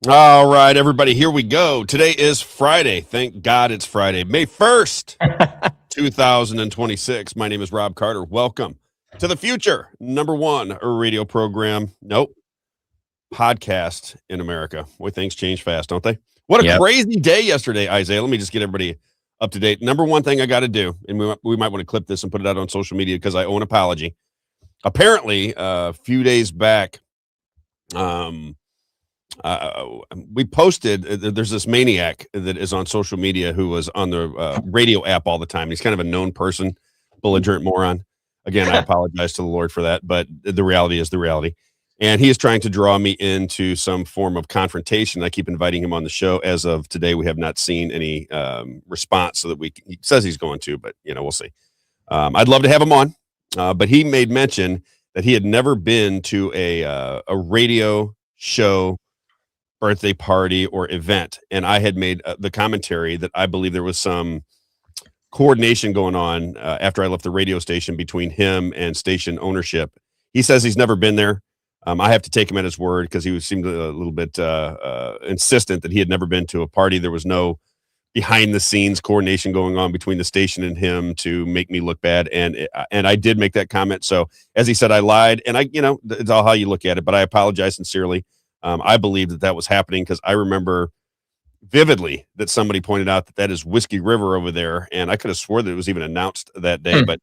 All right, everybody, here we go. Today is Friday. Thank God it's Friday, May 1st, 2026. My name is Robb Carter. Welcome to the future. Number one radio program. Nope. Podcast in America. Boy, things change fast, don't they? What a Yep. crazy day yesterday, Isaiah. Let me just get everybody up to date. Number one thing I got to do, and we might want to clip this and put it out on social media because I owe an apology. Apparently, a few days back, we posted there's this maniac that is on social media who was on the radio app all the time. He's kind of a known person, belligerent moron. Again, I apologize to the Lord for that, but the reality is the reality. And he is trying to draw me into some form of confrontation. I keep inviting him on the show. As of today, we have not seen any response, so that he says he's going to, but we'll see. I'd love to have him on, but he made mention that he had never been to a radio show, birthday party, or event, and I had made the commentary that I believe there was some coordination going on after I left the radio station between him and station ownership. He says he's never been there. I have to take him at his word because he seemed a little bit insistent that he had never been to a party. There was no behind the scenes coordination going on between the station and him to make me look bad, and I did make that comment. So as he said, I lied, and it's all how you look at it, but I apologize sincerely. I believe that was happening because I remember vividly that somebody pointed out that is Whiskey River over there, and I could have swore that it was even announced that day, but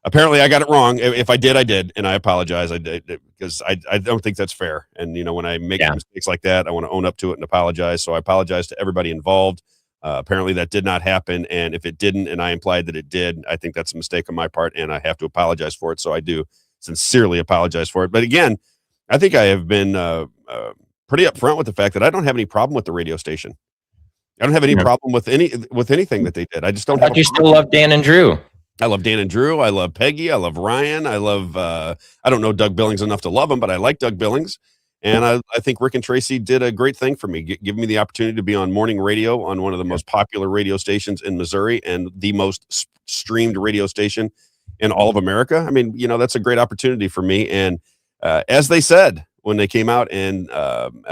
apparently I got it wrong. If I did, I did, and I apologize. I did, because I don't think that's fair. And when I make mistakes like that, I want to own up to it and apologize. So I apologize to everybody involved. Apparently that did not happen, and if it didn't, and I implied that it did, I think that's a mistake on my part, and I have to apologize for it. So I do sincerely apologize for it. But again, I think I have been pretty upfront with the fact that I don't have any problem with the radio station. I don't have any problem with anything that they did. I just don't have. You still love Dan and Drew. I love Dan and Drew. I love Peggy. I love Ryan. I love. I don't know Doug Billings enough to love him, but I like Doug Billings, and I think Rick and Tracy did a great thing for me, giving me the opportunity to be on morning radio on one of the most popular radio stations in Missouri and the most streamed radio station in all of America. I mean, that's a great opportunity for me. And as they said when they came out and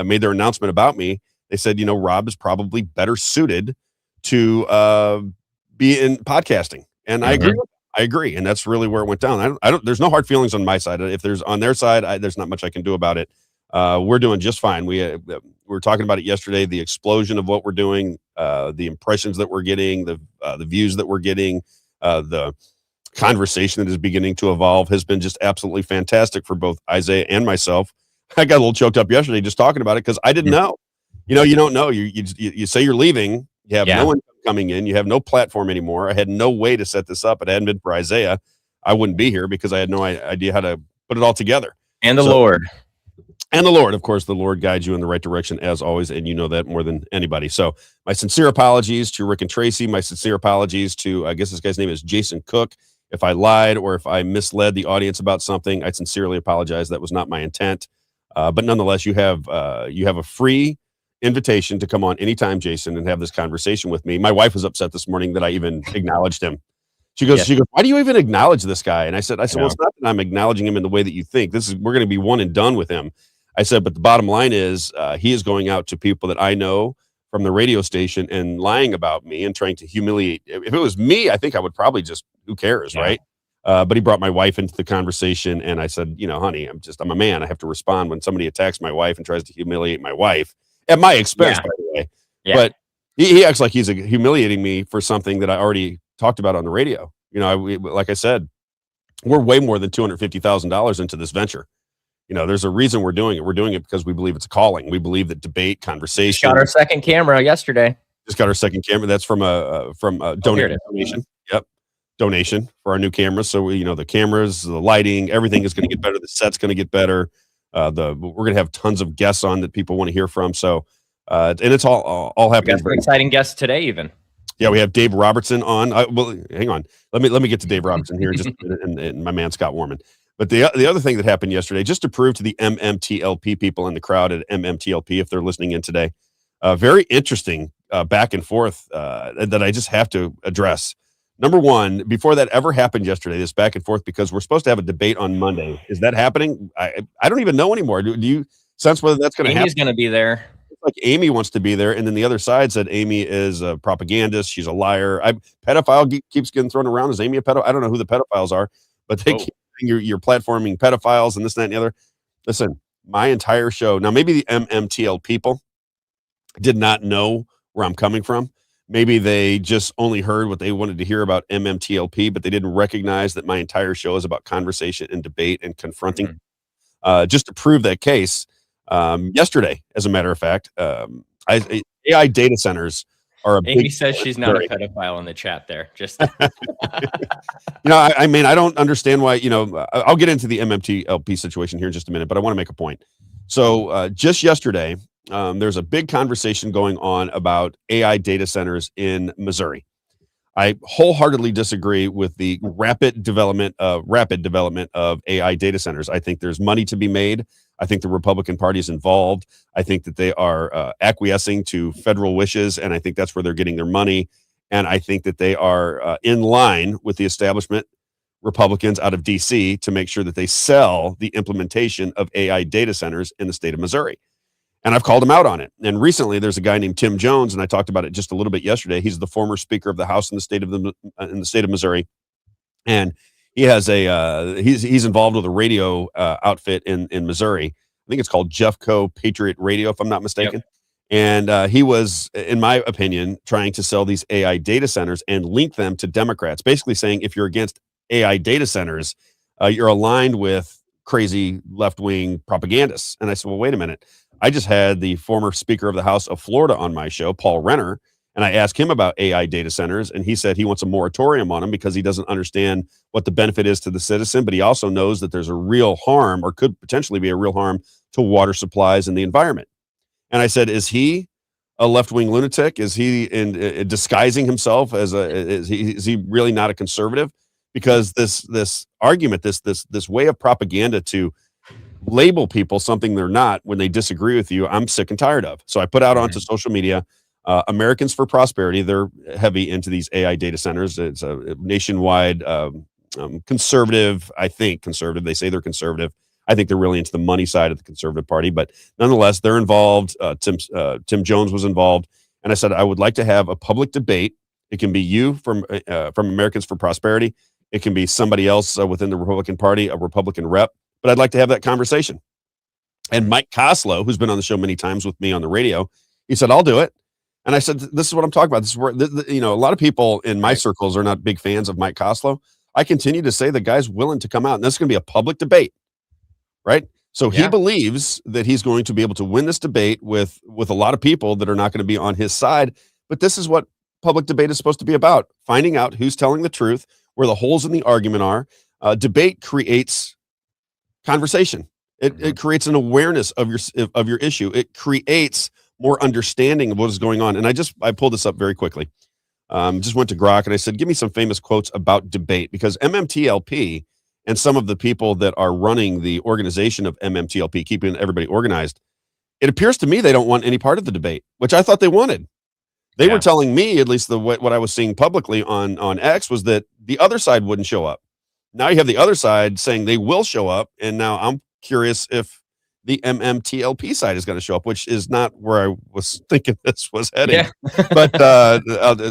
made their announcement about me, they said, Robb is probably better suited to be in podcasting. And I agree. I agree. And that's really where it went down. I don't, there's no hard feelings on my side. If there's on their side, there's not much I can do about it. We're doing just fine. We were talking about it yesterday, the explosion of what we're doing, the impressions that we're getting, the views that we're getting, the conversation that is beginning to evolve has been just absolutely fantastic for both Isaiah and myself. I got a little choked up yesterday just talking about it because I didn't know. You don't know. You say you're leaving. You have no one coming in. You have no platform anymore. I had no way to set this up. It hadn't been for Isaiah, I wouldn't be here because I had no idea how to put it all together. And the Lord. And the Lord, of course, the Lord guides you in the right direction as always, and you know that more than anybody. So my sincere apologies to Rick and Tracy. My sincere apologies to, I guess this guy's name is Jason Cook. If I lied or if I misled the audience about something, I sincerely apologize. That was not my intent. But nonetheless, you have a free invitation to come on anytime, Jason, and have this conversation with me. My wife was upset this morning that I even acknowledged him. She goes, why do you even acknowledge this guy? And I said, well, it's not that I'm acknowledging him in the way that you think. We're going to be one and done with him. I said, but the bottom line is he is going out to people that I know from the radio station and lying about me and trying to humiliate. If it was me, I think I would probably just, who cares, right? But he brought my wife into the conversation, and I said, honey, I'm a man. I have to respond when somebody attacks my wife and tries to humiliate my wife at my expense, by the way. But he acts like he's humiliating me for something that I already talked about on the radio. Like I said, we're way more than $250,000 into this venture. There's a reason we're doing it. We're doing it because we believe it's a calling. We believe that debate, conversation. Just got our second camera yesterday. Just got our second camera. That's from a donation. Yep. Donation for our new cameras. So the cameras, the lighting, everything is going to get better. The set's going to get better. We're going to have tons of guests on that people want to hear from. So, and it's all happening. Some exciting guests today, even. Yeah, we have Dave Robertson on. Well, hang on. Let me get to Dave Robertson here just and my man Scott Warman. But the other thing that happened yesterday, just to prove to the MMTLP people in the crowd at MMTLP, if they're listening in today, very interesting back and forth that I just have to address. Number one, before that ever happened yesterday, this back and forth, because we're supposed to have a debate on Monday. Is that happening? I don't even know anymore. Do you sense whether that's going to happen? Amy's going to be there. like Amy wants to be there, and then the other side said Amy is a propagandist. She's a liar. Pedophile keeps getting thrown around. Is Amy a pedophile? I don't know who the pedophiles are, but they keep saying you're platforming pedophiles and this, that, and the other. Listen, my entire show. Now, maybe the MMTL people did not know where I'm coming from. Maybe they just only heard what they wanted to hear about MMTLP, but they didn't recognize that my entire show is about conversation and debate and confronting. Just to prove that case, yesterday, as a matter of fact, AI data centers are a Amy big. says she's not a pedophile in the chat there. Just I mean, I don't understand why. I'll get into the MMTLP situation here in just a minute, but I want to make a point. So just yesterday, there's a big conversation going on about AI data centers in Missouri. I wholeheartedly disagree with the rapid development of AI data centers. I think there's money to be made. I think the Republican Party is involved. I think that they are acquiescing to federal wishes, and I think that's where they're getting their money. And I think that they are in line with the establishment Republicans out of D.C. to make sure that they sell the implementation of AI data centers in the state of Missouri. And I've called him out on it. And recently, there's a guy named Tim Jones, and I talked about it just a little bit yesterday. He's the former Speaker of the House in the state of Missouri, and he has he's involved with a radio outfit in Missouri. I think it's called Jeffco Patriot Radio, if I'm not mistaken. Yep. And he was, in my opinion, trying to sell these AI data centers and link them to Democrats, basically saying if you're against AI data centers, you're aligned with crazy left-wing propagandists. And I said, well, wait a minute. I just had the former Speaker of the House of Florida on my show, Paul Renner, and I asked him about AI data centers, and he said he wants a moratorium on them because he doesn't understand what the benefit is to the citizen, but he also knows that there's a real harm, or could potentially be a real harm, to water supplies and the environment. And I said, is he a left-wing lunatic? Is he in disguising himself as is he really not a conservative? Because this argument, this way of propaganda to label people something they're not when they disagree with you, I'm sick and tired of. So I put out onto social media, Americans for Prosperity. They're heavy into these AI data centers. It's a nationwide conservative. I think conservative. They say they're conservative. I think they're really into the money side of the Conservative Party, but nonetheless, they're involved. Tim Jones was involved, and I said I would like to have a public debate. It can be you from Americans for Prosperity. It can be somebody else within the Republican Party, a Republican rep. But I'd like to have that conversation. And Mike Koslow, who's been on the show many times with me on the radio, he said, I'll do it. And I said, this is what I'm talking about. This is where, a lot of people in my circles are not big fans of Mike Koslow. I continue to say the guy's willing to come out, and this is going to be a public debate, right? So he believes that he's going to be able to win this debate with a lot of people that are not going to be on his side. But this is what public debate is supposed to be about, finding out who's telling the truth, where the holes in the argument are. Debate creates conversation. It creates an awareness of your issue. It creates more understanding of what is going on. And I pulled this up very quickly. Just went to Grok and I said, give me some famous quotes about debate, because MMTLP and some of the people that are running the organization of MMTLP, keeping everybody organized, it appears to me they don't want any part of the debate, which I thought they wanted. They were telling me, at least what I was seeing publicly on X, was that the other side wouldn't show up. Now you have the other side saying they will show up, and now I'm curious if the MMTLP side is going to show up, which is not where I was thinking this was heading. Yeah. But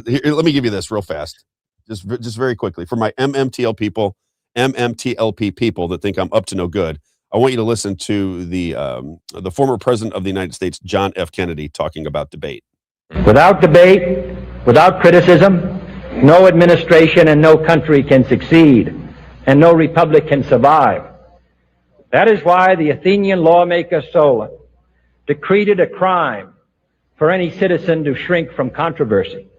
here, let me give you this real fast, just very quickly. For my MMTLP people that think I'm up to no good, I want you to listen to the former president of the United States, John F. Kennedy, talking about debate. Without debate, without criticism, no administration and no country can succeed, and no republic can survive. That is why the Athenian lawmaker Solon decreed it a crime for any citizen to shrink from controversy.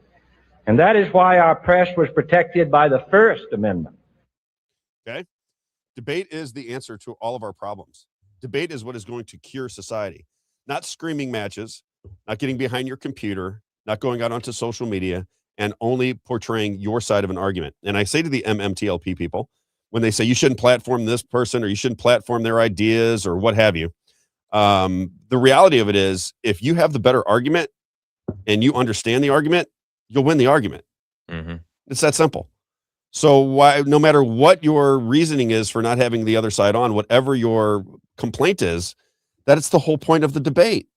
And that is why our press was protected by the First Amendment. Okay? Debate is the answer to all of our problems. Debate is what is going to cure society. Not screaming matches, not getting behind your computer, not going out onto social media, and only portraying your side of an argument. And I say to the MMTLP people, when they say you shouldn't platform this person or you shouldn't platform their ideas or what have you, the reality of it is, if you have the better argument and you understand the argument, you'll win the argument. Mm-hmm. It's that simple. So why, no matter what your reasoning is for not having the other side on, whatever your complaint is, that it's the whole point of the debate.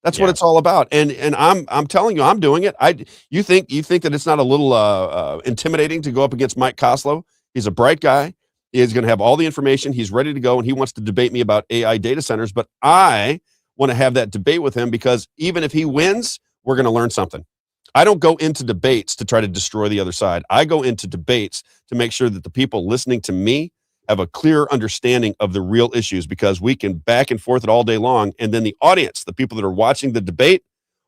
That's what it's all about. And I'm telling you, I'm doing it. You think that it's not a little intimidating to go up against Mike Koslow? He's a bright guy. He's going to have all the information. He's ready to go, and he wants to debate me about AI data centers. But I want to have that debate with him because even if he wins, we're going to learn something. I don't go into debates to try to destroy the other side. I go into debates to make sure that the people listening to me have a clear understanding of the real issues, because we can back and forth it all day long. And then the audience, the people that are watching the debate,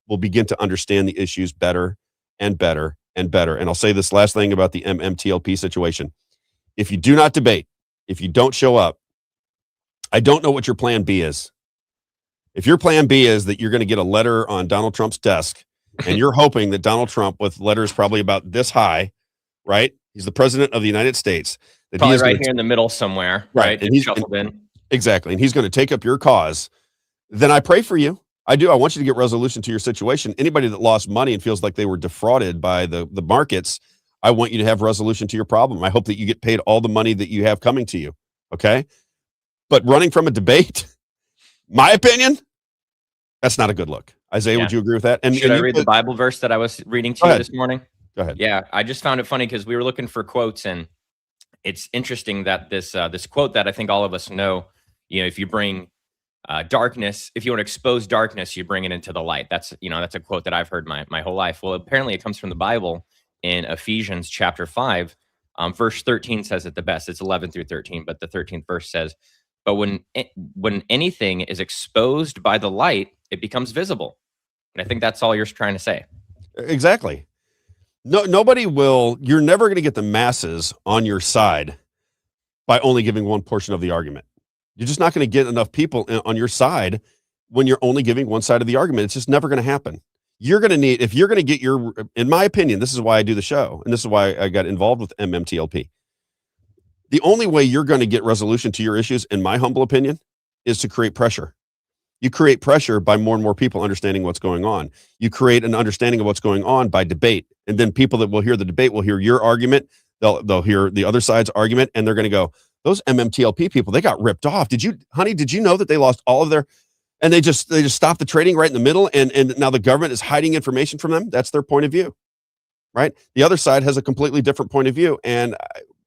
will begin to understand the issues better and better and better. And I'll say this last thing about the MMTLP situation. If you do not debate, if you don't show up, I don't know what your plan B is. If your plan B is that you're going to get a letter on Donald Trump's desk and you're hoping that Donald Trump, with letters probably about this high, right? He's the president of the United States. That probably he is right here in the middle somewhere, right? And he's shuffled in. Exactly. And he's going to take up your cause. Then I pray for you. I do. I want you to get resolution to your situation. Anybody that lost money and feels like they were defrauded by the markets, I want you to have resolution to your problem. I hope that you get paid all the money that you have coming to you. Okay. But running from a debate, my opinion, that's not a good look. Isaiah, would you agree with that? And should I read the Bible verse that I was reading to you this morning? Go ahead. Yeah, I just found it funny because we were looking for quotes, and it's interesting that this quote that I think all of us know, if you bring darkness, if you want to expose darkness, you bring it into the light. That's a quote that I've heard my whole life. Well, apparently it comes from the Bible in Ephesians chapter 5, verse 13 says it the best. It's 11 through 13, but the 13th verse says, "But when anything is exposed by the light, it becomes visible." And I think that's all you're trying to say. Exactly. No, nobody will. You're never going to get the masses on your side by only giving one portion of the argument. You're just not going to get enough people on your side when you're only giving one side of the argument. It's just never going to happen. You're going to need, if you're going to get in my opinion, this is why I do the show, and this is why I got involved with MMTLP. The only way you're going to get resolution to your issues, in my humble opinion, is to create pressure. You create pressure by more and more people understanding what's going on. You create an understanding of what's going on by debate. And then people that will hear the debate will hear your argument. They'll hear the other side's argument, and they're going to go, those MMTLP people, they got ripped off. Did you know that they lost all of their, and they just stopped the trading right in the middle, and now the government is hiding information from them? That's their point of view, right? The other side has a completely different point of view. And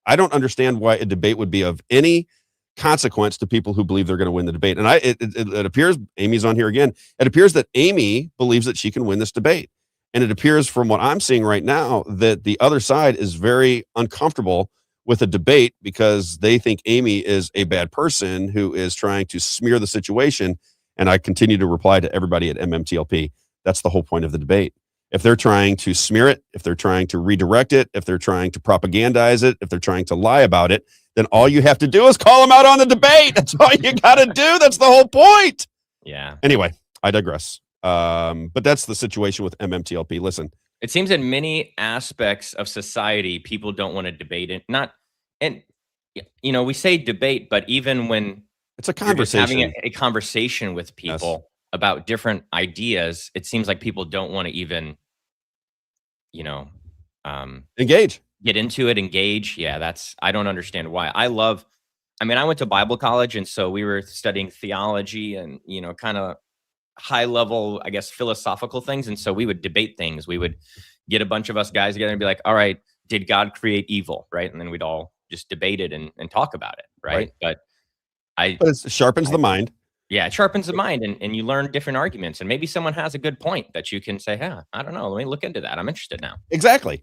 I don't understand why a debate would be of any consequence to people who believe they're going to win the debate. And it appears, Amy's on here again, it appears that Amy believes that she can win this debate. And it appears from what I'm seeing right now that the other side is very uncomfortable with a debate because they think Amy is a bad person who is trying to smear the situation. And I continue to reply to everybody at MMTLP. That's the whole point of the debate. If they're trying to smear it, if they're trying to redirect it, if they're trying to propagandize it, if they're trying to lie about it, then all you have to do is call them out on the debate. That's all you got to do. That's the whole point. Yeah. Anyway, I digress. But that's the situation with MMTLP. Listen, it seems in many aspects of society, people don't want to debate it. We say debate, but even when it's a conversation, having a conversation with people about different ideas, it seems like people don't want to even, engage. Get into it, engage. Yeah, I don't understand why. I went to Bible college, and so we were studying theology and, kind of high level, I guess, philosophical things. And so we would debate things. We would get a bunch of us guys together and be like, all right, did God create evil? Right. And then we'd all just debate it and talk about it. Right. But it sharpens the mind. Yeah, it sharpens the mind, and you learn different arguments. And maybe someone has a good point that you can say, I don't know, let me look into that. I'm interested now. Exactly.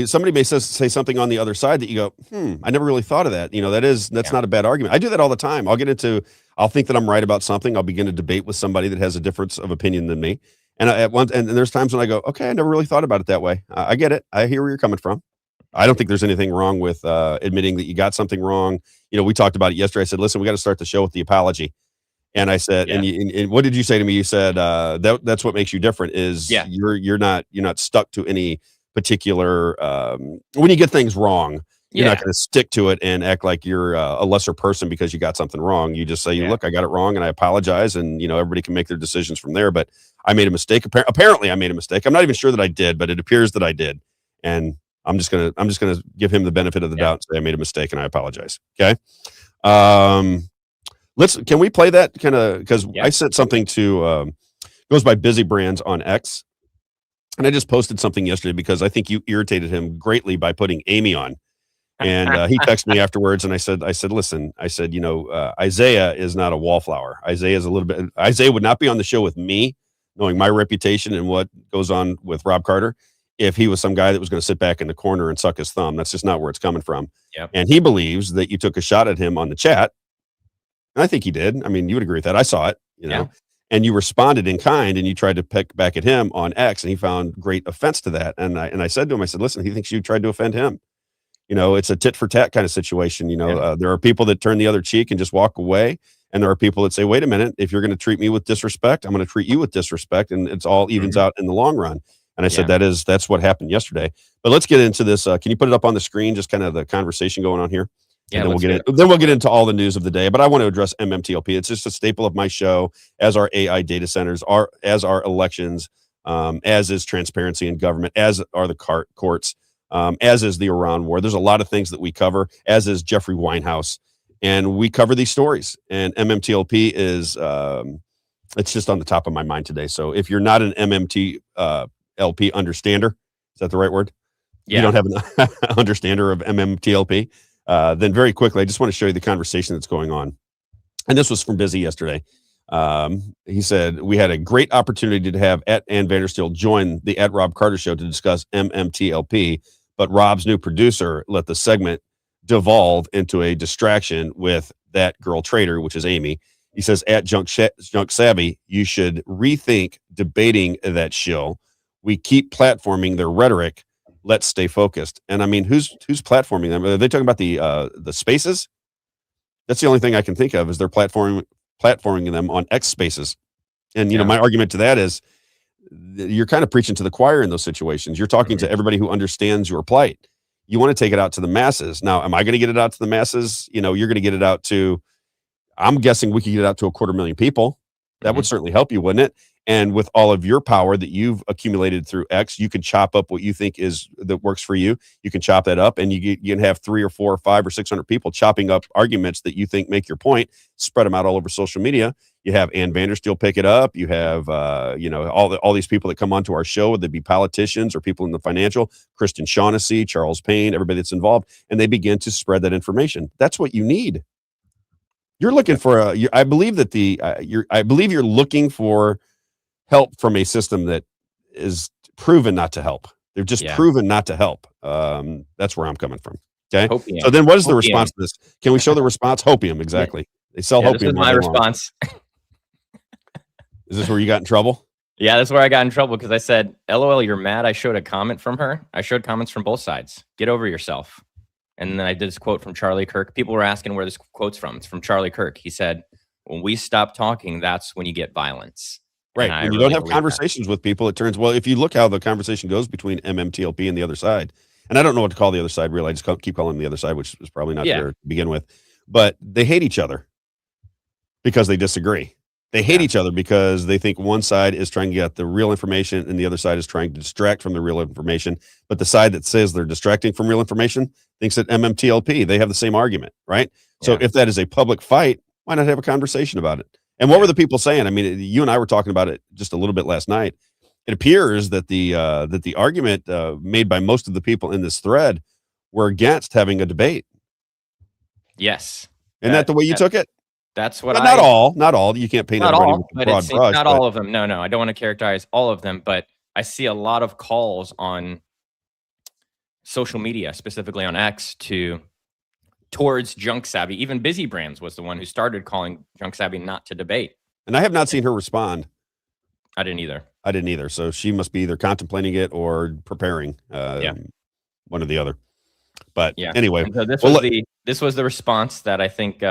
Somebody may say something on the other side that you go, I never really thought of that. That's not a bad argument. I do that all the time. I'll think that I'm right about something. I'll begin to debate with somebody that has a difference of opinion than me. And and there's times when I go, okay, I never really thought about it that way. I get it. I hear where you're coming from. I don't think there's anything wrong with admitting that you got something wrong. We talked about it yesterday. I said, listen, we got to start the show with the apology. And I said, and what did you say to me? You said, that's what makes you different is you're not stuck to any particular, when you get things wrong, you're not going to stick to it and act like you're a lesser person because you got something wrong. You just say, look, I got it wrong and I apologize. And, everybody can make their decisions from there, but I made a mistake. Apparently I made a mistake. I'm not even sure that I did, but it appears that I did. And I'm just going to give him the benefit of the doubt and say I made a mistake and I apologize. Okay. Can we play that kind of, because I sent something to Goes by Busy Brands on X. And I just posted something yesterday because I think you irritated him greatly by putting Amy on. And he texted me afterwards, and I said, listen, Isaiah is not a wallflower. Isaiah would not be on the show with me, knowing my reputation and what goes on with Robb Carter, if he was some guy that was going to sit back in the corner and suck his thumb. That's just not where it's coming from. Yep. And he believes that you took a shot at him on the chat. And I think he did. I mean, you would agree with that. I saw it, and you responded in kind, and you tried to pick back at him on X, and he found great offense to that. And I said to him, I said, listen, he thinks you tried to offend him. It's a tit for tat kind of situation. There are people that turn the other cheek and just walk away. And there are people that say, wait a minute, if you're going to treat me with disrespect, I'm going to treat you with disrespect. And it's all evens out in the long run. And I said, that's what happened yesterday. But let's get into this. Can you put it up on the screen? Just kind of the conversation going on here. Yeah, and then we'll get into all the news of the day. But I want to address MMTLP. It's just a staple of my show, as are AI data centers, as are elections, as is transparency in government, as are the courts. As is the Iran war. There's a lot of things that we cover, as is Jeffrey Winehouse. And we cover these stories. And MMTLP is, it's just on the top of my mind today. So if you're not an MMTLP understander, is that the right word? Yeah. You don't have an understander of MMTLP, then very quickly, I just want to show you the conversation that's going on. And this was from Busy yesterday. He said, we had a great opportunity to have Ann Vandersteel join the Robb Carter Show to discuss MMTLP, but Robb's new producer let the segment devolve into a distraction with that girl traitor, which is Amy. He says, at Junk Savvy, you should rethink debating that shill. We keep platforming their rhetoric. Let's stay focused. And I mean, who's platforming them? Are they talking about the spaces? That's the only thing I can think of is they're platforming them on X Spaces. And, my argument to that is you're kind of preaching to the choir in those situations. You're talking to everybody who understands your plight. You want to take it out to the masses. Now, am I going to get it out to the masses? You're going to get it out to, I'm guessing we could get it out to 250,000 people. That would certainly help you, wouldn't it? And with all of your power that you've accumulated through X, you can chop up what you think that works for you. You can chop that up, and you can have 3 or 4 or 5 or 600 people chopping up arguments that you think make your point, spread them out all over social media. You have Ann Vandersteel pick it up. You have, all these people that come onto our show, whether they be politicians or people in the financial, Kristen Shaughnessy, Charles Payne, everybody that's involved, and they begin to spread that information. That's what you need. You're looking for I believe that you're looking for help from a system that is proven not to help. They're just proven not to help. That's where I'm coming from. Okay. Hopium. So then what is the response to this? Can we show the response? Hopium. Exactly. They sell hopium. This is my response. Is this where you got in trouble? Yeah, that's where I got in trouble because I said, LOL, you're mad. I showed a comment from her. I showed comments from both sides. Get over yourself. And then I did this quote from Charlie Kirk. People were asking where this quote's from. It's from Charlie Kirk. He said, when we stop talking, that's when you get violence. Right. When you don't have conversations with people, it turns, well, if you look how the conversation goes between MMTLP and the other side, and I don't know what to call the other side, really. I just keep calling them the other side, which is probably not fair to begin with. But they hate each other because they disagree. They hate each other because they think one side is trying to get the real information and the other side is trying to distract from the real information. But the side that says they're distracting from real information thinks that MMTLP, they have the same argument, right? So if that is a public fight, why not have a conversation about it? And what were the people saying? I mean, you and I were talking about it just a little bit last night. It appears that the argument made by most of the people in this thread were against having a debate. Yes. Isn't that the way you took it? That's what not all. You can't paint everybody with a broad brush. Not all of them. No, I don't want to characterize all of them, but I see a lot of calls on social media, specifically on X, towards Junk Savvy. Even Busy Brands was the one who started calling Junk Savvy not to debate. And I have not seen her respond. I didn't either. So she must be either contemplating it or preparing. One or the other. But anyway, so this was the response that I think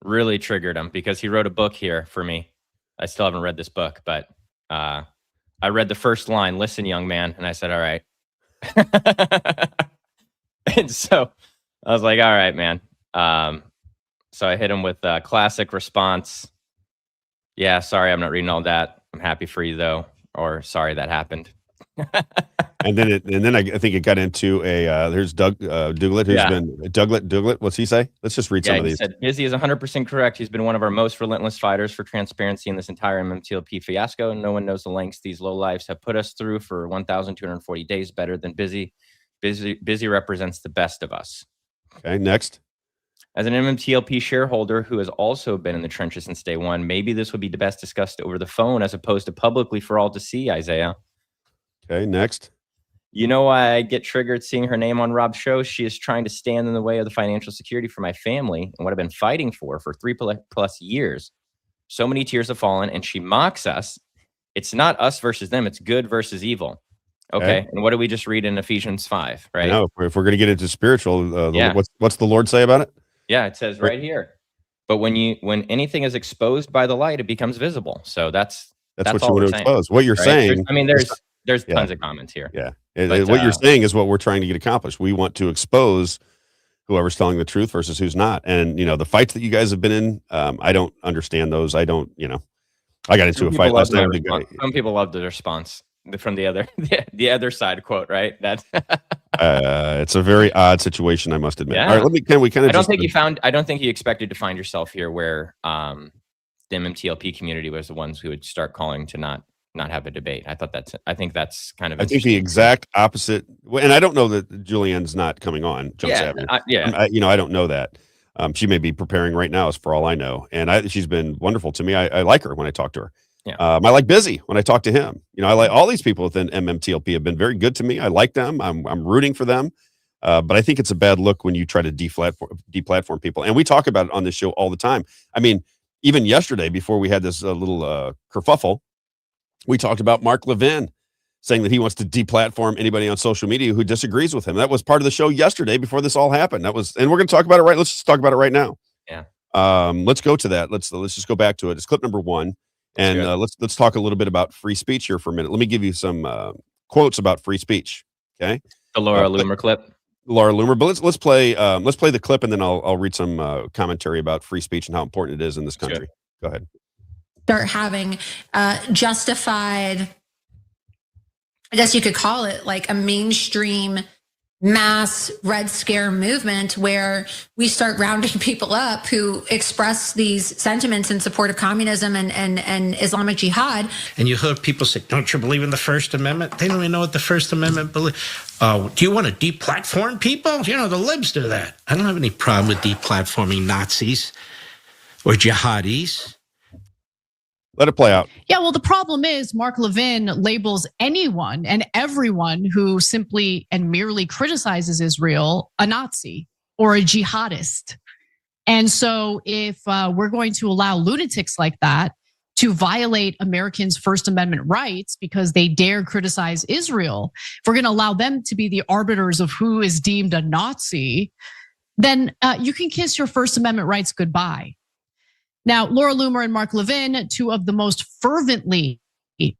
really triggered him, because he wrote a book here for me. I still haven't read this book, but I read the first line, "Listen, young man," and I said, "All right." And so I was like, "All right, man." So I hit him with a classic response. "Yeah, sorry, I'm not reading all that. I'm happy for you though," or "Sorry that happened." And then I think it got into there's Doug Douglet, who's been Douglet. What's he say? Let's just read some of He these. said, Busy is 100% correct. He's been one of our most relentless fighters for transparency in this entire MMTLP fiasco. No one knows the lengths these lowlifes have put us through for 1,240 days better than Busy. Busy represents the best of us. Okay, next. As an MMTLP shareholder who has also been in the trenches since day one, maybe this would be best discussed over the phone as opposed to publicly for all to see, Isaiah. Okay, next. You know why I get triggered seeing her name on Robb's show? She is trying to stand in the way of the financial security for my family and what I've been fighting for 3+ years. So many tears have fallen, and she mocks us. It's not us versus them. It's good versus evil. Okay. And what did we just read in Ephesians 5, right? No, if we're going to get into spiritual, what's the Lord say about it? Yeah, it says right here. But when anything is exposed by the light, it becomes visible. So that's what all you want to expose. What you're saying. There's tons of comments here. Yeah. What you're saying is what we're trying to get accomplished. We want to expose whoever's telling the truth versus who's not. And, the fights that you guys have been in, I don't understand those. I don't, I got into a fight last night. Some people love the response from the other side quote, right? That's it's a very odd situation, I must admit. Yeah. All right, I don't think you expected to find yourself here where the MMTLP community was the ones who would start calling to not have a debate. I think that's kind of. I think the exact opposite. And I don't know that Julianne's not coming on. I don't know that. She may be preparing right now, as for all I know. And she's been wonderful to me. I like her when I talk to her. Yeah. I like Busy when I talk to him. I like all these people within MMTLP have been very good to me. I like them. I'm rooting for them. But I think it's a bad look when you try to deplatform people. And we talk about it on this show all the time. I mean, even yesterday, before we had this little kerfuffle, we talked about Mark Levin saying that he wants to deplatform anybody on social media who disagrees with him. That was part of the show yesterday before this all happened. And we're going to talk about it let's just talk about it right now. Yeah. Let's go to that. Let's just go back to it. It's clip number 1. And let's talk a little bit about free speech here for a minute. Let me give you some quotes about free speech. Okay. The Laura Loomer clip. Laura Loomer, but let's play the clip, and then I'll read some commentary about free speech and how important it is in this country. Go ahead. Start having justified, I guess you could call it like a mainstream mass Red Scare movement where we start rounding people up who express these sentiments in support of communism and Islamic jihad. And you heard people say, don't you believe in the First Amendment? They don't even know what the First Amendment believes. Do you want to deplatform people? The libs do that. I don't have any problem with deplatforming Nazis or jihadis. Let it play out. Yeah, well, the problem is Mark Levin labels anyone and everyone who simply and merely criticizes Israel a Nazi or a jihadist. And so if we're going to allow lunatics like that to violate Americans' First Amendment rights because they dare criticize Israel, if we're going to allow them to be the arbiters of who is deemed a Nazi, then you can kiss your First Amendment rights goodbye. Now, Laura Loomer and Mark Levin, two of the most fervently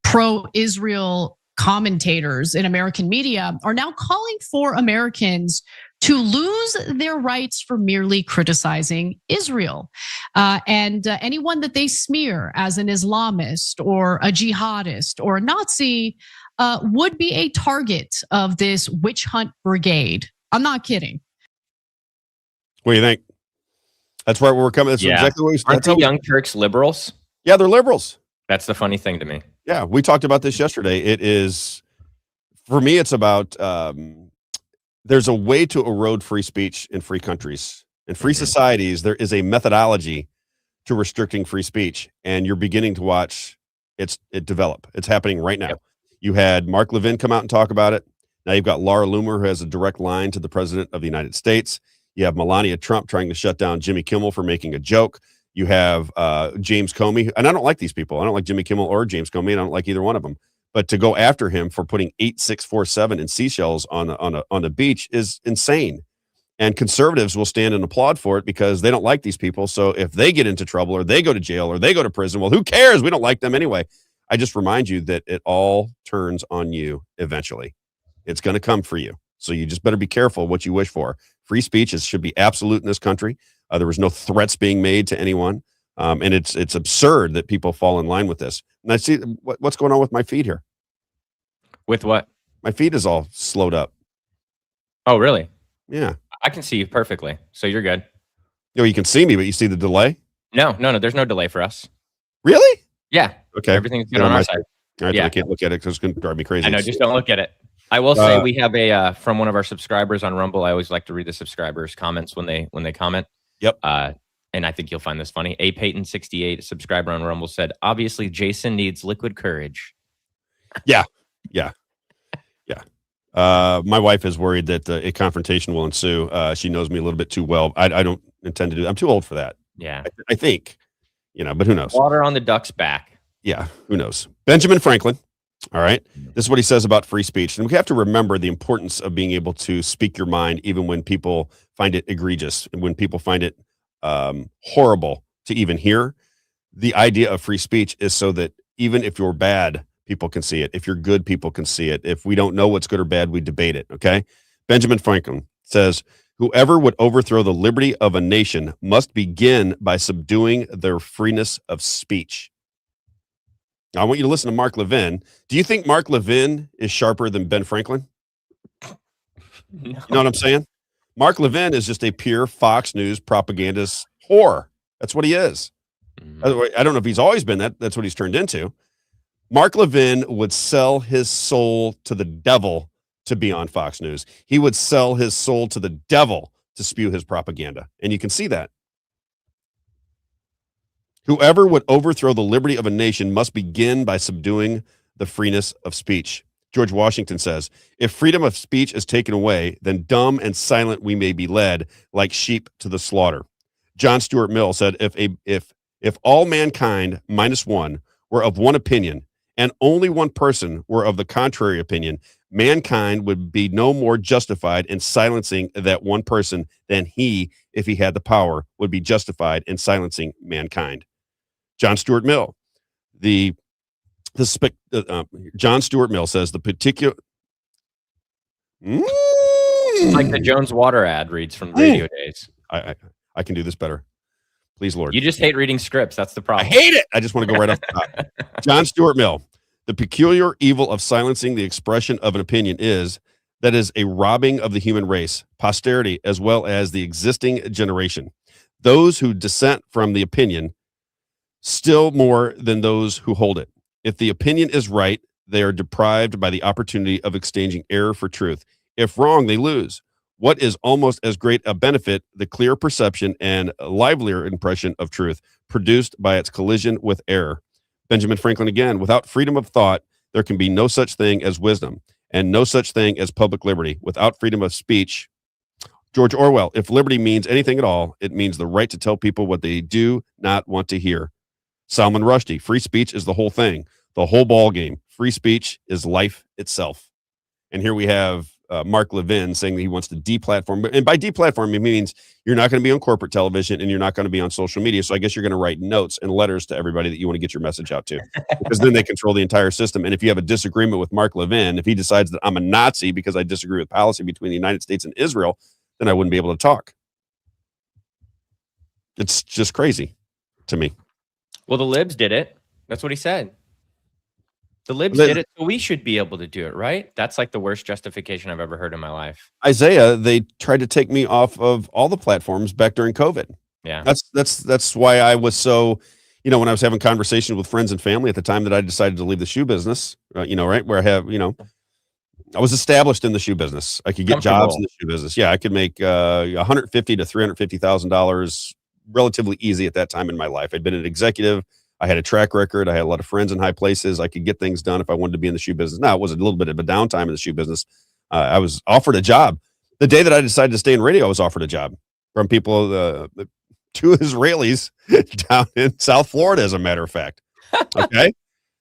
pro-Israel commentators in American media, are now calling for Americans to lose their rights for merely criticizing Israel. And anyone that they smear as an Islamist or a jihadist or a Nazi would be a target of this witch hunt brigade. I'm not kidding. What do you think? That's where we're coming. That's exactly what Aren't the Young Turks liberals? Yeah, they're liberals. That's the funny thing to me. Yeah, we talked about this yesterday. It is, for me, it's about there's a way to erode free speech in free countries. In free societies, there is a methodology to restricting free speech, and you're beginning to watch it develop. It's happening right now. Yep. You had Mark Levin come out and talk about it. Now you've got Laura Loomer, who has a direct line to the president of the United States. You have Melania Trump trying to shut down Jimmy Kimmel for making a joke. You have James Comey, and I don't like these people. I don't like Jimmy Kimmel or James Comey. I don't like either one of them. But to go after him for putting 8647 in seashells on the beach is insane. And conservatives will stand and applaud for it because they don't like these people. So if they get into trouble or they go to jail or they go to prison, well, who cares? We don't like them anyway. I just remind you that it all turns on you eventually. It's going to come for you. So you just better be careful what you wish for. Free speech should be absolute in this country. There was no threats being made to anyone. And it's absurd that people fall in line with this. And I see what's going on with my feed here. With what? My feed is all slowed up. Oh, really? Yeah. I can see you perfectly, so you're good. You can see me, but you see the delay? No. There's no delay for us. Really? Yeah. Okay. Everything's good on our side. All right, Yeah. I can't look at it because it's going to drive me crazy. I know. Just don't look at it. I will say we have a from one of our subscribers on Rumble. I always like to read the subscribers' comments when they comment. Yep. And I think you'll find this funny. A Peyton 68, a subscriber on Rumble, said, "Obviously, Jason needs liquid courage." Yeah. My wife is worried that a confrontation will ensue. She knows me a little bit too well. I don't intend to do that. I'm too old for that. Yeah. I think, but who knows? Water on the duck's back. Yeah, who knows? Benjamin Franklin. All right. This is what he says about free speech. And we have to remember the importance of being able to speak your mind, even when people find it egregious and when people find it horrible to even hear. The idea of free speech is so that even if you're bad, people can see it. If you're good, people can see it. If we don't know what's good or bad, we debate it. Okay. Benjamin Franklin says, whoever would overthrow the liberty of a nation must begin by subduing their freeness of speech. Now, I want you to listen to Mark Levin. Do you think Mark Levin is sharper than Ben Franklin? No. You know what I'm saying? Mark Levin is just a pure Fox News propagandist whore. That's what he is. I don't know if he's always been that. That's what he's turned into. Mark Levin would sell his soul to the devil to be on Fox News. He would sell his soul to the devil to spew his propaganda. And you can see that. Whoever would overthrow the liberty of a nation must begin by subduing the freeness of speech. George Washington says, if freedom of speech is taken away, then dumb and silent we may be led like sheep to the slaughter. John Stuart Mill said, if all mankind minus one were of one opinion and only one person were of the contrary opinion, mankind would be no more justified in silencing that one person than he, if he had the power, would be justified in silencing mankind. John Stuart Mill, John Stuart Mill says the particular. Like the Jones Water ad reads from radio days. I can do this better. Please, Lord. You just hate reading scripts. That's the problem. I hate it. I just want to go right off the top. John Stuart Mill, the peculiar evil of silencing the expression of an opinion is a robbing of the human race, posterity, as well as the existing generation. Those who dissent from the opinion still more than those who hold it. If the opinion is right, they are deprived by the opportunity of exchanging error for truth. If wrong, they lose. What is almost as great a benefit, the clear perception and livelier impression of truth produced by its collision with error. Benjamin Franklin again, without freedom of thought, there can be no such thing as wisdom and no such thing as public liberty. Without freedom of speech, George Orwell, if liberty means anything at all, it means the right to tell people what they do not want to hear. Salman Rushdie, free speech is the whole thing, the whole ball game. Free speech is life itself. And here we have Mark Levin saying that he wants to deplatform. And by deplatform, it means you're not going to be on corporate television and you're not going to be on social media. So I guess you're going to write notes and letters to everybody that you want to get your message out to, because then they control the entire system. And if you have a disagreement with Mark Levin, if he decides that I'm a Nazi because I disagree with policy between the United States and Israel, then I wouldn't be able to talk. It's just crazy to me. Well, the libs did it. That's what he said. The libs did it, so we should be able to do it, right? That's like the worst justification I've ever heard in my life. Isaiah, they tried to take me off of all the platforms back during COVID. Yeah. That's why I was so, when I was having conversations with friends and family at the time that I decided to leave the shoe business, right, where I have, I was established in the shoe business. I could get jobs in the shoe business. Yeah, I could make $150,000 to $350,000 relatively easy at that time in my life. I'd been an executive. I had a track record. I had a lot of friends in high places. I could get things done if I wanted to be in the shoe business. Now, it was a little bit of a downtime in the shoe business. I was offered a job. The day that I decided to stay in radio, I was offered a job from people, two Israelis down in South Florida, as a matter of fact. Okay?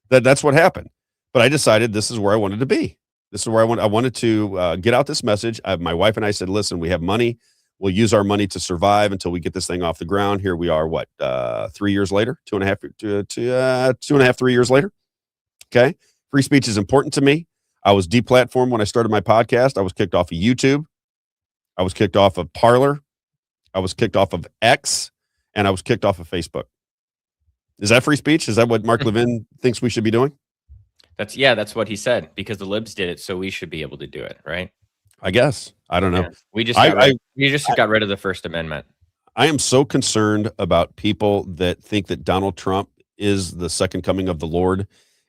That's what happened. But I decided this is where I wanted to be. This is where I wanted to get out this message. My wife and I said, listen, we have money. We'll use our money to survive until we get this thing off the ground. Here we are, 3 years later, 3 years later. Okay. Free speech is important to me. I was deplatformed when I started my podcast. I was kicked off of YouTube. I was kicked off of Parler. I was kicked off of X, and I was kicked off of Facebook. Is that free speech? Is that what Mark Levin thinks we should be doing? That's what he said, because the libs did it, so we should be able to do it, right? I guess. I don't know. Yeah. We just got rid of the First Amendment. I am so concerned about people that think that Donald Trump is the second coming of the Lord,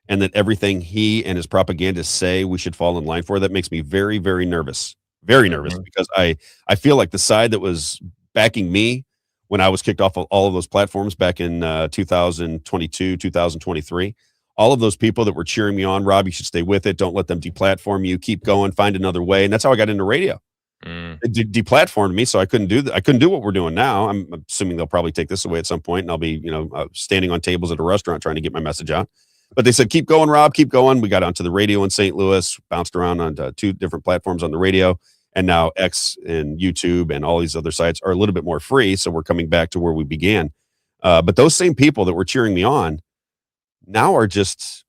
and that everything he and his propagandists say we should fall in line for. That makes me very, very nervous. Very nervous, because I feel like the side that was backing me when I was kicked off of all of those platforms back in 2022, 2023, all of those people that were cheering me on, Rob, you should stay with it. Don't let them deplatform you. Keep going. Find another way. And that's how I got into radio. It deplatformed me, so I couldn't do that. I couldn't do what we're doing now. I'm assuming they'll probably take this away at some point, and I'll be, standing on tables at a restaurant trying to get my message out. But they said, keep going, Rob, keep going. We got onto the radio in St. Louis, bounced around onto 2 different platforms on the radio, and now X and YouTube and all these other sites are a little bit more free. So we're coming back to where we began. But those same people that were cheering me on now are just,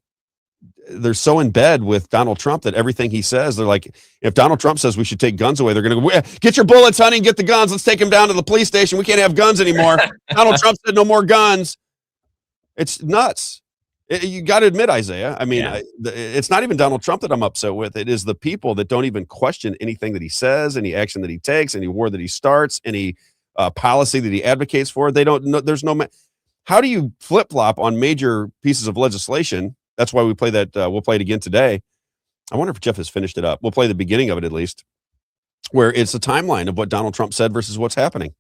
they're so in bed with Donald Trump that everything he says, they're like, if Donald Trump says we should take guns away, they're going to go, get your bullets, honey, and get the guns. Let's take them down to the police station. We can't have guns anymore. Donald Trump said no more guns. It's nuts. You got to admit, Isaiah. I mean, it's not even Donald Trump that I'm upset with. It is the people that don't even question anything that he says, any action that he takes, any war that he starts, any policy that he advocates for. They don't know. There's no. How do you flip flop on major pieces of legislation? That's why we play that. We'll play it again today. I wonder if Jeff has finished it up. We'll play the beginning of it at least, where it's a timeline of what Donald Trump said versus what's happening.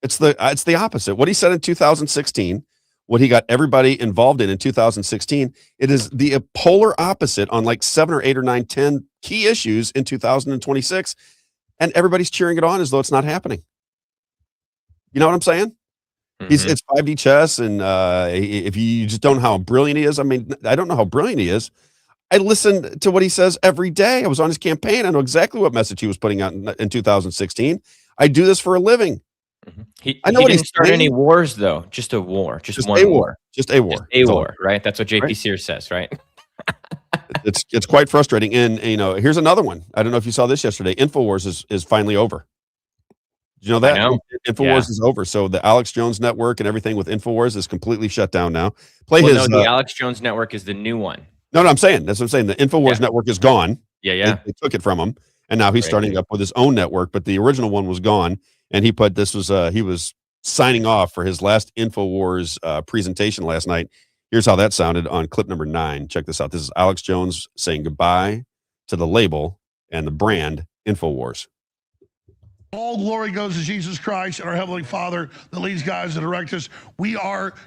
It's the opposite. What he said in 2016. What he got everybody involved in 2016, it is the polar opposite on like 7 or 8 or 9, 10 key issues in 2026. And everybody's cheering it on as though it's not happening. You know what I'm saying? It's 5D chess. And if you just don't know how brilliant he is, I mean, I don't know how brilliant he is. I listen to what he says every day. I was on his campaign. I know exactly what message he was putting out in 2016. I do this for a living. I know he didn't start any wars, though. Just a war. Just one war. Just a war. Just a war, right? That's what JP Sears says, right? It's quite frustrating. And, here's another one. I don't know if you saw this yesterday. InfoWars is finally over. Did you know that? InfoWars is over. So the Alex Jones network and everything with InfoWars is completely shut down now. The Alex Jones network is the new one. No, I'm saying. That's what I'm saying. The InfoWars network is gone. Yeah. They took it from him. And now he's starting up with his own network. But the original one was gone. And he was signing off for his last InfoWars presentation last night. Here's how that sounded on clip number 9. Check this out. This is Alex Jones saying goodbye to the label and the brand InfoWars. All glory goes to Jesus Christ and our Heavenly Father that leads, guides, and directs us. We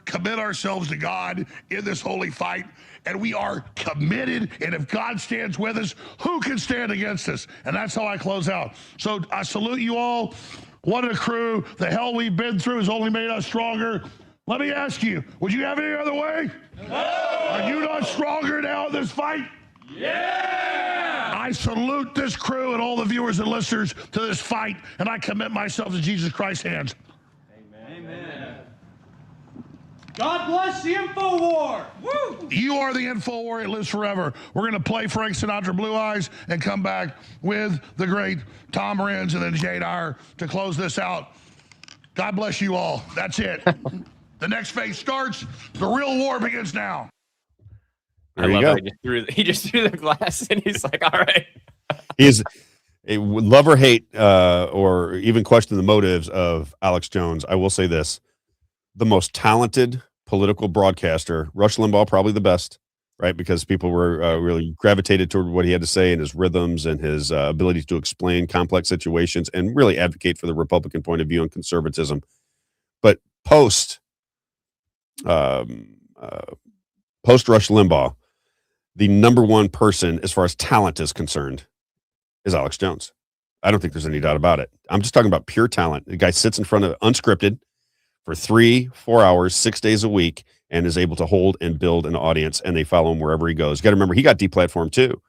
commit ourselves to God in this holy fight, and we are committed. And if God stands with us, who can stand against us? And that's how I close out. So I salute you all. What a crew. The hell we've been through has only made us stronger. Let me ask you, would you have any other way? No. Are you not stronger now in this fight? Yeah! I salute this crew and all the viewers and listeners to this fight, and I commit myself to Jesus Christ's hands. Amen. God bless the InfoWar. Woo! You are the InfoWar. It lives forever. We're going to play Frank Sinatra Blue Eyes and come back with the great Tom Renz and then Jay Dyer to close this out. God bless you all. That's it. The next phase starts. The real war begins now. I love how he just threw the glass and he's like, all right. He's a love or hate or even question the motives of Alex Jones. I will say this. The most talented political broadcaster, Rush Limbaugh, probably the best, right? Because people were really gravitated toward what he had to say and his rhythms and his ability to explain complex situations and really advocate for the Republican point of view and conservatism. But post Rush Limbaugh, the number one person as far as talent is concerned is Alex Jones. I don't think there's any doubt about it. I'm just talking about pure talent. The guy sits in front of unscripted for 3-4 hours, 6 days a week, and is able to hold and build an audience, and they follow him wherever he goes. You got to remember, he got deplatformed too.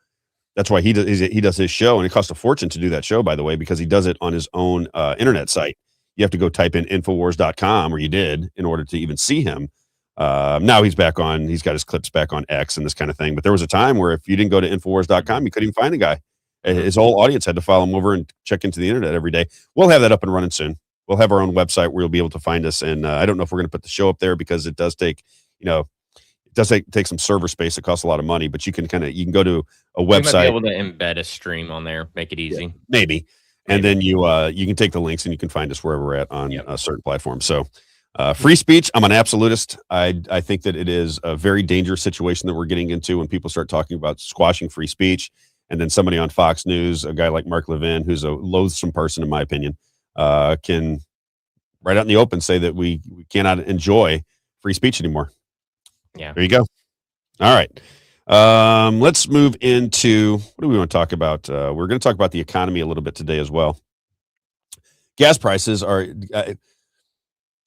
That's why he does his show, and it costs a fortune to do that show, by the way, because he does it on his own internet site. You have to go type in Infowars.com, or you did, in order to even see him. Now he's got his clips back on X and this kind of thing. But there was a time where if you didn't go to Infowars.com, you couldn't even find the guy. His whole audience had to follow him over and check into the internet every day. We'll have that up and running soon. We'll have our own website where you'll be able to find us. And I don't know if we're going to put the show up there because it does take, It does take some server space. It costs a lot of money, but you can go to a We might be website, able to embed a stream on there, make it easy. maybe, and then you can take the links and you can find us wherever we're at on a certain platform. So free speech, I'm an absolutist. I think that it is a very dangerous situation that we're getting into when people start talking about squashing free speech. And then somebody on Fox News, a guy like Mark Levin, who's a loathsome person, in my opinion, can right out in the open say that we cannot enjoy free speech anymore. Yeah. There you go. All right. Let's move into, what do we want to talk about? We're going to talk about the economy a little bit today as well. Gas prices are,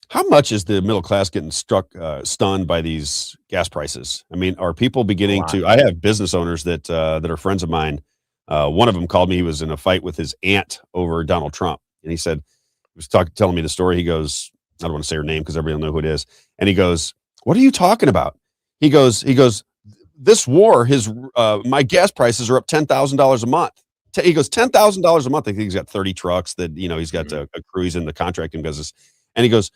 how much is the middle class getting stunned by these gas prices? I mean, are people beginning to, I have business owners that are friends of mine. One of them called me. He was in a fight with his aunt over Donald Trump. And he said, he was telling me the story. He goes, I don't want to say her name because everybody will know who it is. And he goes, what are you talking about? He goes, this war, my gas prices are up $10,000 a month. He goes, $10,000 a month. I think he's got 30 trucks that, he's got a crew. He's in the contracting business. And he goes,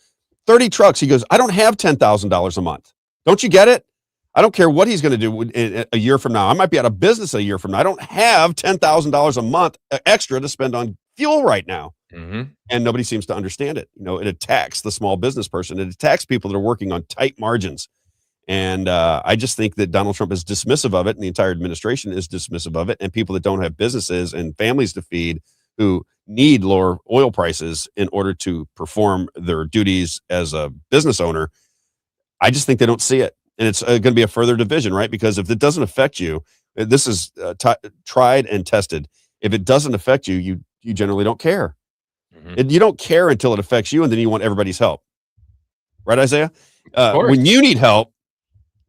30 trucks. He goes, I don't have $10,000 a month. Don't you get it? I don't care what he's going to do a year from now. I might be out of business a year from now. I don't have $10,000 a month extra to spend on fuel right now. Mm-hmm. And nobody seems to understand it. It attacks the small business person. It attacks people that are working on tight margins. And I just think that Donald Trump is dismissive of it, and the entire administration is dismissive of it. And people that don't have businesses and families to feed, who need lower oil prices in order to perform their duties as a business owner, I just think they don't see it. And it's going to be a further division, right? Because if it doesn't affect you, this is tried and tested. If it doesn't affect you, you generally don't care. Mm-hmm. You don't care until it affects you, and then you want everybody's help. Right, Isaiah? When you need help,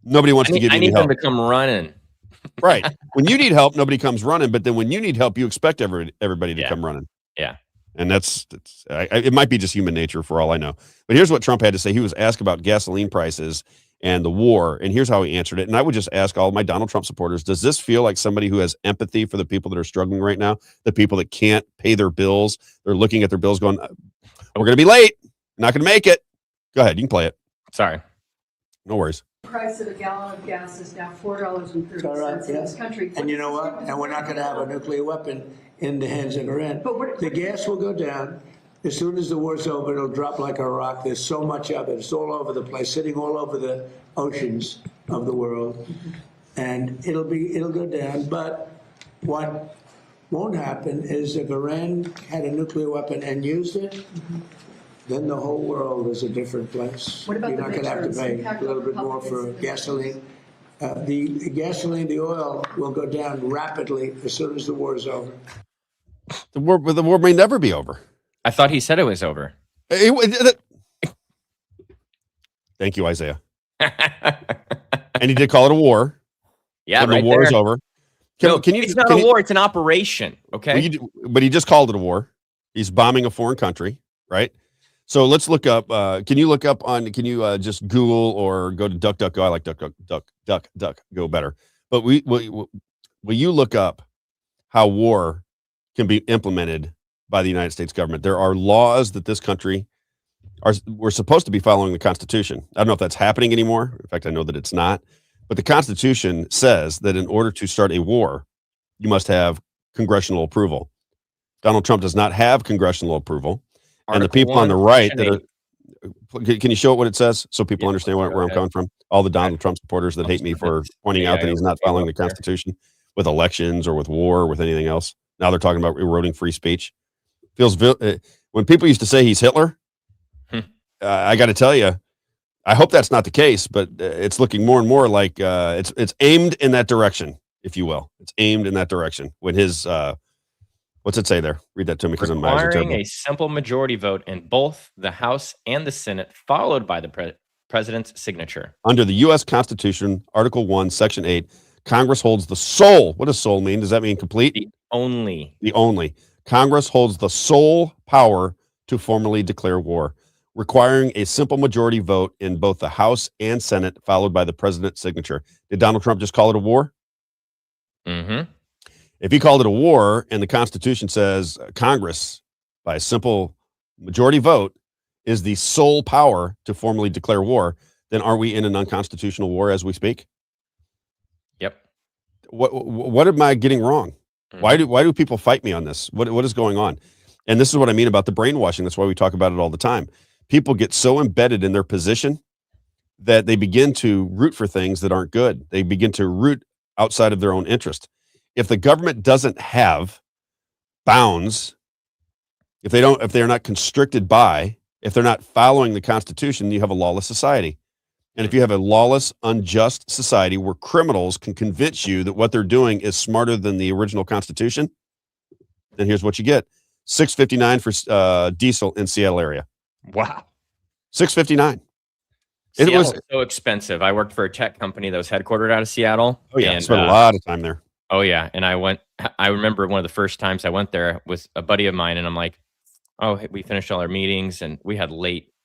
nobody wants to give you help. I need them to come running. Right. When you need help, nobody comes running. But then when you need help, you expect everybody to come running. Yeah. And it might be just human nature for all I know. But here's what Trump had to say. He was asked about gasoline prices and the war. And here's how he answered it. And I would just ask all my Donald Trump supporters, does this feel like somebody who has empathy for the people that are struggling right now? The people that can't pay their bills? They're looking at their bills going, we're going to be late. Not going to make it. Go ahead. You can play it. Sorry. No worries. The price of a gallon of gas is now $4.30 in this country. And you know what? And we're not going to have a nuclear weapon in the hands of Iran. But the gas will go down. As soon as the war's over, it'll drop like a rock. There's so much of it. It's all over the place, sitting all over the oceans of the world. And it'll go down. But what won't happen is if Iran had a nuclear weapon and used it, then the whole world is a different place. What about You're not going to have to pay a little bit more for gasoline. The gasoline, the oil will go down rapidly as soon as the war is over. The war may never be over. I thought he said it was over. Thank you, Isaiah. And he did call it a war. Yeah, right. The war is over. It's not a war. It's an operation. Okay. But he just called it a war. He's bombing a foreign country, right? So let's look up. Can you just Google or go to DuckDuckGo? I like DuckDuckGo better. But will you look up how war can be implemented by the United States government? There are laws that this country we're supposed to be following the Constitution. I don't know if that's happening anymore. In fact, I know that it's not. But the Constitution says that in order to start a war, you must have congressional approval. Donald Trump does not have congressional approval. And the people on the right that are, can you show it what it says so people understand where I'm coming from? All the Donald Trump supporters that hate me for pointing out that he's not following the Constitution with elections or with war or with anything else. Now they're talking about eroding free speech. When people used to say he's Hitler, I got to tell you, I hope that's not the case, but it's looking more and more like it's aimed in that direction, if you will. It's aimed in that direction. When his what's it say there? Read that to me because I'm requiring a simple majority vote in both the House and the Senate, followed by the president's signature. Under the U.S. Constitution, Article 1, Section 8, Congress holds the sole. What does sole mean? Does that mean complete? The only. Congress holds the sole power to formally declare war, requiring a simple majority vote in both the House and Senate, followed by the president's signature. Did Donald Trump just call it a war? Mm-hmm. If he called it a war and the Constitution says Congress, by a simple majority vote, is the sole power to formally declare war, then are we in an unconstitutional war as we speak? Yep. What am I getting wrong? Why do people fight me on this? What is going on? And this is what I mean about the brainwashing. That's why we talk about it all the time. People get so embedded in their position that they begin to root for things that aren't good. They begin to root outside of their own interest. If the government doesn't have bounds, if they're not constricted by, if they're not following the Constitution, you have a lawless society. And if you have a lawless, unjust society where criminals can convince you that what they're doing is smarter than the original Constitution, then here's what you get. $6.59 for diesel in Seattle area. Wow. $6.59. Seattle It was was so expensive. I worked for a tech company that was headquartered out of Seattle. Oh yeah, and, spent a lot of time there. Oh yeah, and I remember one of the first times I went there with a buddy of mine, and I'm like, oh, we finished all our meetings, and we had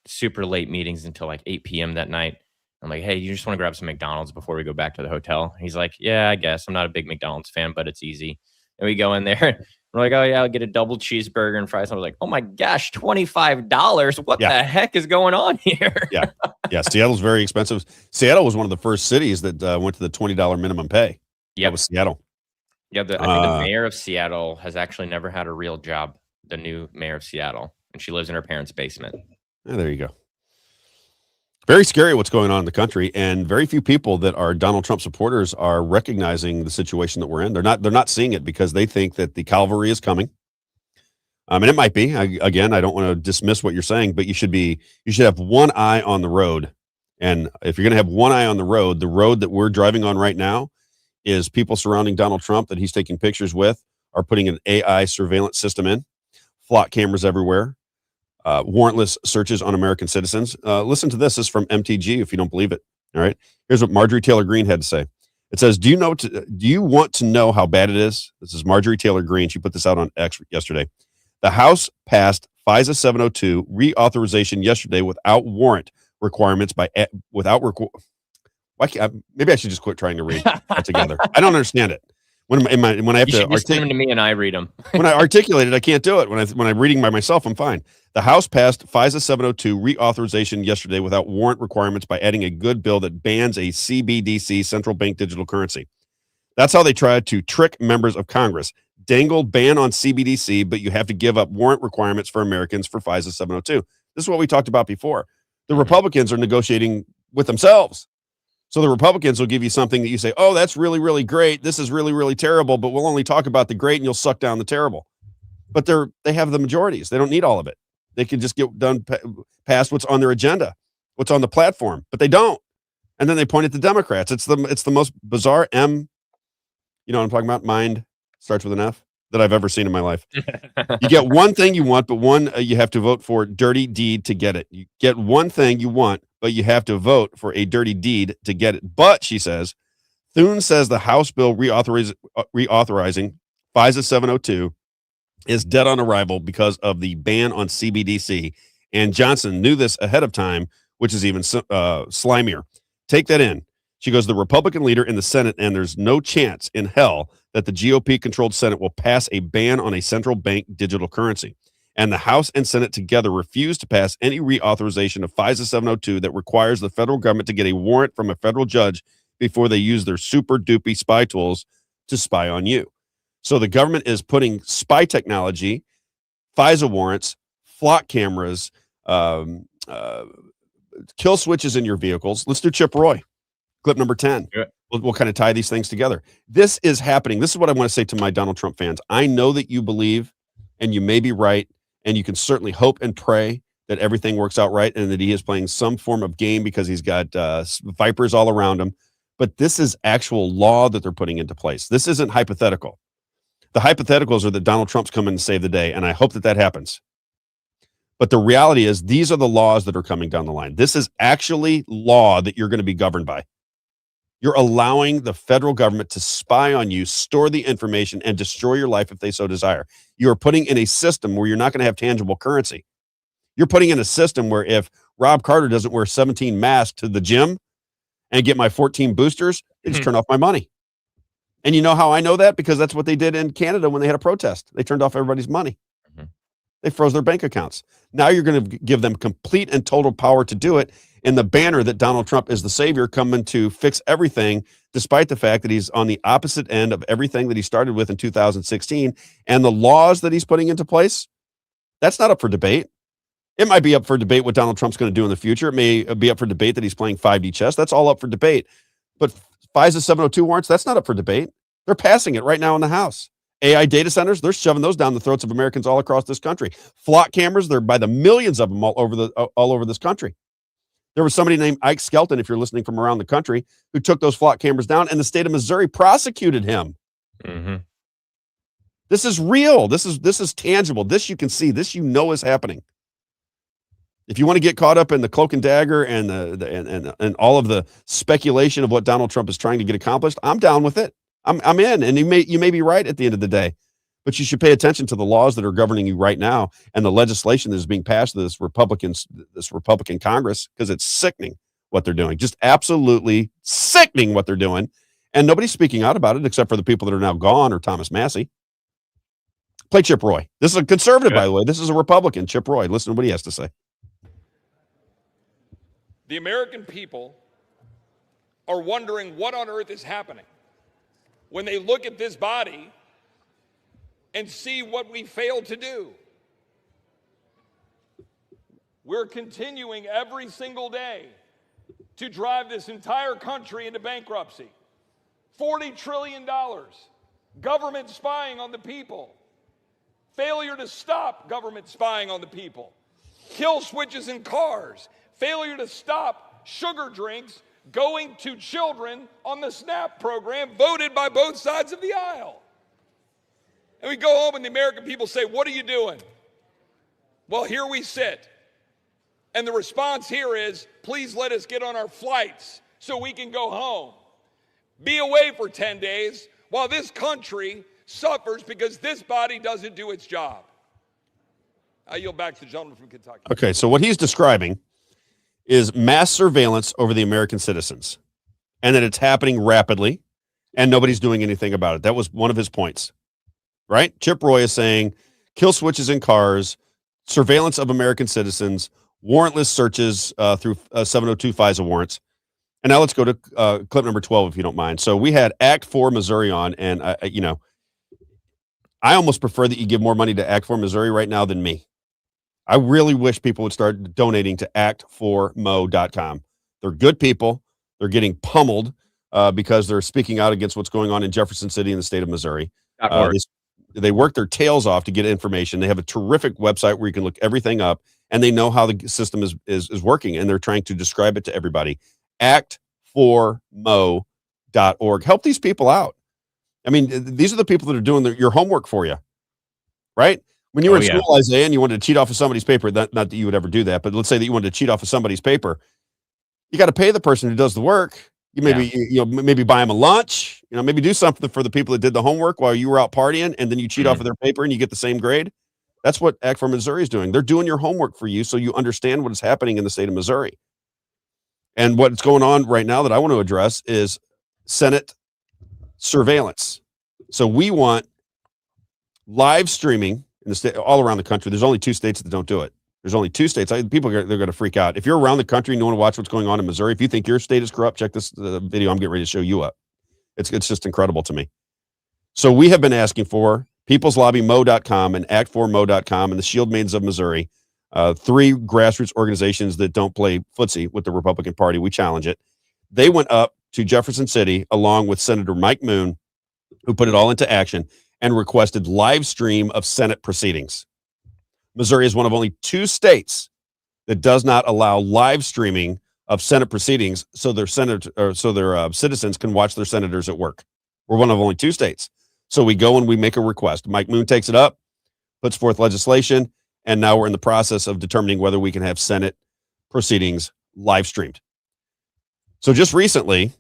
super late meetings until like 8 p.m. that night. I'm like, hey, you just want to grab some McDonald's before we go back to the hotel? He's like, yeah, I guess. I'm not a big McDonald's fan, but it's easy. And we go in there. We're like, oh yeah, I'll get a double cheeseburger and fries. I was like, oh my gosh, $25. What the heck is going on here? Yeah. Seattle's very expensive. Seattle was one of the first cities that went to the $20 minimum pay. Yeah, that was Seattle. Yeah, I think the mayor of Seattle has actually never had a real job. The new mayor of Seattle, and she lives in her parents' basement. There you go. Very scary what's going on in the country, and very few people that are Donald Trump supporters are recognizing the situation that we're in. They're not seeing it because they think that the cavalry is coming. And it might be. I don't want to dismiss what you're saying, but you should have one eye on the road. And if you're going to have one eye on the road that we're driving on right now is people surrounding Donald Trump that he's taking pictures with are putting an AI surveillance system in, flock cameras everywhere, warrantless searches on American citizens. Listen to this. This is from MTG if you don't believe it. All right. Here's what Marjorie Taylor Greene had to say. It says, do you want to know how bad it is? This is Marjorie Taylor Greene. She put this out on X yesterday. The House passed FISA 702 reauthorization yesterday without warrant requirements maybe I should just quit trying to read that together. I don't understand it. When I have to send them to me and I read them. When I articulate it, I can't do it. When I'm reading by myself, I'm fine. The House passed FISA 702 reauthorization yesterday without warrant requirements by adding a good bill that bans a CBDC, central bank digital currency. That's how they tried to trick members of Congress. Dangle ban on CBDC, but you have to give up warrant requirements for Americans for FISA 702. This is what we talked about before. The Republicans are negotiating with themselves. So the Republicans will give you something that you say, oh, that's really, really great. This is really, really terrible, but we'll only talk about the great and you'll suck down the terrible. But they have the majorities. They don't need all of it. They can just get done past what's on their agenda, what's on the platform, but they don't. And then they point at the Democrats. It's the most bizarre you know what I'm talking about? Mind starts with an F that I've ever seen in my life. You get one thing you want, but you have to vote for dirty deed to get it. You get one thing you want, but you have to vote for a dirty deed to get it. But, she says, Thune says the House bill reauthorizing FISA 702 is dead on arrival because of the ban on CBDC. And Johnson knew this ahead of time, which is even slimier. Take that in. She goes, the Republican leader in the Senate, and there's no chance in hell that the GOP-controlled Senate will pass a ban on a central bank digital currency. And the House and Senate together refuse to pass any reauthorization of FISA 702 that requires the federal government to get a warrant from a federal judge before they use their super-duper spy tools to spy on you. So the government is putting spy technology, FISA warrants, flock cameras, kill switches in your vehicles. Let's do Chip Roy. Clip number 10. We'll kind of tie these things together. This is happening. This is what I want to say to my Donald Trump fans. I know that you believe, and you may be right, and you can certainly hope and pray that everything works out right and that he is playing some form of game because he's got vipers all around him. But this is actual law that they're putting into place. This isn't hypothetical. The hypotheticals are that Donald Trump's coming to save the day, and I hope that happens. But the reality is these are the laws that are coming down the line. This is actually law that you're going to be governed by. You're allowing the federal government to spy on you, store the information, and destroy your life if they so desire. You're putting in a system where you're not going to have tangible currency. You're putting in a system where if Robb Carter doesn't wear 17 masks to the gym and get my 14 boosters, they just turn off my money. And you know how I know that? Because that's what they did in Canada when they had a protest. They turned off everybody's money. They froze their bank accounts. Now you're going to give them complete and total power to do it in the banner that Donald Trump is the savior coming to fix everything, despite the fact that he's on the opposite end of everything that he started with in 2016. And the laws that he's putting into place, that's not up for debate. It might be up for debate what Donald Trump's going to do in the future. It may be up for debate that he's playing 5D chess. That's all up for debate. But FISA 702 warrants, that's not up for debate. They're passing it right now in the House. AI data centers, they're shoving those down the throats of Americans all across this country. Flock cameras, they're by the millions of them all over this country. There was somebody named Ike Skelton, if you're listening from around the country, who took those flock cameras down, and the state of Missouri prosecuted him. Mm-hmm. This is real. This is tangible. This you can see. This you know is happening. If you want to get caught up in the cloak and dagger and and all of the speculation of what Donald Trump is trying to get accomplished, I'm down with it. I'm in, and you may be right at the end of the day, but you should pay attention to the laws that are governing you right now and the legislation that is being passed to this Republican Congress, because it's sickening what they're doing, just absolutely sickening what they're doing, and nobody's speaking out about it except for the people that are now gone or Thomas Massey. Play Chip Roy. This is a conservative, by the way. This is a Republican, Chip Roy. Listen to what he has to say. The American people are wondering what on earth is happening when they look at this body and see what we failed to do. We're continuing every single day to drive this entire country into bankruptcy. $40 trillion, government spying on the people, failure to stop government spying on the people, kill switches in cars, failure to stop sugar drinks going to children on the SNAP program voted by both sides of the aisle. And we go home and the American people say, what are you doing? Well, here we sit. And the response here is, please let us get on our flights so we can go home. Be away for 10 days while this country suffers because this body doesn't do its job. I yield back to the gentleman from Kentucky. Okay, so what he's describing is mass surveillance over the American citizens, and that it's happening rapidly, and nobody's doing anything about it. That was one of his points, right? Chip Roy is saying kill switches in cars, surveillance of American citizens, warrantless searches through 702 FISA warrants. And now let's go to clip number 12, if you don't mind. So we had Act 4 Missouri on, and I almost prefer that you give more money to Act 4 Missouri right now than me. I really wish people would start donating to act4mo.com. They're good people. They're getting pummeled because they're speaking out against what's going on in Jefferson City in the state of Missouri. They work their tails off to get information. They have a terrific website where you can look everything up, and they know how the system is working, and they're trying to describe it to everybody. Act4mo.org. Help these people out. I mean, these are the people that are doing your homework for you, right? When you were in school, Isaiah, and you wanted to cheat off of somebody's paper, not that you would ever do that, but let's say that you wanted to cheat off of somebody's paper, you got to pay the person who does the work. You maybe buy them a lunch, maybe do something for the people that did the homework while you were out partying, and then you cheat off of their paper and you get the same grade. That's what Act for Missouri is doing. They're doing your homework for you so you understand what is happening in the state of Missouri. And what's going on right now that I want to address is Senate surveillance. So we want live streaming in the state, all around the country. There's only 2 states that don't do it. There's only 2 states. People they're going to freak out. If you're around the country and you want to watch what's going on in Missouri, if you think your state is corrupt, check this video I'm getting ready to show you up. It's just incredible to me. So we have been asking for peopleslobbymo.com and act4mo.com and the Shield Maidens of Missouri, 3 grassroots organizations that don't play footsie with the Republican Party. We challenge it. They went up to Jefferson City along with Senator Mike Moon, who put it all into action, and requested live stream of Senate proceedings. Missouri is one of only 2 states that does not allow live streaming of Senate proceedings so their citizens can watch their senators at work. We're one of only 2 states. So we go and we make a request. Mike Moon takes it up, puts forth legislation, and now we're in the process of determining whether we can have Senate proceedings live streamed. So just recently,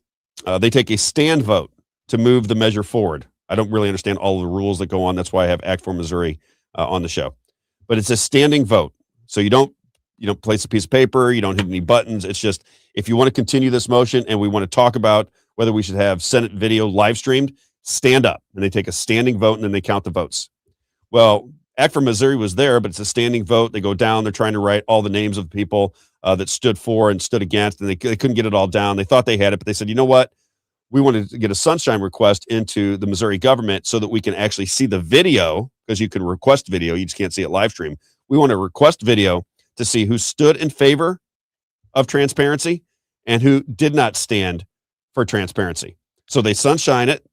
they take a stand vote to move the measure forward. I don't really understand all of the rules that go on. That's why I have Act for Missouri on the show. But it's a standing vote. So you don't place a piece of paper, you don't hit any buttons. It's just, if you want to continue this motion and we want to talk about whether we should have Senate video live streamed, stand up. And they take a standing vote and then they count the votes. Well, Act for Missouri was there, but it's a standing vote. They go down. They're trying to write all the names of people that stood for and stood against, and they couldn't get it all down. They thought they had it, but they said, you know what? We wanted to get a sunshine request into the Missouri government so that we can actually see the video, because you can request video. You just can't see it live stream. We want to request video to see who stood in favor of transparency and who did not stand for transparency. So they sunshine it,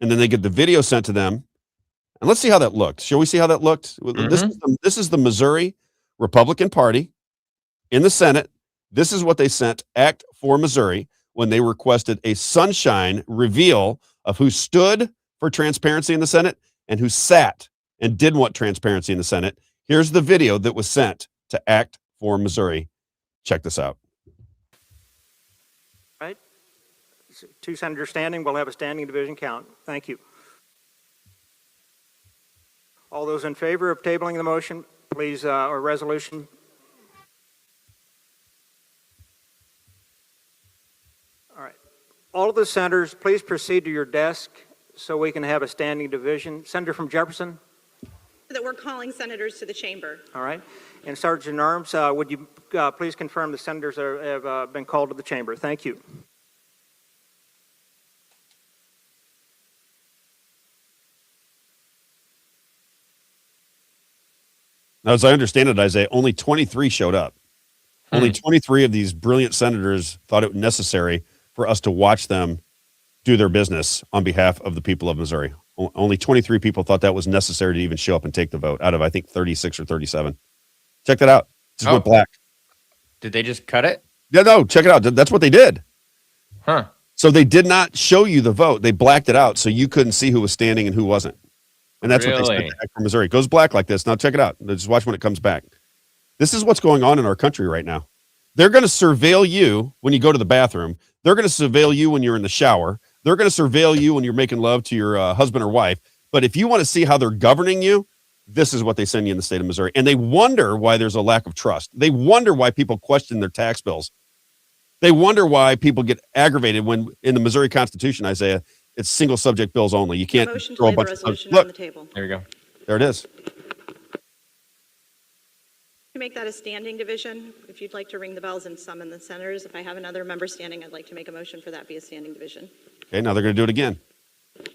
and then they get the video sent to them. And let's see how that looked. Shall we see how that looked? This is the Missouri Republican Party in the Senate. This is what they sent Act for Missouri when they requested a sunshine reveal of who stood for transparency in the Senate and who sat and didn't want transparency in the Senate. Here's the video that was sent to Act for Missouri. Check this out. Right. 2 senators standing. We'll have a standing division count. Thank you. All those in favor of tabling the motion, please, or resolution. All right. All of the senators, please proceed to your desk so we can have a standing division. Senator from Jefferson. That we're calling senators to the chamber. All right. And Sergeant Arms, would you please confirm the senators have been called to the chamber? Thank you. Now, as I understand it, Isaiah, only 23 showed up. Only 23 of these brilliant senators thought it necessary for us to watch them do their business on behalf of the people of Missouri. Only 23 people thought that was necessary to even show up and take the vote out of, I think, 36 or 37. Check that out. Just went black. Did they just cut it? Yeah, no, check it out. That's what they did. Huh. So they did not show you the vote. They blacked it out so you couldn't see who was standing and who wasn't. And that's what they said to Act for Missouri. It goes black like this. Now check it out. Just watch when it comes back. This is what's going on in our country right now. They're going to surveil you when you go to the bathroom. They're going to surveil you when you're in the shower. They're going to surveil you when you're making love to your husband or wife. But if you want to see how they're governing you, this is what they send you in the state of Missouri. And they wonder why there's a lack of trust. They wonder why people question their tax bills. They wonder why people get aggravated when in the Missouri Constitution, Isaiah, it's single subject bills only. You can't throw a bunch of resolution look, on the table. There you go. there it is. To make that a standing division, if you'd like to ring the bells and summon the senators, if I have another member standing, I'd like to make a motion for that be a standing division. Okay, now they're going to do it again. It's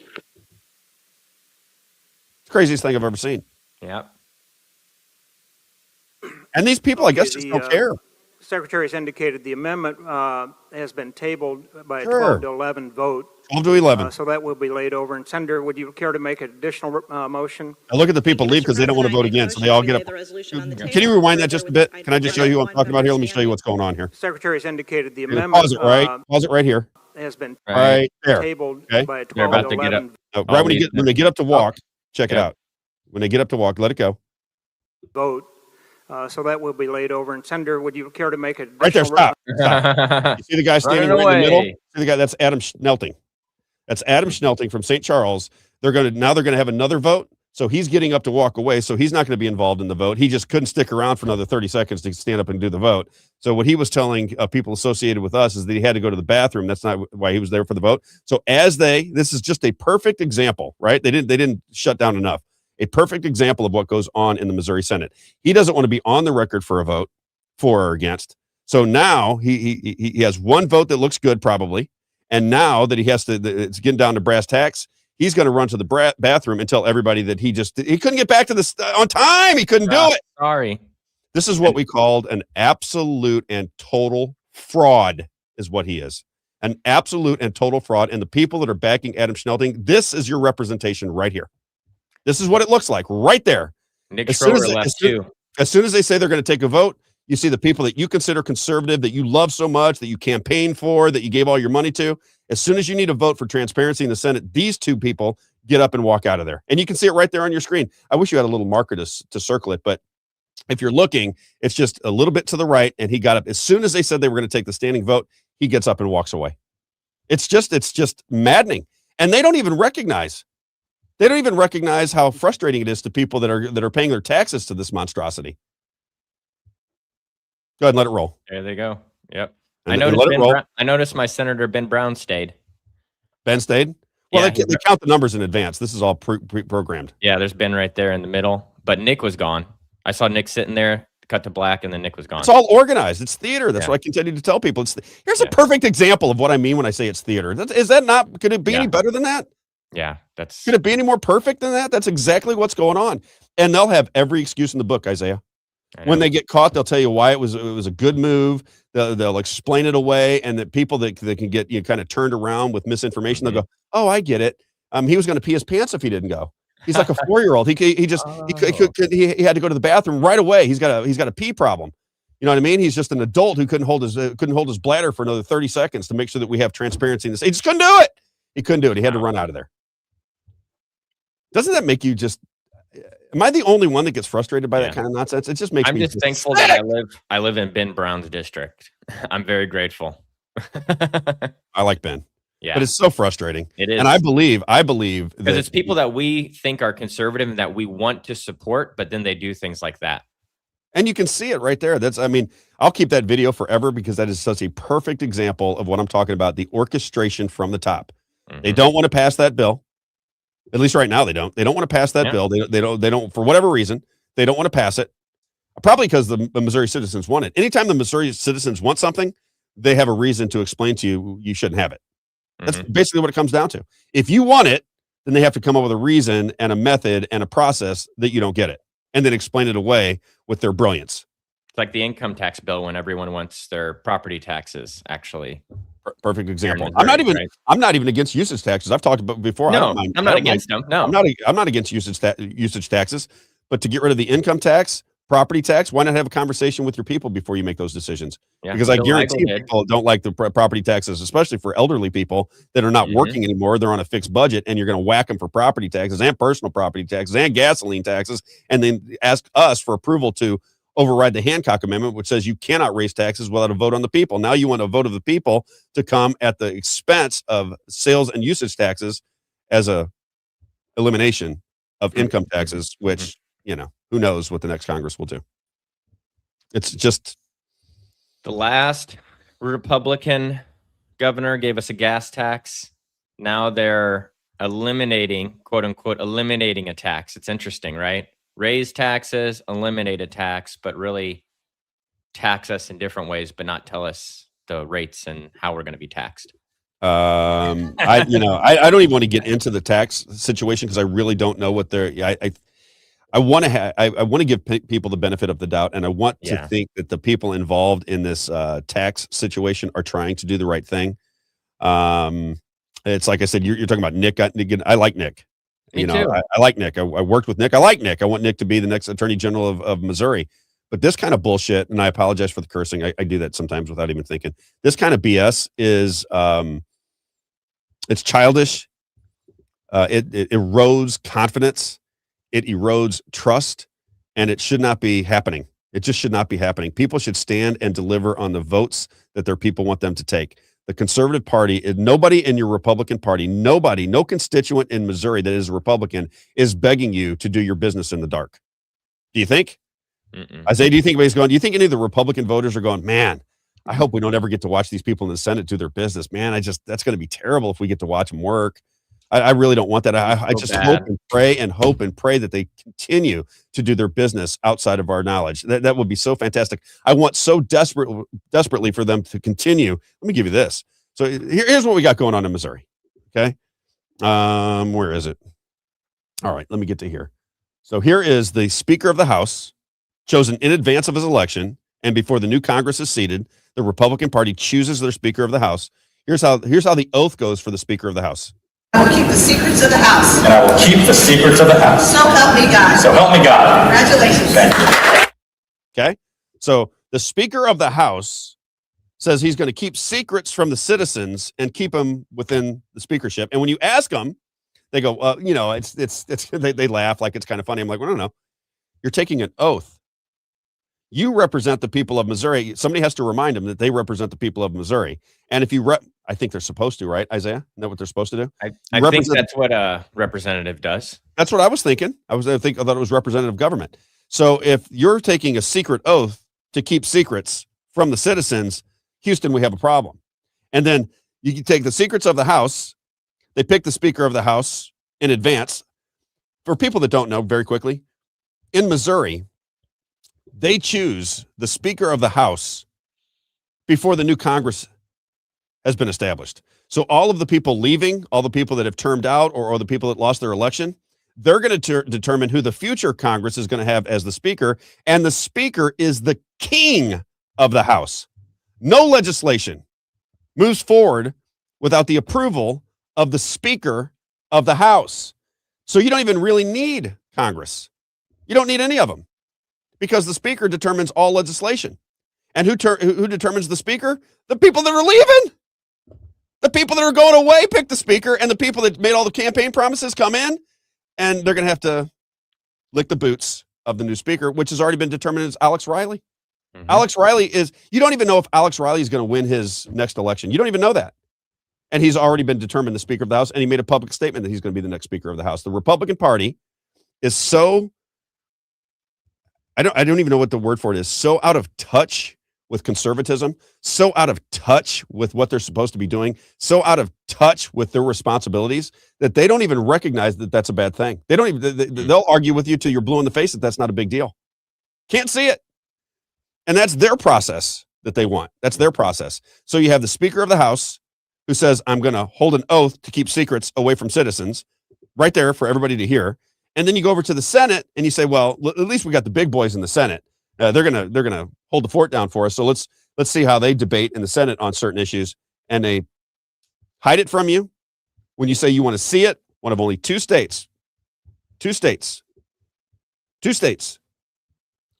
the craziest thing I've ever seen. Yep. And these people, I guess, just don't care. Secretary has indicated the amendment has been tabled by a Sure. 12 to 11 vote. 12 to 11. So that will be laid over. And Senator, would you care to make an additional motion? I look at the people leave because they don't want to vote again, so they all get up. Can you rewind that just a bit? Can I just show you what I'm talking about here? Let me show you what's going on here. Secretary has indicated the Okay, amendment pause it right here. has been Right there. tabled Okay. by a They're 12 about to to get up. 11 Right when they get up to walk, check it Yeah. out. When they get up to walk, let it go. vote. So that will be laid over. And Senator, would you care to make a Right there, stop. Stop. You see the guy standing Running right in the middle? away. See the guy? That's Adam Schnelting. That's Adam Schnelting from St. Charles. They're going to have another vote. So he's getting up to walk away. So he's not going to be involved in the vote. He just couldn't stick around for another 30 seconds to stand up and do the vote. So what he was telling people associated with us is that he had to go to the bathroom. That's not why he was there for the vote. So this is just a perfect example, right? They didn't shut down enough. A perfect example of what goes on in the Missouri Senate. He doesn't want to be on the record for a vote, for or against. So now he has one vote that looks good, probably. And now that it's getting down to brass tacks, he's going to run to the bathroom and tell everybody that he couldn't get back to this on time. He couldn't do it. Sorry. This is what we called an absolute and total fraud, is what he is. An absolute and total fraud. And the people that are backing Adam Schnelting, this is your representation right here. This is what it looks like right there. Nick Schroeder left too. As soon as they say they're going to take a vote, you see the people that you consider conservative, that you love so much, that you campaigned for, that you gave all your money to. As soon as you need a vote for transparency in the Senate, these two people get up and walk out of there. And you can see it right there on your screen. I wish you had a little marker to circle it, but if you're looking, it's just a little bit to the right, and he got up. As soon as they said they were going to take the standing vote, he gets up and walks away. It's just maddening. And they don't even recognize how frustrating it is to people that are paying their taxes to this monstrosity. Go ahead and let it roll. There they go. Yep. And I noticed my Senator Ben Brown stayed. Ben stayed? Well, Yeah, they count the numbers in advance. This is all pre-programmed. Yeah, there's Ben right there in the middle. but Nick was gone. I saw Nick sitting there, cut to black, and then Nick was gone. It's all organized. It's theater. That's Yeah. what I continue to tell people. Here's a perfect example of what I mean when I say it's theater. Is that not? Could it be any better than that? Yeah, Could it be any more perfect than that? That's exactly what's going on. And they'll have every excuse in the book, Isaiah. When they get caught, they'll tell you why it was a good move. They'll explain it away, and that people that can get kind of turned around with misinformation, they'll go, "Oh, I get it. He was going to pee his pants if he didn't go. He's like a 4-year-old. He had to go to the bathroom right away. He's got a pee problem. You know what I mean? He's just an adult who couldn't hold his bladder for another 30 seconds to make sure that we have transparency in this. He just couldn't do it. He couldn't do it. He had to run out of there. Doesn't that make you just? Am I the only one that gets frustrated by that kind of nonsense? It just makes me. I'm just thankful that I live in Ben Brown's district. I'm very grateful. I like Ben. Yeah, but it's so frustrating. It is, and I believe because it's people that we think are conservative and that we want to support, but then they do things like that. And you can see it right there. I'll keep that video forever because that is such a perfect example of what I'm talking about. The orchestration from the top. Mm-hmm. They don't want to pass that bill. At least right now, they don't. They don't want to pass that bill. They don't, for whatever reason, they don't want to pass it. Probably because the Missouri citizens want it. Anytime the Missouri citizens want something, they have a reason to explain to you, you shouldn't have it. That's basically what it comes down to. If you want it, then they have to come up with a reason and a method and a process that you don't get it, and then explain it away with their brilliance. It's like the income tax bill when everyone wants their property taxes, actually. Perfect example. I'm not even against usage taxes. I've talked about before. No, I'm not against them. No, I'm not against usage taxes, but to get rid of the income tax, property tax, why not have a conversation with your people before you make those decisions? Yeah, because I guarantee people don't like the property taxes, especially for elderly people that are not working anymore. They're on a fixed budget, and you're going to whack them for property taxes and personal property taxes and gasoline taxes, and then ask us for approval to override the Hancock Amendment, which says you cannot raise taxes without a vote on the people. Now you want a vote of the people to come at the expense of sales and usage taxes as a elimination of income taxes, which, who knows what the next Congress will do. It's just. The last Republican governor gave us a gas tax. Now they're eliminating, quote unquote, eliminating a tax. It's interesting, right? Raise taxes, eliminate a tax, but really tax us in different ways, but not tell us the rates and how we're going to be taxed. I don't even want to get into the tax situation because I really don't know what they're. I want to give people the benefit of the doubt, and I want to think that the people involved in this tax situation are trying to do the right thing. It's like I said, you're talking about Nick. I like Nick. Me too. I like Nick. I worked with Nick. I like Nick. I want Nick to be the next Attorney General of Missouri. But this kind of bullshit, and I apologize for the cursing. I do that sometimes without even thinking. This kind of BS is it's childish. It erodes confidence. It erodes trust, and it should not be happening. It just should not be happening. People should stand and deliver on the votes that their people want them to take. The conservative party, nobody in your Republican party, no constituent in Missouri that is a Republican is begging you to do your business in the dark. Do you think? Isaiah, do you think do you think any of the Republican voters are going, man, I hope we don't ever get to watch these people in the Senate do their business. Man, that's going to be terrible if we get to watch them work. I really don't want that. I just hope and pray that they continue to do their business outside of our knowledge. That would be so fantastic. I want so desperately for them to continue. Let me give you this. So here's what we got going on in Missouri. Okay. Where is it? All right, let me get to here. So here is the Speaker of the House, chosen in advance of his election and before the new Congress is seated. The Republican Party chooses their Speaker of the House. Here's how the oath goes for the Speaker of the House. I will keep the secrets of the House. And I will keep the secrets of the House. So help me God. So help me God. Congratulations. Thank you. Okay. So the Speaker of the House says he's going to keep secrets from the citizens and keep them within the speakership. And when you ask them, they go, they laugh like it's kind of funny. I'm like, well, no. You're taking an oath. You represent the people of Missouri. Somebody has to remind them that they represent the people of Missouri. And if you I think they're supposed to, right, Isaiah? Isn't that what they're supposed to do? I think that's what a representative does. That's what I was thinking. I thought it was representative government. So if you're taking a secret oath to keep secrets from the citizens, Houston, we have a problem. And then you can take the secrets of the House. They pick the Speaker of the House in advance. For people that don't know, very quickly, in Missouri, they choose the Speaker of the House before the new Congress has been established. So all of the people leaving, all the people that have termed out, or the people that lost their election, they're going to determine who the future Congress is going to have as the Speaker, and the Speaker is the king of the House. No legislation moves forward without the approval of the Speaker of the House. So you don't even really need Congress. You don't need any of them, because the Speaker determines all legislation. And who determines the Speaker? The people that are leaving. The people that are going away pick the Speaker, and the people that made all the campaign promises come in, and they're going to have to lick the boots of the new Speaker, which has already been determined as Alex Riley. Mm-hmm. Alex Riley you don't even know if Alex Riley is going to win his next election. You don't even know that. And he's already been determined the Speaker of the House, and he made a public statement that he's going to be the next Speaker of the House. The Republican Party is so, I don't even know what the word for it is, so out of touch with conservatism, so out of touch with what they're supposed to be doing, so out of touch with their responsibilities that they don't even recognize that that's a bad thing. They don't even, they'll argue with you till you're blue in the face that that's not a big deal. Can't see it. And that's their process that they want. That's their process. So you have the Speaker of the House who says, I'm going to hold an oath to keep secrets away from citizens, right there for everybody to hear. And then you go over to the Senate and you say, well, at least we got the big boys in the Senate. They're gonna hold the fort down for us. So let's see how they debate in the Senate on certain issues, and they hide it from you when you say you want to see it. One of only two states,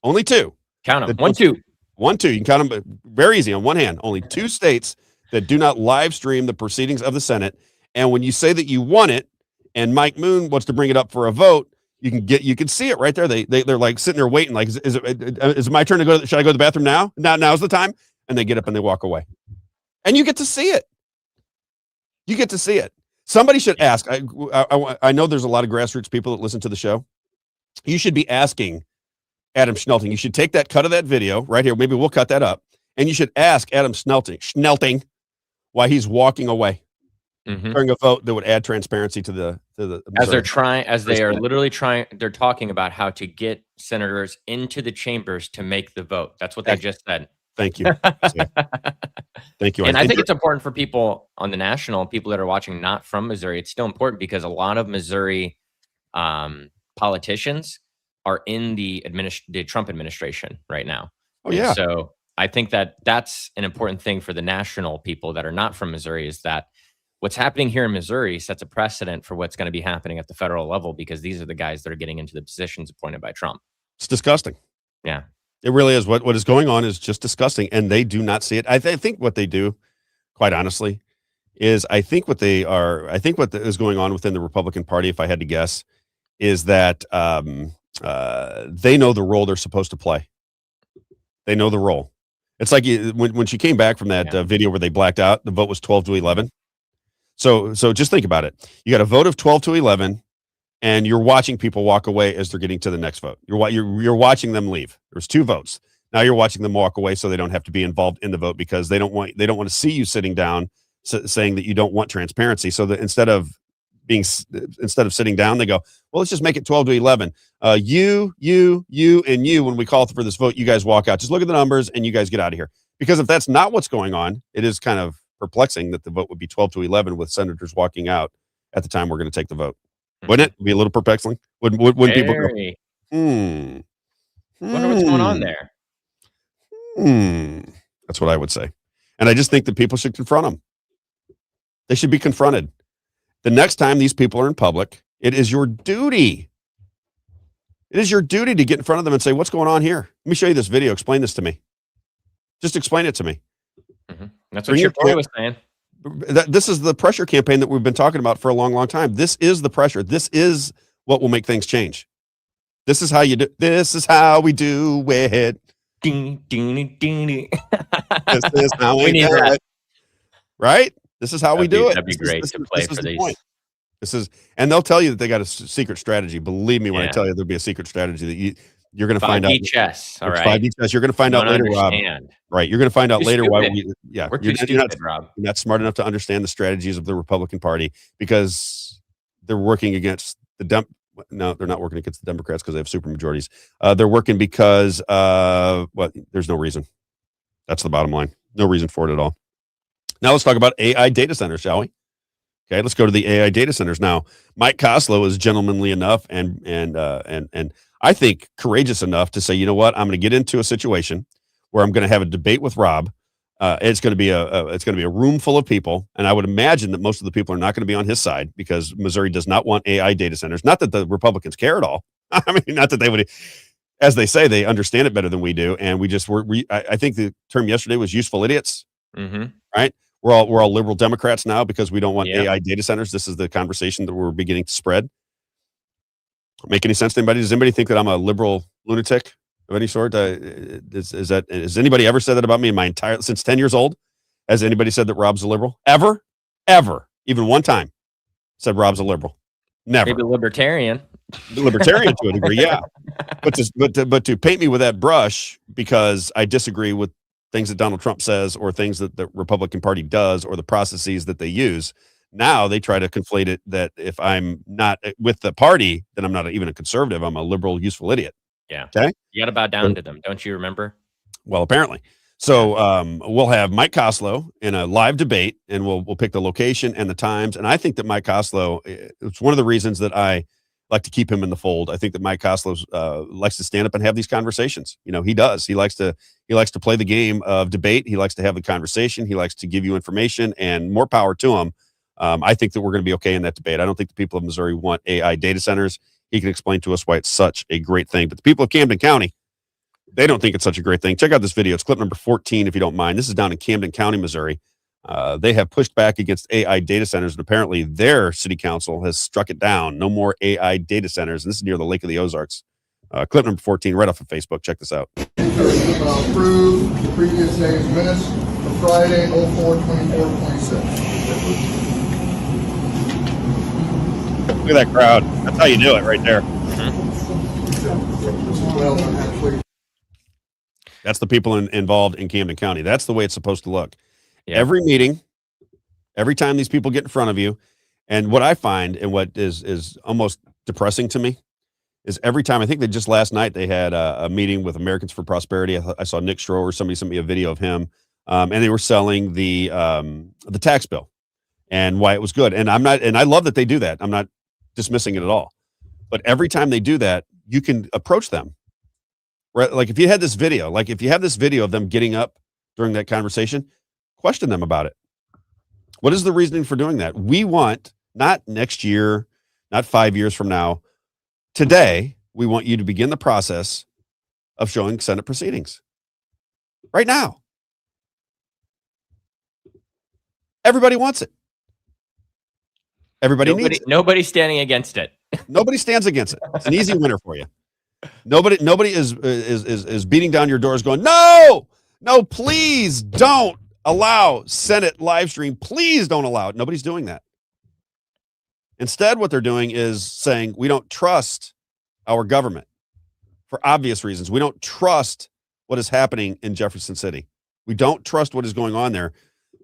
only two. Count them. 1, 2. 1, 2. You can count them very easy on one hand. Only 2 states that do not live stream the proceedings of the Senate. And when you say that you want it, and Mike Moon wants to bring it up for a vote, you can see it right there. They're like sitting there waiting. Like, is it my turn to go? Should I go to the bathroom now? Now's the time. And they get up and they walk away. And you get to see it. You get to see it. Somebody should ask. I know there's a lot of grassroots people that listen to the show. You should be asking Adam Schnelting. You should take that cut of that video right here. Maybe we'll cut that up. And you should ask Adam Schnelting why he's walking away during a vote that would add transparency to the they're talking about how to get senators into the chambers to make the vote. That's what they just said. Thank you. Thank you. And I think it's important for people on the national, people that are watching not from Missouri. It's still important because a lot of Missouri politicians are in the Trump administration right now. Oh, yeah. So I think that's an important thing for the national people that are not from Missouri, is that what's happening here in Missouri sets a precedent for what's going to be happening at the federal level, because these are the guys that are getting into the positions appointed by Trump. It's disgusting. Yeah. It really is. What is going on is just disgusting, and they do not see it. I think what they do, quite honestly, is I think what is going on within the Republican Party, if I had to guess, is that they know the role they're supposed to play. They know the role. It's like when she came back from that video where they blacked out, the vote was 12-11. So just think about it. You got a vote of 12-11, and you're watching people walk away as they're getting to the next vote. You're watching them leave. There's 2 votes. Now you're watching them walk away so they don't have to be involved in the vote, because they don't want to see you sitting down saying that you don't want transparency. So that instead of sitting down, they go, well, let's just make it 12-11. You, and you, when we call for this vote, you guys walk out. Just look at the numbers and you guys get out of here. Because if that's not what's going on, it is kind of perplexing that the vote would be 12-11 with senators walking out at the time we're going to take the vote. Wouldn't it be a little perplexing? Wouldn't people go, Wonder what's going on there. That's what I would say. And I just think that people should confront them. They should be confronted. The next time these people are in public, it is your duty. It is your duty to get in front of them and say, what's going on here? Let me show you this video. Explain this to me. Just explain it to me. That's what your boy was saying. This is the pressure campaign that we've been talking about for a long, long time. This is the pressure. This is what will make things change. This is how you do. This is how we do it. Ding, ding, ding, ding. This is how we do it. Right? This is how we do it. That'd be great to play for these. And they'll tell you that they got a secret strategy. Believe me when I tell you there'll be a secret strastrategy that you're going to find out. 5D chess. All right. 5D chess. You're going to find out later, Rob. Right. You're going to find out later why we're too stupid, Rob. You're not smart enough to understand the strategies of the Republican Party, because they're working against the No, they're not working against the Democrats because they have super majorities. They're working because there's no reason. That's the bottom line. No reason for it at all. Now let's talk about AI data centers, shall we? Okay, let's go to the AI data centers now. Mike Koslow is gentlemanly enough and I think courageous enough to say, you know what, I'm going to get into a situation where I'm going to have a debate with Rob. It's going to be a room full of people, and I would imagine that most of the people are not going to be on his side because Missouri does not want AI data centers. Not that the Republicans care at all. I mean, not that they would, as they say, they understand it better than we do. And I think the term yesterday was useful idiots. Mm-hmm. Right? We're all liberal Democrats now because we don't want AI data centers. This is the conversation that we're beginning to spread. Make any sense to anybody? Does anybody think that I'm a liberal lunatic of any sort? Has anybody ever said that about me since 10 years old? Has anybody said that Rob's a liberal? Ever? Even one time said Rob's a liberal? Never. Maybe libertarian. Libertarian to a degree, yeah. But to paint me with that brush because I disagree with things that Donald Trump says or things that the Republican Party does or the processes that they use. Now they try to conflate it that if I'm not with the party, then I'm not even a conservative. I'm a liberal, useful idiot. Yeah. Okay. You got to bow down to them. Don't you remember? Well, apparently. So we'll have Mike Koslow in a live debate, and we'll pick the location and the times. And I think that Mike Koslow, it's one of the reasons that I like to keep him in the fold. I think that Mike Koslow likes to stand up and have these conversations. You know, he does. He likes to play the game of debate. He likes to have the conversation. He likes to give you information, and more power to him. I think that we're going to be okay in that debate. I don't think the people of Missouri want AI data centers. He can explain to us why it's such a great thing. But the people of Camden County, they don't think it's such a great thing. Check out this video. It's clip number 14, if you don't mind. This is down in Camden County, Missouri. They have pushed back against AI data centers, and apparently their city council has struck it down. No more AI data centers. And this is near the Lake of the Ozarks. Clip number 14, right off of Facebook. Check this out. Approve the previous day's minutes of Friday, 04/24/26. Look at that crowd. That's how you do it right there. That's the people involved in Camden County. That's the way it's supposed to look. Yeah. Every meeting, every time these people get in front of you, and what I find and what is almost depressing to me is every time, I think that just last night they had a meeting with Americans for Prosperity. I saw Nick Strower, somebody sent me a video of him, and they were selling the tax bill and why it was good. And I love that they do that. I'm not dismissing it at all. But every time they do that, you can approach them. Right? Like if you have this video of them getting up during that conversation, question them about it. What is the reasoning for doing that? We want, not next year, not 5 years from now, today, we want you to begin the process of showing Senate proceedings. Right now. Everybody wants it. Everybody needs it. Nobody's standing against it. Nobody stands against it. It's an easy winner for you. Nobody is beating down your doors going, no, please don't allow Senate live stream. Please don't allow it. Nobody's doing that. Instead, what they're doing is saying, we don't trust our government for obvious reasons. We don't trust what is happening in Jefferson City. We don't trust what is going on there.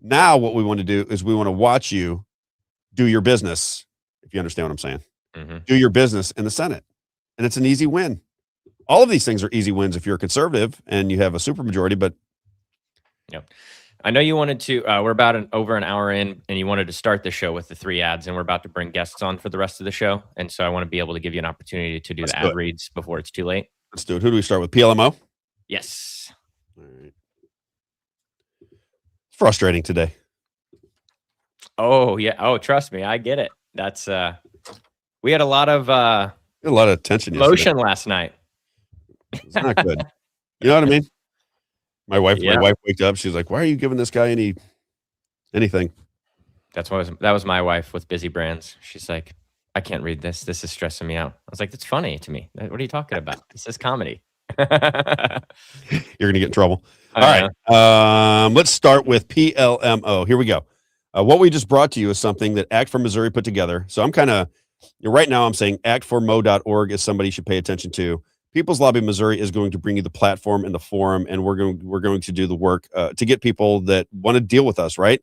Now, what we want to do is we want to watch you do your business, if you understand what I'm saying. Mm-hmm. Do your business in the Senate. And it's an easy win. All of these things are easy wins if you're a conservative and you have a supermajority, but. Yep. I know you wanted to, we're about over an hour in, and you wanted to start the show with the 3 ads, and we're about to bring guests on for the rest of the show. And so I want to be able to give you an opportunity to do the ad reads before it's too late. Let's do it. Who do we start with? PLMO? Yes. All right. It's frustrating today. Oh, yeah. Oh, trust me. I get it. That's, we had a lot of tension, emotion last night. It's not good. You know what I mean? My wife waked up. She's like, "Why are you giving this guy anything?" That was my wife with Busy Brands. She's like, "I can't read this. This is stressing me out." I was like, "That's funny to me. What are you talking about? This is comedy." You're gonna get in trouble. All right. Let's start with PLMO. Here we go. What we just brought to you is something that Act for Missouri put together. So I'm kind of right now. I'm saying actformo.org is somebody you should pay attention to. People's Lobby Missouri is going to bring you the platform and the forum, and we're going to do the work to get people that want to deal with us, right?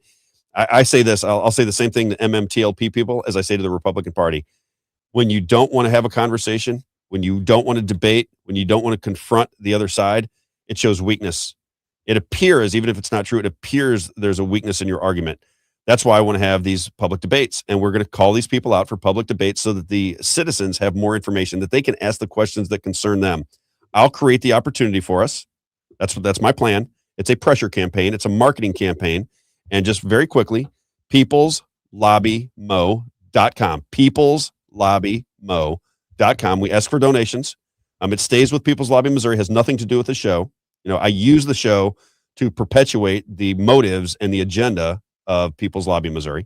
I say this, I'll say the same thing to MMTLP people as I say to the Republican Party. when you don't want to have a conversation, when you don't want to debate, when you don't want to confront the other side, it shows weakness. It appears, even if it's not true, it appears there's a weakness in your argument. That's why I want to have these public debates. And we're going to call these people out for public debates so that the citizens have more information, that they can ask the questions that concern them. I'll create the opportunity for us. That's my plan. It's a pressure campaign. It's a marketing campaign. And just very quickly, peopleslobbymo.com. peopleslobbymo.com. We ask for donations. It stays with People's Lobby Missouri. Has nothing to do with the show. I use the show to perpetuate the motives and the agenda of People's Lobby Missouri.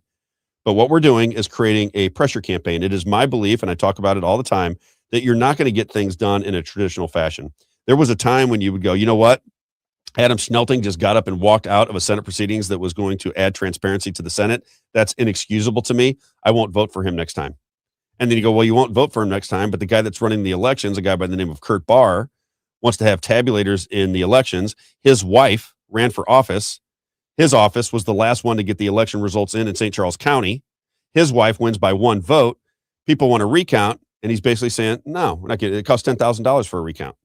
But what we're doing is creating a pressure campaign. It is my belief, and I talk about it all the time, that you're not going to get things done in a traditional fashion. There was a time when you would go, you know what? Adam Schnelting just got up and walked out of a Senate proceedings that was going to add transparency to the Senate. That's inexcusable to me. I won't vote for him next time. And then you go, well, you won't vote for him next time, but the guy that's running the elections, a guy by the name of Kurt Barr, wants to have tabulators in the elections. His wife ran for office. His office was the last one to get the election results in St. Charles County. His wife wins by 1 vote. People want to recount, and he's basically saying, no, we're not getting it. It costs $10,000 for a recount.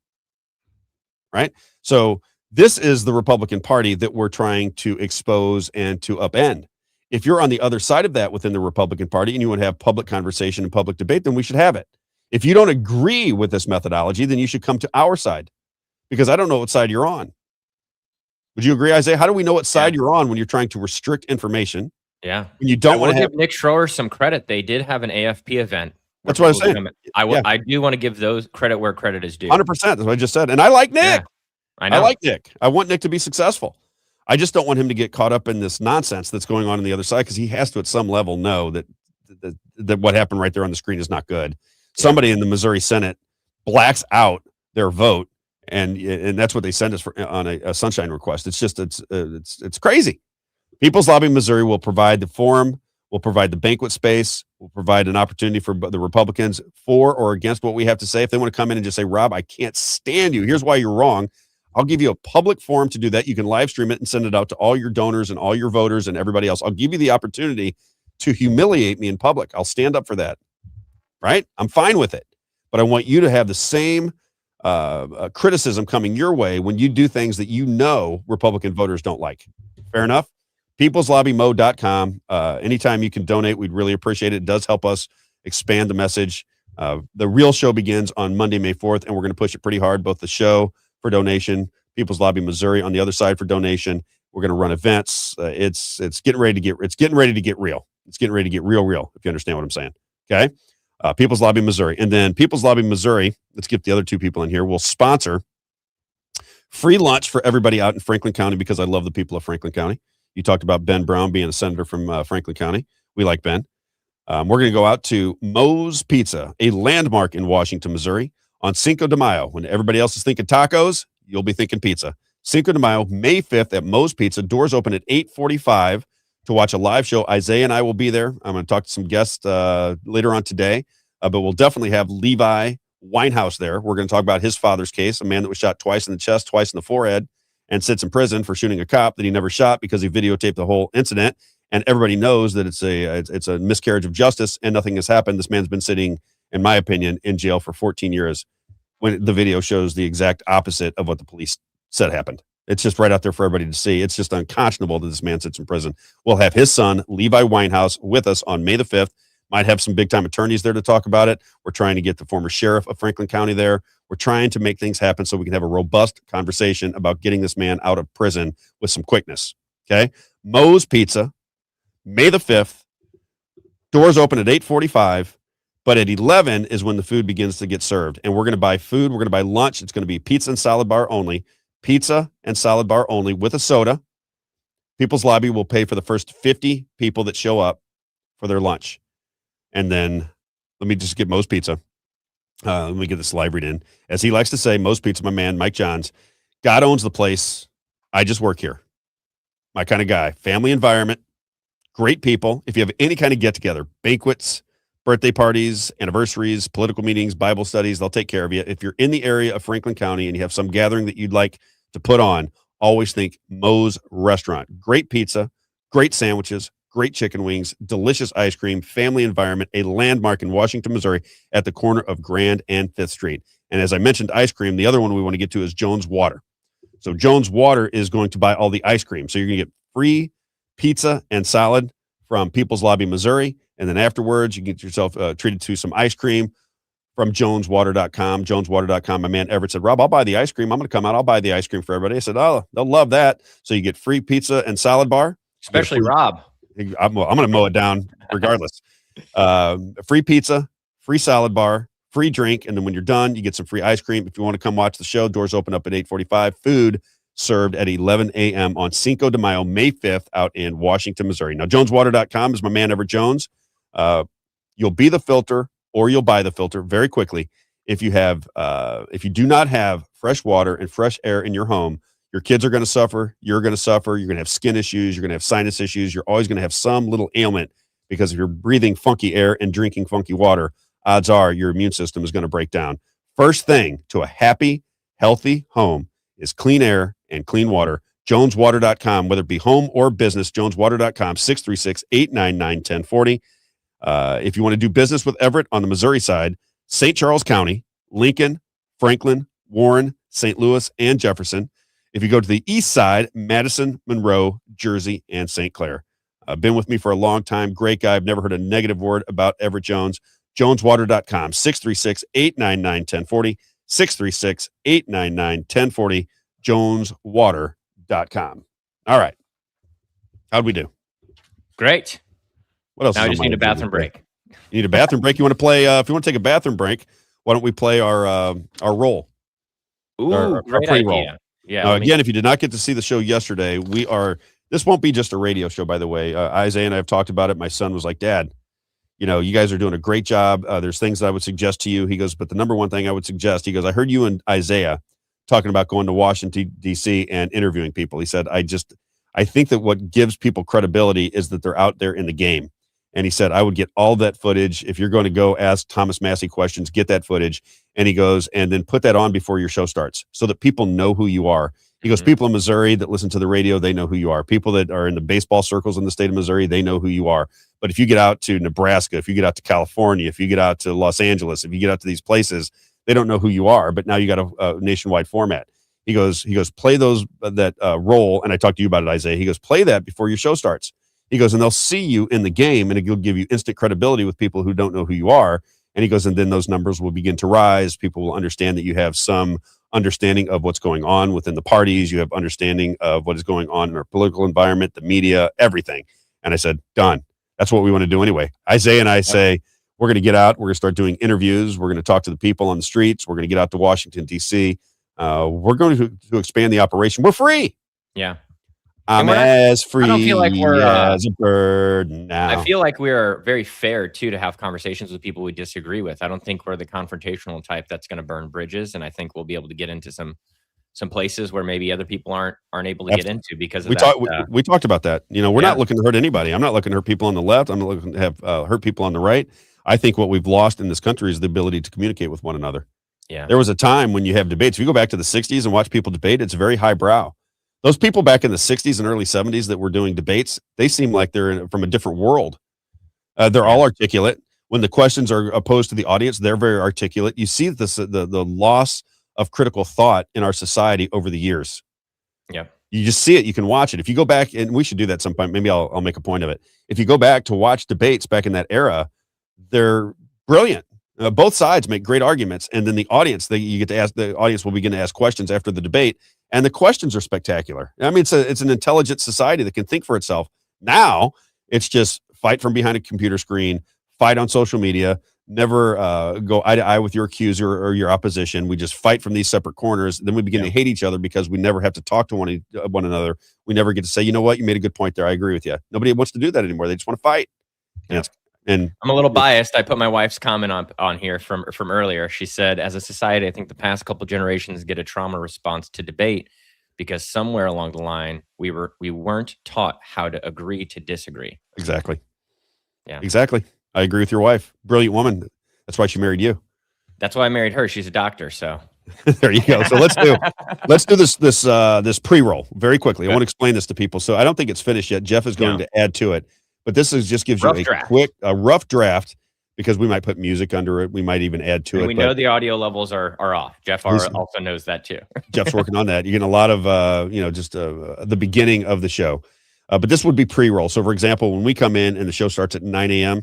Right? So this is the Republican Party that we're trying to expose and to upend. If you're on the other side of that within the Republican Party and you want to have public conversation and public debate, then we should have it. If you don't agree with this methodology, then you should come to our side, because I don't know what side you're on. Would you agree, Isaiah? How do we know what side you're on when you're trying to restrict information? Yeah. When you don't want to have give Nick Schroer some credit. They did have an AFP event. That's what I was saying. I do want to give those credit where credit is due. 100%. That's what I just said. And I like Nick. Yeah, I know. I like Nick. I want Nick to be successful. I just don't want him to get caught up in this nonsense that's going on the other side, because he has to at some level know that what happened right there on the screen is not good. Somebody in the Missouri Senate blacks out their vote, and that's what they send us for on a sunshine request. It's just it's crazy. People's Lobby Missouri will provide the forum, will provide the banquet space, will provide an opportunity for the Republicans for or against what we have to say. If they want to come in and just say, Rob, I can't stand you, here's why you're wrong, I'll give you a public forum to do that. You can live stream it and send it out to all your donors and all your voters and everybody else. I'll give you the opportunity to humiliate me in public. I'll stand up for that. Right? I'm fine with it. But I want you to have the same criticism coming your way when you do things that you know Republican voters don't like. Fair enough? peopleslobbymo.com. Anytime you can donate, we'd really appreciate it. It does help us expand the message. The real show begins on Monday, May 4th, and we're going to push it pretty hard, both the show for donation, People's Lobby Missouri on the other side for donation. We're going to run events. It's getting ready to get real. It's getting ready to get real, if you understand what I'm saying. Okay? People's Lobby Missouri. And then People's Lobby Missouri, let's get the other two people in here, will sponsor free lunch for everybody out in Franklin County, because I love the people of Franklin County. You talked about Ben Brown being a senator from Franklin County. We like Ben. We're going to go out to Moe's Pizza, a landmark in Washington, Missouri, on Cinco de Mayo. When everybody else is thinking tacos, you'll be thinking pizza. Cinco de Mayo, May 5th at Moe's Pizza. Doors open at 8:45 to watch a live show. Isaiah and I will be there. I'm going to talk to some guests later on today, but we'll definitely have Levi Winehouse there. We're going to talk about his father's case, a man that was shot twice in the chest, twice in the forehead, and sits in prison for shooting a cop that he never shot because he videotaped the whole incident. And everybody knows that it's a miscarriage of justice and nothing has happened. This man's been sitting, in my opinion, in jail for 14 years when the video shows the exact opposite of what the police said happened. It's just right out there for everybody to see. It's just unconscionable that this man sits in prison. We'll have his son, Levi Winehouse, with us on May the 5th. Might have some big-time attorneys there to talk about it. We're trying to get the former sheriff of Franklin County there. We're trying to make things happen so we can have a robust conversation about getting this man out of prison with some quickness. Okay? Moe's Pizza, May the 5th. Doors open at 8:45, but at 11 is when the food begins to get served. And we're going to buy food. We're going to buy lunch. It's going to be pizza and salad bar only. Pizza and salad bar only with a soda. People's Lobby will pay for the first 50 people that show up for their lunch. And then let me just get Moe's Pizza. Let me get this live read in. As he likes to say, Moe's Pizza, my man, Mike Johns, God owns the place. I just work here. My kind of guy. Family environment. Great people. If you have any kind of get-together, banquets, birthday parties, anniversaries, political meetings, Bible studies, they'll take care of you. If you're in the area of Franklin County and you have some gathering that you'd like to put on, always think Moe's Restaurant. Great pizza, great sandwiches, great chicken wings, delicious ice cream, family environment, a landmark in Washington, Missouri at the corner of Grand and 5th Street. And as I mentioned, ice cream, the other one we want to get to is Jones Water. So Jones Water is going to buy all the ice cream. So you're going to get free pizza and salad from People's Lobby, Missouri. And then afterwards, you get yourself treated to some ice cream from joneswater.com. Joneswater.com. My man Everett said, Rob, I'll buy the ice cream. I'm going to come out. I'll buy the ice cream for everybody. I said, oh, they'll love that. So you get free pizza and salad bar. Especially Rob. I'm going to mow it down regardless. Free pizza, free salad bar, free drink. And then when you're done, you get some free ice cream. If you want to come watch the show, doors open up at 8:45. Food served at 11 a.m. on Cinco de Mayo, May 5th, out in Washington, Missouri. Now, joneswater.com is my man Everett Jones. You'll be the filter or you'll buy the filter very quickly. If you do not have fresh water and fresh air in your home, your kids are going to suffer. You're going to suffer. You're going to have skin issues. You're going to have sinus issues. You're always going to have some little ailment because if you're breathing funky air and drinking funky water, odds are your immune system is going to break down. First thing to a happy, healthy home is clean air and clean water. joneswater.com, whether it be home or business, joneswater.com, 636-899-1040. If you want to do business with Everett on the Missouri side, St. Charles County, Lincoln, Franklin, Warren, St. Louis, and Jefferson. If you go to the east side, Madison, Monroe, Jersey, and St. Clair. Been with me for a long time. Great guy. I've never heard a negative word about Everett Jones. joneswater.com, 636-899-1040, 636-899-1040, joneswater.com. All right. How'd we do? Great. What else? Now I just need a bathroom break. You need a bathroom break? You want to play, if you want to take a bathroom break, why don't we play our roll? Ooh, our great pre-roll. idea. Yeah. Now, again, if you did not get to see the show yesterday, this won't be just a radio show, by the way. Isaiah and I have talked about it. My son was like, Dad, you guys are doing a great job. There's things that I would suggest to you. He goes, but the number one thing I would suggest, he goes, I heard you and Isaiah talking about going to Washington, D.C. and interviewing people. He said, I think that what gives people credibility is that they're out there in the game. And he said, I would get all that footage. If you're going to go ask Thomas Massey questions, get that footage. And he goes, and then put that on before your show starts so that people know who you are. He goes, people in Missouri that listen to the radio, they know who you are. People that are in the baseball circles in the state of Missouri, they know who you are. But if you get out to Nebraska, if you get out to California, if you get out to Los Angeles, if you get out to these places, they don't know who you are. But now you got a nationwide format. He goes, play that role. And I talked to you about it, Isaiah. He goes, play that before your show starts. He goes, and they'll see you in the game and it'll give you instant credibility with people who don't know who you are. And he goes, and then those numbers will begin to rise. People will understand that you have some understanding of what's going on within the parties. You have understanding of what is going on in our political environment, the media, everything. And I said, done. That's what we want to do anyway. Isaiah and I say, we're going to get out. We're going to start doing interviews. We're going to talk to the people on the streets. We're going to get out to Washington, D.C. We're going to expand the operation. We're free. Yeah. I'm as free I don't feel like we're as a bird now. I feel like we are very fair too to have conversations with people we disagree with. I don't think we're the confrontational type that's going to burn bridges, and I think we'll be able to get into some places where maybe other people aren't able to get into because of that. We talked about that. We're not looking to hurt anybody. I'm not looking to hurt people on the left. I'm not looking to have hurt people on the right. I think what we've lost in this country is the ability to communicate with one another. Yeah. There was a time when you have debates. If you go back to the 60s and watch people debate, it's very highbrow. Those people back in the 60s and early 70s that were doing debates, they seem like they're from a different world. They're all articulate. When the questions are posed to the audience, they're very articulate. You see this, the loss of critical thought in our society over the years. Yeah. You just see it. You can watch it. If you go back, and we should do that sometime, maybe I'll make a point of it. If you go back to watch debates back in that era, they're brilliant. Both sides make great arguments. And then the audience will begin to ask questions after the debate. And the questions are spectacular. I mean, it's an intelligent society that can think for itself. Now it's just fight from behind a computer screen, fight on social media, never go eye to eye with your accuser or your opposition. We just fight from these separate corners. Then we begin to hate each other because we never have to talk to one another. We never get to say, you know what, you made a good point there. I agree with you. Nobody wants to do that anymore. They just want to fight. Yeah. And I'm a little biased. I put my wife's comment on here from earlier. She said, as a society, I think the past couple generations get a trauma response to debate because somewhere along the line, we weren't taught how to agree to disagree. Exactly. Yeah. Exactly. I agree with your wife. Brilliant woman. That's why she married you. That's why I married her. She's a doctor. So there you go. So let's do this pre-roll very quickly. I want to explain this to people. So I don't think it's finished yet. Jeff is going to add to it. but this is just gives you a rough draft, because we might put music under it. We might even add to and it. We know the audio levels are off. Jeff also knows that too. Jeff's working on that. You're getting a lot of, just the beginning of the show. But this would be pre-roll. So, for example, when we come in and the show starts at 9 a.m.,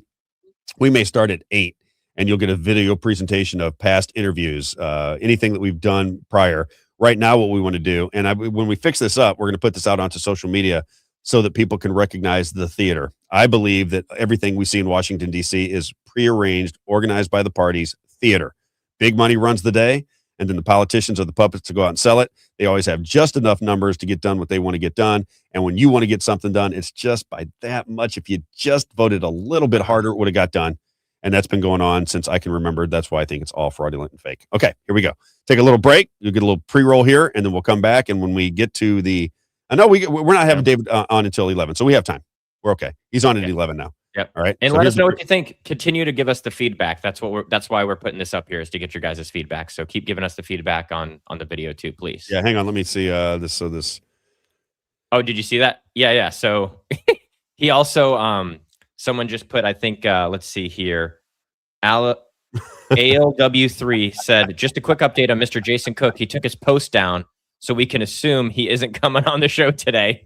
we may start at 8, and you'll get a video presentation of past interviews, anything that we've done prior. Right now, what we want to do, and when we fix this up, we're going to put this out onto social media so that people can recognize the theater. I believe that everything we see in Washington, D.C. is prearranged, organized by the parties, theater. Big money runs the day, and then the politicians are the puppets to go out and sell it. They always have just enough numbers to get done what they want to get done. And when you want to get something done, it's just by that much. If you just voted a little bit harder, it would have got done. And that's been going on since I can remember. That's why I think it's all fraudulent and fake. Okay, here we go. Take a little break. You'll get a little pre-roll here, and then we'll come back. And when we get to the, I know we're not having David on until 11, so we have time. We're okay. He's on at 11 now. Yep. All right. And let us know what you think. Continue to give us the feedback. That's why we're putting this up here, is to get your guys' feedback. So keep giving us the feedback on the video too, please. Yeah, hang on. Let me see this. So this. Oh, did you see that? Yeah. So he also someone just put, I think let's see here. ALW3 said, just a quick update on Mr. Jason Cook. He took his post down, so we can assume he isn't coming on the show today.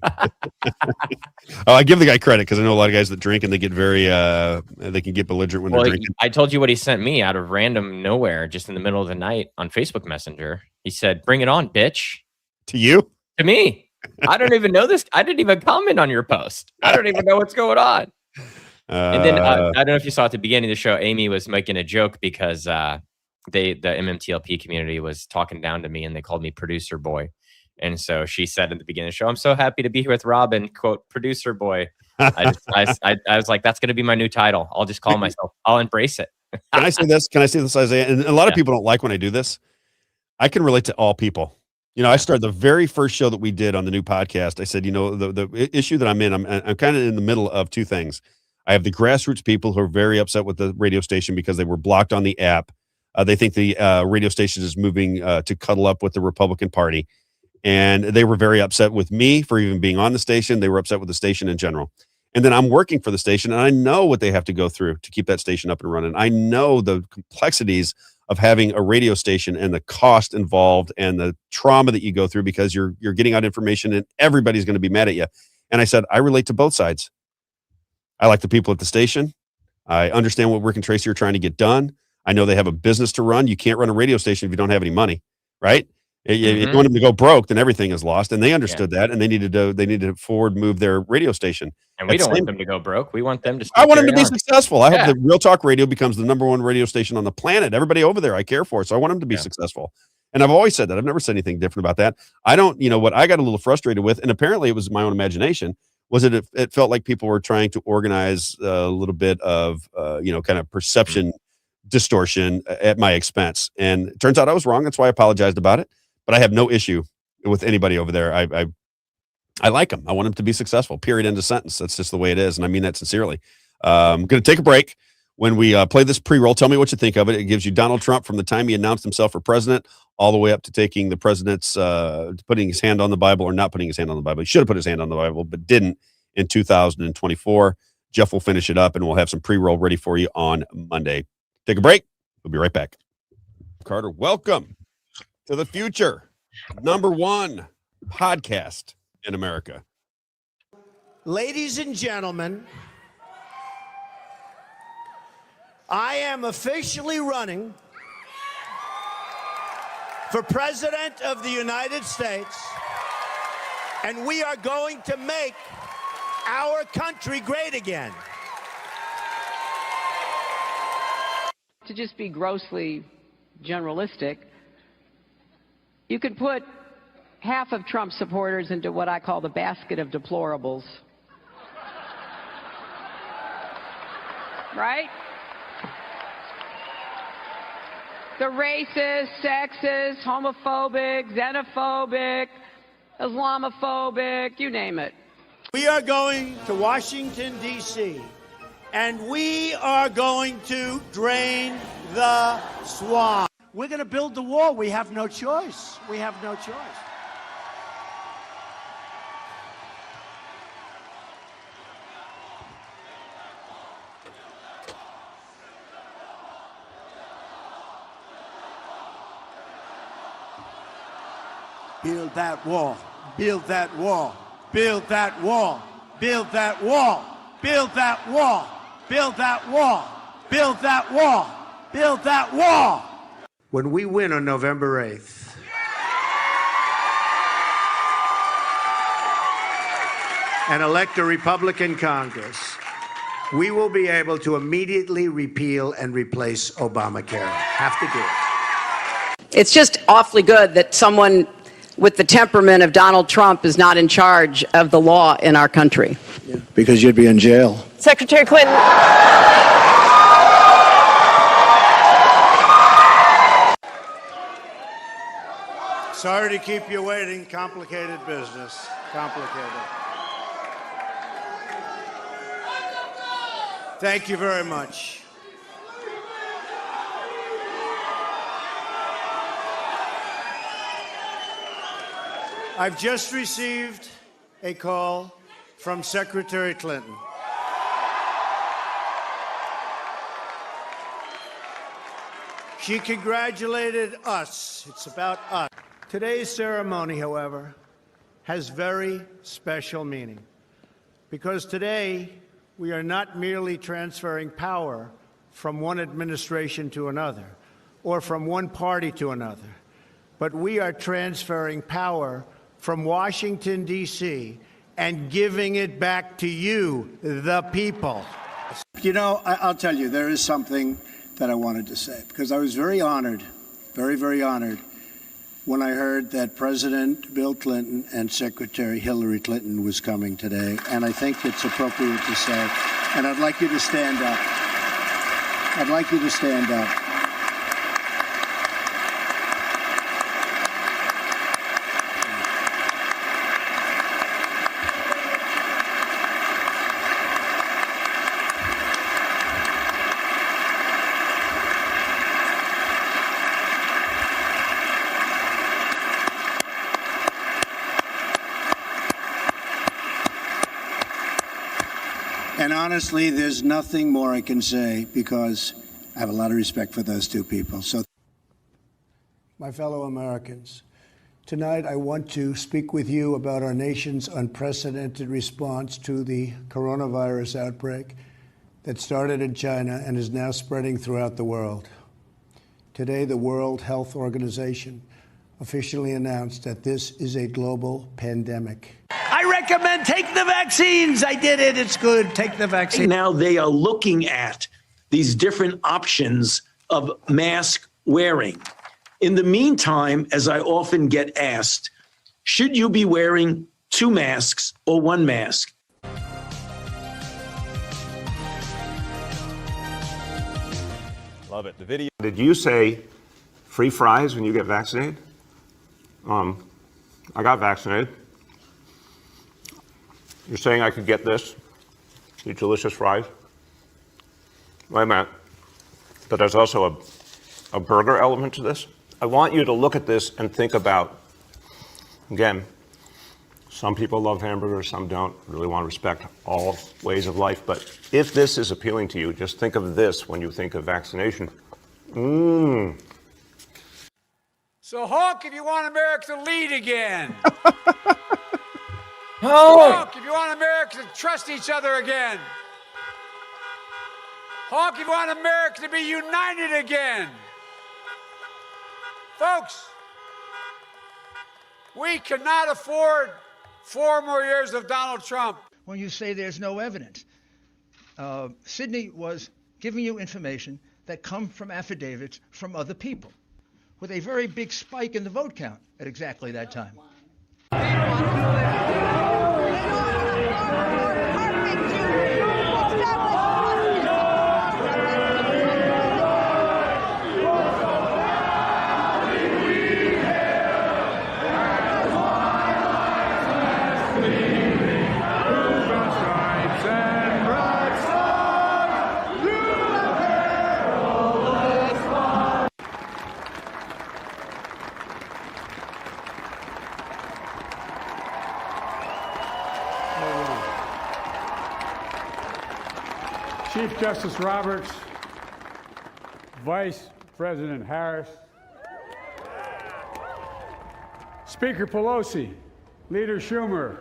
I give the guy credit, because I know a lot of guys that drink and they get very they can get belligerent when they're drinking. I told you what he sent me out of random nowhere, just in the middle of the night on Facebook Messenger. He said, "Bring it on, bitch." To you? To me. I don't even know this. I didn't even comment on your post. I don't even know what's going on. And then I don't know if you saw at the beginning of the show, Amy was making a joke because the MMTLP community was talking down to me, and they called me producer boy. And so she said at the beginning of the show, "I'm so happy to be here with Rob," and quote, "producer boy." I was like, that's going to be my new title. I'll just call myself. I'll embrace it. Can I say this? Can I say this, Isaiah? And a lot of people don't like when I do this. I can relate to all people. I started the very first show that we did on the new podcast. I said, the issue that I'm in, I'm kind of in the middle of two things. I have the grassroots people who are very upset with the radio station because they were blocked on the app. They think the radio station is moving to cuddle up with the Republican Party. And they were very upset with me for even being on the station. They were upset with the station in general. And then I'm working for the station, and I know what they have to go through to keep that station up and running. I know the complexities of having a radio station and the cost involved and the trauma that you go through, because you're getting out information and everybody's going to be mad at you. And I said, I relate to both sides. I like the people at the station. I understand what Rick and Tracy are trying to get done. I know they have a business to run. You can't run a radio station if you don't have any money, right? If you want them to go broke, then everything is lost. And they understood that, and they needed to forward move their radio station. And we don't want them to go broke. We want them to. I want them to be successful. I hope that Real Talk Radio becomes the #1 radio station on the planet. Everybody over there I care for, so I want them to be successful. And I've always said that. I've never said anything different about that. I don't, what I got a little frustrated with, and apparently it was my own imagination, was that it felt like people were trying to organize a little bit of, kind of perception distortion at my expense. And it turns out I was wrong. That's why I apologized about it. But I have no issue with anybody over there. I like them. I want them to be successful. Period. End of sentence. That's just the way it is. And I mean that sincerely. I'm going to take a break. When we play this pre-roll, tell me what you think of it. It gives you Donald Trump from the time he announced himself for president all the way up to taking the president's, putting his hand on the Bible or not putting his hand on the Bible. He should have put his hand on the Bible, but didn't in 2024. Jeff will finish it up, and we'll have some pre-roll ready for you on Monday. Take a break. We'll be right back. Carter, welcome to the future. #1 podcast in America. Ladies and gentlemen, I am officially running for President of the United States, and we are going to make our country great again. To just be grossly generalistic, you could put half of Trump supporters into what I call the basket of deplorables. Right? The racist, sexist, homophobic, xenophobic, Islamophobic, you name it. We are going to Washington, D.C., and we are going to drain the swamp. We're going to build the wall. We have no choice. We have no choice. Build that wall. Build that wall. Build that wall. Build that wall. Build that wall. Build that wall. Build that wall. Build that wall. When we win on November 8th, and elect a Republican Congress, we will be able to immediately repeal and replace Obamacare. Have to do it. It's just awfully good that someone with the temperament of Donald Trump is not in charge of the law in our country. Because you'd be in jail. Secretary Clinton. Sorry to keep you waiting. Complicated business. Complicated. Thank you very much. I've just received a call from Secretary Clinton. She congratulated us. It's about us. Today's ceremony, however, has very special meaning because today we are not merely transferring power from one administration to another or from one party to another, but we are transferring power from Washington, D.C., and giving it back to you, the people. You know, I'll tell you, there is something that I wanted to say, because I was very honored, very, very honored, when I heard that President Bill Clinton and Secretary Hillary Clinton was coming today, and I think it's appropriate to say, and I'd like you to stand up. I'd like you to stand up. And honestly, there's nothing more I can say because I have a lot of respect for those two people. So, my fellow Americans, tonight I want to speak with you about our nation's unprecedented response to the coronavirus outbreak that started in China and is now spreading throughout the world. Today, the World Health Organization officially announced that this is a global pandemic. I recommend take the vaccines. I did it. It's good. Take the vaccine. Now they are looking at these different options of mask wearing. In the meantime, as I often get asked, should you be wearing 2 masks or 1 mask? Love it. The video. Did you say free fries when you get vaccinated? I got vaccinated. You're saying I could get this, these delicious fries? Wait a minute. But there's also a burger element to this. I want you to look at this and think about, again, some people love hamburgers, some don't. Really want to respect all ways of life. But if this is appealing to you, just think of this when you think of vaccination. So, Hawk, if you want America to lead again. Hawk, if you want America to trust each other again. Hawk, if you want America to be united again. Folks, we cannot afford 4 more years of Donald Trump. When you say there's no evidence, Sidney was giving you information that come from affidavits from other people with a very big spike in the vote count at exactly that time. Chief Justice Roberts, Vice President Harris, Speaker Pelosi, Leader Schumer,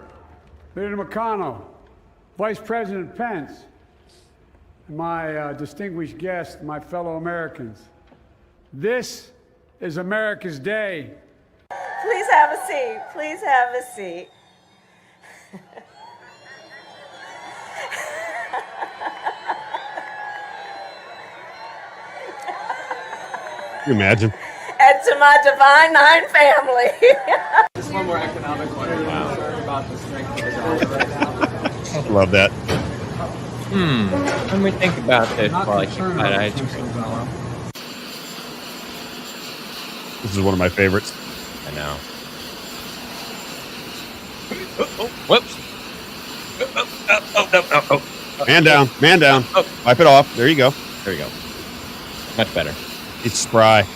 Leader McConnell, Vice President Pence, and my distinguished guests, my fellow Americans. This is America's day. Please have a seat. Please have a seat. Can you imagine? And to my Divine Nine family. Just one more economic one. About the strength of the dollar right now. Love that. When we think about this, while I keep my eyes screen. This is one of my favorites. I know. Whoops. Man down, man down. Wipe it off. There you go. There you go. Much better. It's spry.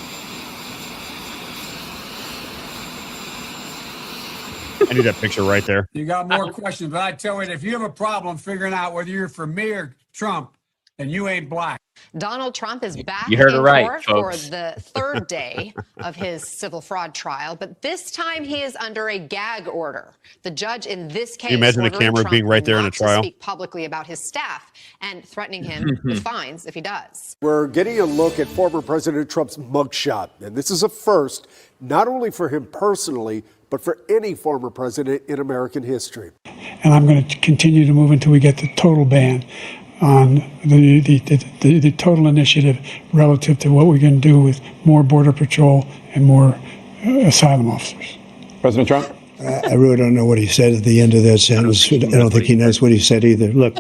I need that picture right there. You got more questions, but I tell you, if you have a problem figuring out whether you're for me or Trump, then you ain't black. Donald Trump is back You heard it in right, court folks. for the third day of his civil fraud trial, but this time he is under a gag order. The judge in this case, Can you imagine the ordering camera Trump being right there in a not to trial? speak publicly about his staff and threatening him with fines if he does. We're getting a look at former President Trump's mugshot, and this is a first, not only for him personally, but for any former president in American history. And I'm going to continue to move until we get the total ban on the total initiative relative to what we're going to do with more Border Patrol and more asylum officers. President Trump? I really don't know what he said at the end of that sentence. I don't think he knows what he said either. Look.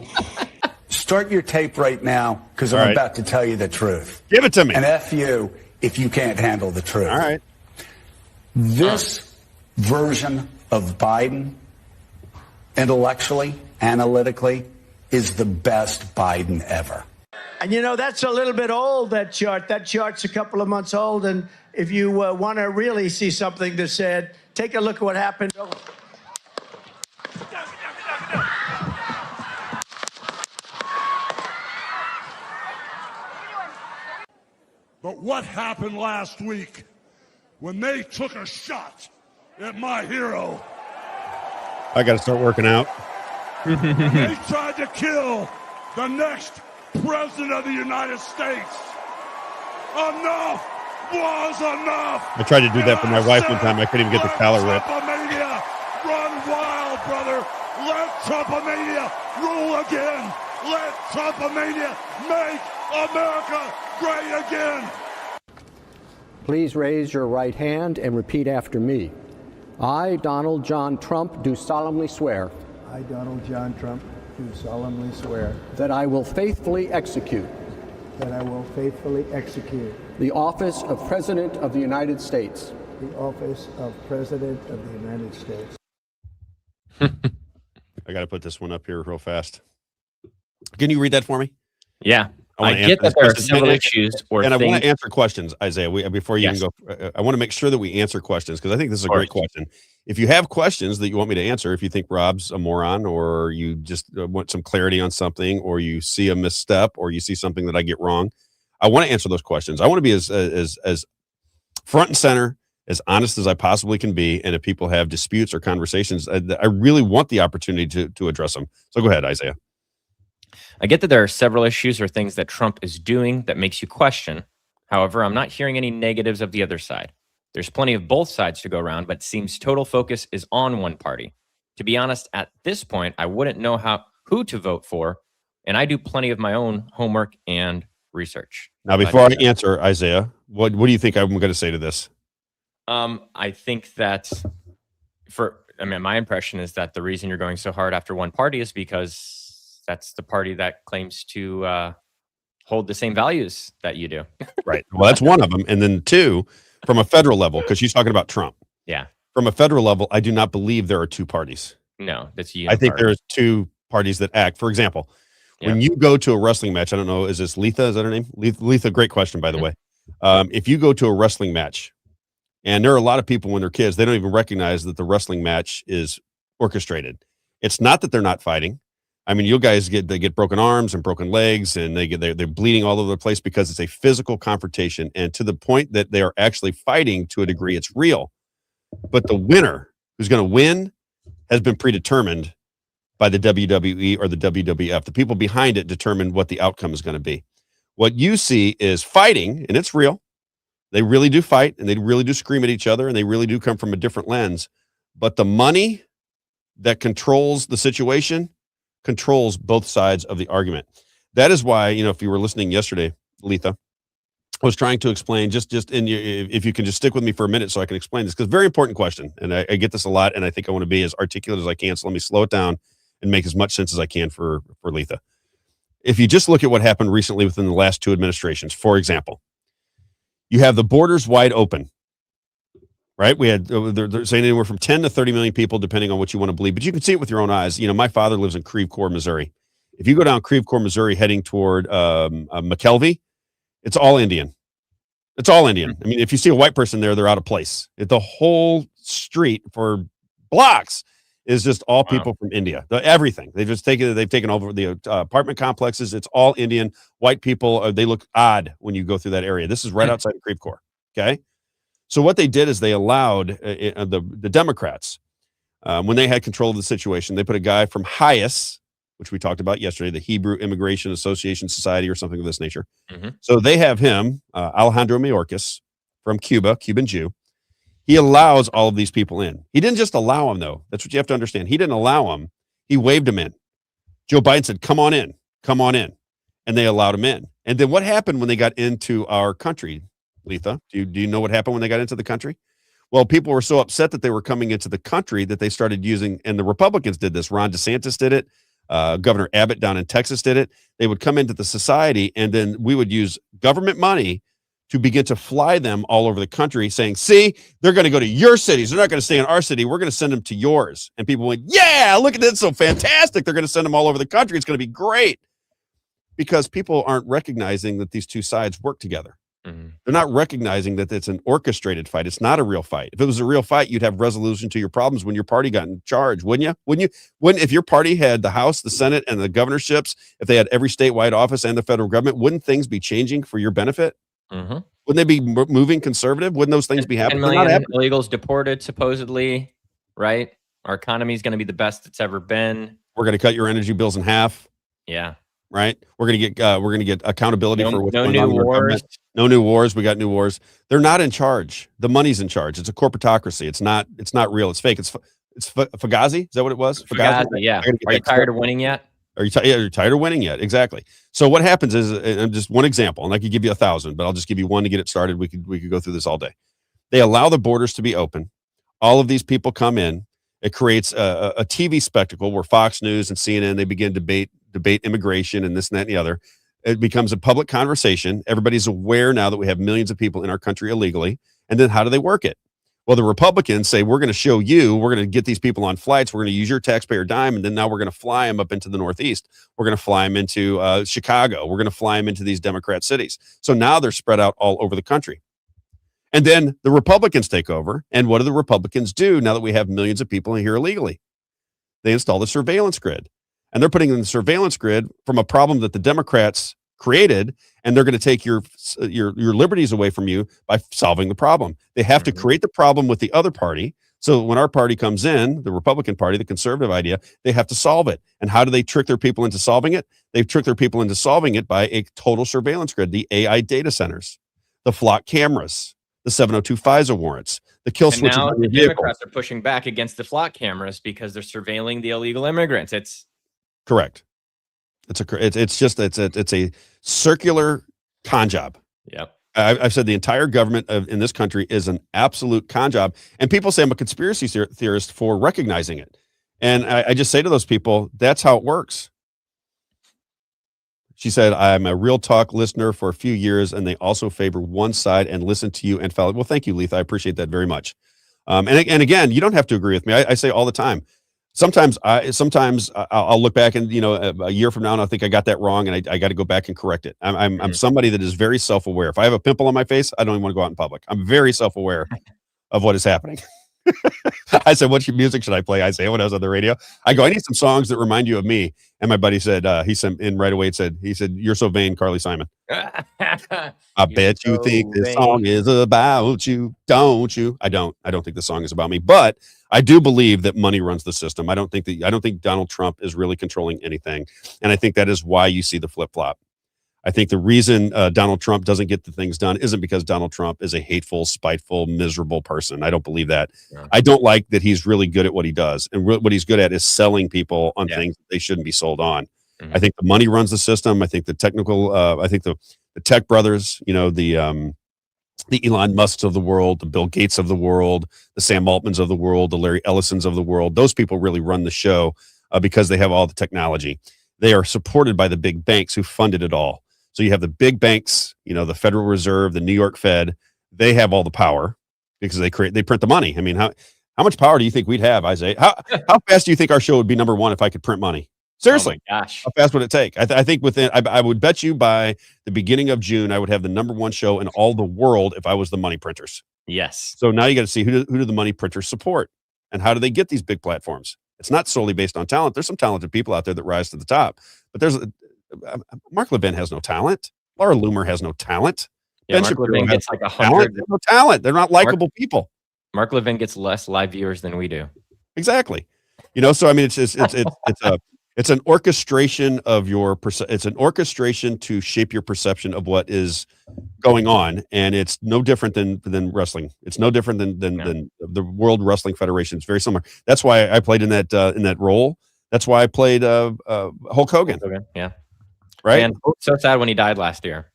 Start your tape right now, because I'm about to tell you the truth. Give it to me. And F you if you can't handle the truth. All right. This version of Biden, intellectually, analytically, is the best Biden ever. And you know, that's a little bit old, that chart. That chart's a couple of months old. And if you want to really see something that said, take a look at what happened. But what happened last week when they took a shot at my hero? I got to start working out. They tried to kill the next president of the United States. Enough was enough. I tried to do that for my wife one time. I couldn't even get the collar ripped. Trumpomania, run wild, brother. Let Trumpomania rule again. Let Trumpomania make America great again. Please raise your right hand and repeat after me. I, Donald John Trump, do solemnly swear. I, Donald John Trump, do solemnly swear that I will faithfully execute that I will faithfully execute the office of President of the United States. The office of President of the United States. I got to put this one up here real fast. Can you read that for me? Yeah. I get that there are several issues or and things. I want to answer questions, Isaiah. Before you even go, I want to make sure that we answer questions because I think this is a great question. If you have questions that you want me to answer, if you think Robb's a moron or you just want some clarity on something or you see a misstep or you see something that I get wrong, I want to answer those questions. I want to be as front and center, as honest as I possibly can be. And if people have disputes or conversations, I really want the opportunity to address them. So go ahead, Isaiah. I get that there are several issues or things that Trump is doing that makes you question. However, I'm not hearing any negatives of the other side. There's plenty of both sides to go around, but it seems total focus is on one party. To be honest, at this point, I wouldn't know who to vote for, and I do plenty of my own homework and research. Now, before I answer, Isaiah, what do you think I'm going to say to this? I think that my impression is that the reason you're going so hard after one party is because that's the party that claims to hold the same values that you do. Right. Well, that's one of them. And then two, from a federal level, because she's talking about Trump. Yeah. From a federal level, I do not believe there are two parties. No, that's you. I think there's two parties that act. For example, when you go to a wrestling match, I don't know, is this Letha? Is that her name? Letha, great question, by the way. If you go to a wrestling match, and there are a lot of people when they're kids, they don't even recognize that the wrestling match is orchestrated. It's not that they're not fighting. I mean, you guys get broken arms and broken legs, and they're bleeding all over the place because it's a physical confrontation, and to the point that they are actually fighting to a degree, it's real. But the winner, who's going to win, has been predetermined by the WWE or the WWF. The people behind it determine what the outcome is going to be. What you see is fighting, and it's real. They really do fight, and they really do scream at each other, and they really do come from a different lens. But the money that controls the situation controls both sides of the argument. That is why, if you were listening yesterday, Letha, I was trying to explain if you can just stick with me for a minute so I can explain this, because very important question. And I get this a lot, and I think I want to be as articulate as I can. So let me slow it down and make as much sense as I can for Letha. If you just look at what happened recently within the last 2 administrations, for example, you have the borders wide open, right? We had, they're saying anywhere from 10 to 30 million people, depending on what you want to believe, but you can see it with your own eyes. My father lives in Creve Coeur, Missouri. If you go down Creve Coeur, Missouri, heading toward McKelvey, it's all Indian. It's all Indian. I mean, if you see a white person there, they're out of place. The whole street for blocks is just all people from India. Everything. They've taken over the apartment complexes. It's all Indian. White people, they look odd when you go through that area. This is right outside of Creve Coeur. Okay. So what they did is they allowed the Democrats, when they had control of the situation, they put a guy from HIAS, which we talked about yesterday, the Hebrew Immigration Association Society or something of this nature. Mm-hmm. So they have him, Alejandro Mayorkas from Cuba, Cuban Jew. He allows all of these people in. He didn't just allow them, though. That's what you have to understand. He didn't allow them. He waved them in. Joe Biden said, come on in, come on in. And they allowed him in. And then what happened when they got into our country, Letha? Do you know what happened when they got into the country? Well, people were so upset that they were coming into the country that they started using, and the Republicans did this. Ron DeSantis did it. Governor Abbott down in Texas did it. They would come into the society, and then we would use government money to begin to fly them all over the country, saying, see, they're going to go to your cities. They're not going to stay in our city. We're going to send them to yours. And people went, yeah, look at that. So fantastic. They're going to send them all over the country. It's going to be great. Because people aren't recognizing that these two sides work together. Mm-hmm. They're not recognizing that it's an orchestrated fight. It's not a real fight. If it was a real fight, you'd have resolution to your problems when your party got in charge, wouldn't you? Wouldn't if your party had the House, the Senate, and the governorships, if they had every statewide office and the federal government, wouldn't things be changing for your benefit? Mm-hmm. Wouldn't they be moving conservative? Wouldn't those things be happening? 10 million illegals deported, supposedly, right? Our economy is going to be the best it's ever been. We're going to cut your energy bills in half. Yeah. Right. We're going to get accountability for what's going on. No new wars. No new wars. We got new wars. They're not in charge. The money's in charge. It's a corporatocracy. It's not real. It's fake. It's Fugazi. Is that what it was? Fugazi. Yeah. Are you tired of winning yet? You're tired of winning yet? Exactly. So what happens is, and just one example, and I could give you 1,000, but I'll just give you one to get it started. We could go through this all day. They allow the borders to be open. All of these people come in. It creates a TV spectacle where Fox News and CNN, they begin debate immigration and this and that and the other. It becomes a public conversation. Everybody's aware now that we have millions of people in our country illegally. And then how do they work it? Well, the Republicans say, we're going to show you, we're going to get these people on flights. We're going to use your taxpayer dime. And then now we're going to fly them up into the Northeast. We're going to fly them into Chicago. We're going to fly them into these Democrat cities. So now they're spread out all over the country. And then the Republicans take over. And what do the Republicans do now that we have millions of people in here illegally? They install the surveillance grid. And they're putting in the surveillance grid from a problem that the Democrats created, and they're going to take your liberties away from you by solving the problem. They have to create the problem with the other party. So when our party comes in, the Republican Party, the conservative idea, they have to solve it. And how do they trick their people into solving it? They've tricked their people into solving it by a total surveillance grid, the AI data centers, the flock cameras, the 702 FISA warrants, the kill switches. Now the Democrats are pushing back against the flock cameras because they're surveilling the illegal immigrants. It's correct. It's a circular con job. Yep. I've said the entire government in this country is an absolute con job. And people say I'm a conspiracy theorist for recognizing it. And I just say to those people, that's how it works. She said, I'm a Real Talk listener for a few years, and they also favor one side and listen to you and follow. Well, thank you, Letha. I appreciate that very much. And again, you don't have to agree with me. I say all the time. Sometimes I'll look back and, a year from now and I think I got that wrong and I got to go back and correct it. I'm somebody that is very self-aware. If I have a pimple on my face, I don't even want to go out in public. I'm very self-aware of what is happening. I said, what music should I play? I say, when I was on the radio, I go, I need some songs that remind you of me. And my buddy said, he sent in right away. He said, you're so vain, Carly Simon. I bet you think this song is about you, don't you? I don't think the song is about me, but I do believe that money runs the system. I don't think Donald Trump is really controlling anything. And I think that is why you see the flip flop. I think the reason Donald Trump doesn't get the things done isn't because Donald Trump is a hateful, spiteful, miserable person. I don't believe that. Yeah. I don't like that he's really good at what he does. And what he's good at is selling people on things that they shouldn't be sold on. Mm-hmm. I think the money runs the system. I think the technical, I think the tech brothers, the Elon Musks of the world, the Bill Gates of the world, the Sam Altmans of the world, the Larry Ellisons of the world, those people really run the show because they have all the technology. They are supported by the big banks who funded it all. So you have the big banks, the Federal Reserve, the New York Fed. They have all the power because they print the money. I mean, how much power do you think we'd have, Isaiah? How fast do you think our show would be number one if I could print money? Seriously, oh my gosh, how fast would it take? I think I would bet you by the beginning of June, I would have the number one show in all the world if I was the money printers. Yes. So now you got to see who do the money printers support and how do they get these big platforms? It's not solely based on talent. There's some talented people out there that rise to the top, but Mark Levin has no talent. Laura Loomer has no talent. Yeah, Mark Levin gets like 100. No talent. They're not likable people. Mark Levin gets less live viewers than we do. Exactly. So I mean, it's an orchestration of it's an orchestration to shape your perception of what is going on, and it's no different than wrestling. It's no different than the World Wrestling Federation. It's very similar. That's why I played in that role. That's why I played Hulk Hogan. Yeah. Right. And so sad when he died last year.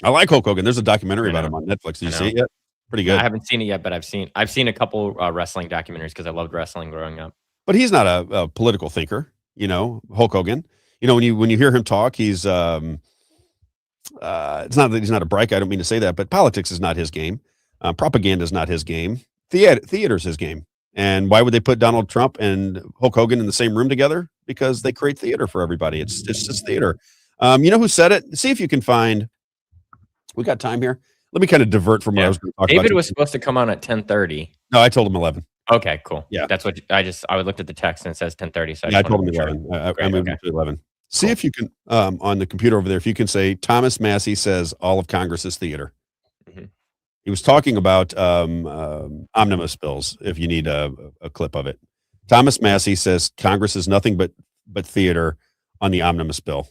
I like Hulk Hogan. There's a documentary about him on Netflix. Did you see it yet? Pretty good. I haven't seen it yet, but I've seen a couple wrestling documentaries because I loved wrestling growing up. But he's not a political thinker, Hulk Hogan. When you hear him talk, he's it's not that he's not a bright guy. I don't mean to say that, but politics is not his game. Propaganda is not his game. Theater's his game. And why would they put Donald Trump and Hulk Hogan in the same room together? Because they create theater for everybody. It's just theater. You know who said it? See if you can find. We got time here. Let me kind of divert from what I was going to talk about. David was supposed to come on at 10:30. No, I told him 11. Okay, cool. Yeah, that's what I looked at the text and it says 10:30. So I told him 11. I moved it to 11. See if you can on the computer over there. If you can say Thomas Massey says all of Congress is theater. Mm-hmm. He was talking about omnibus bills. If you need a clip of it, Thomas Massey says Congress is nothing but theater on the omnibus bill.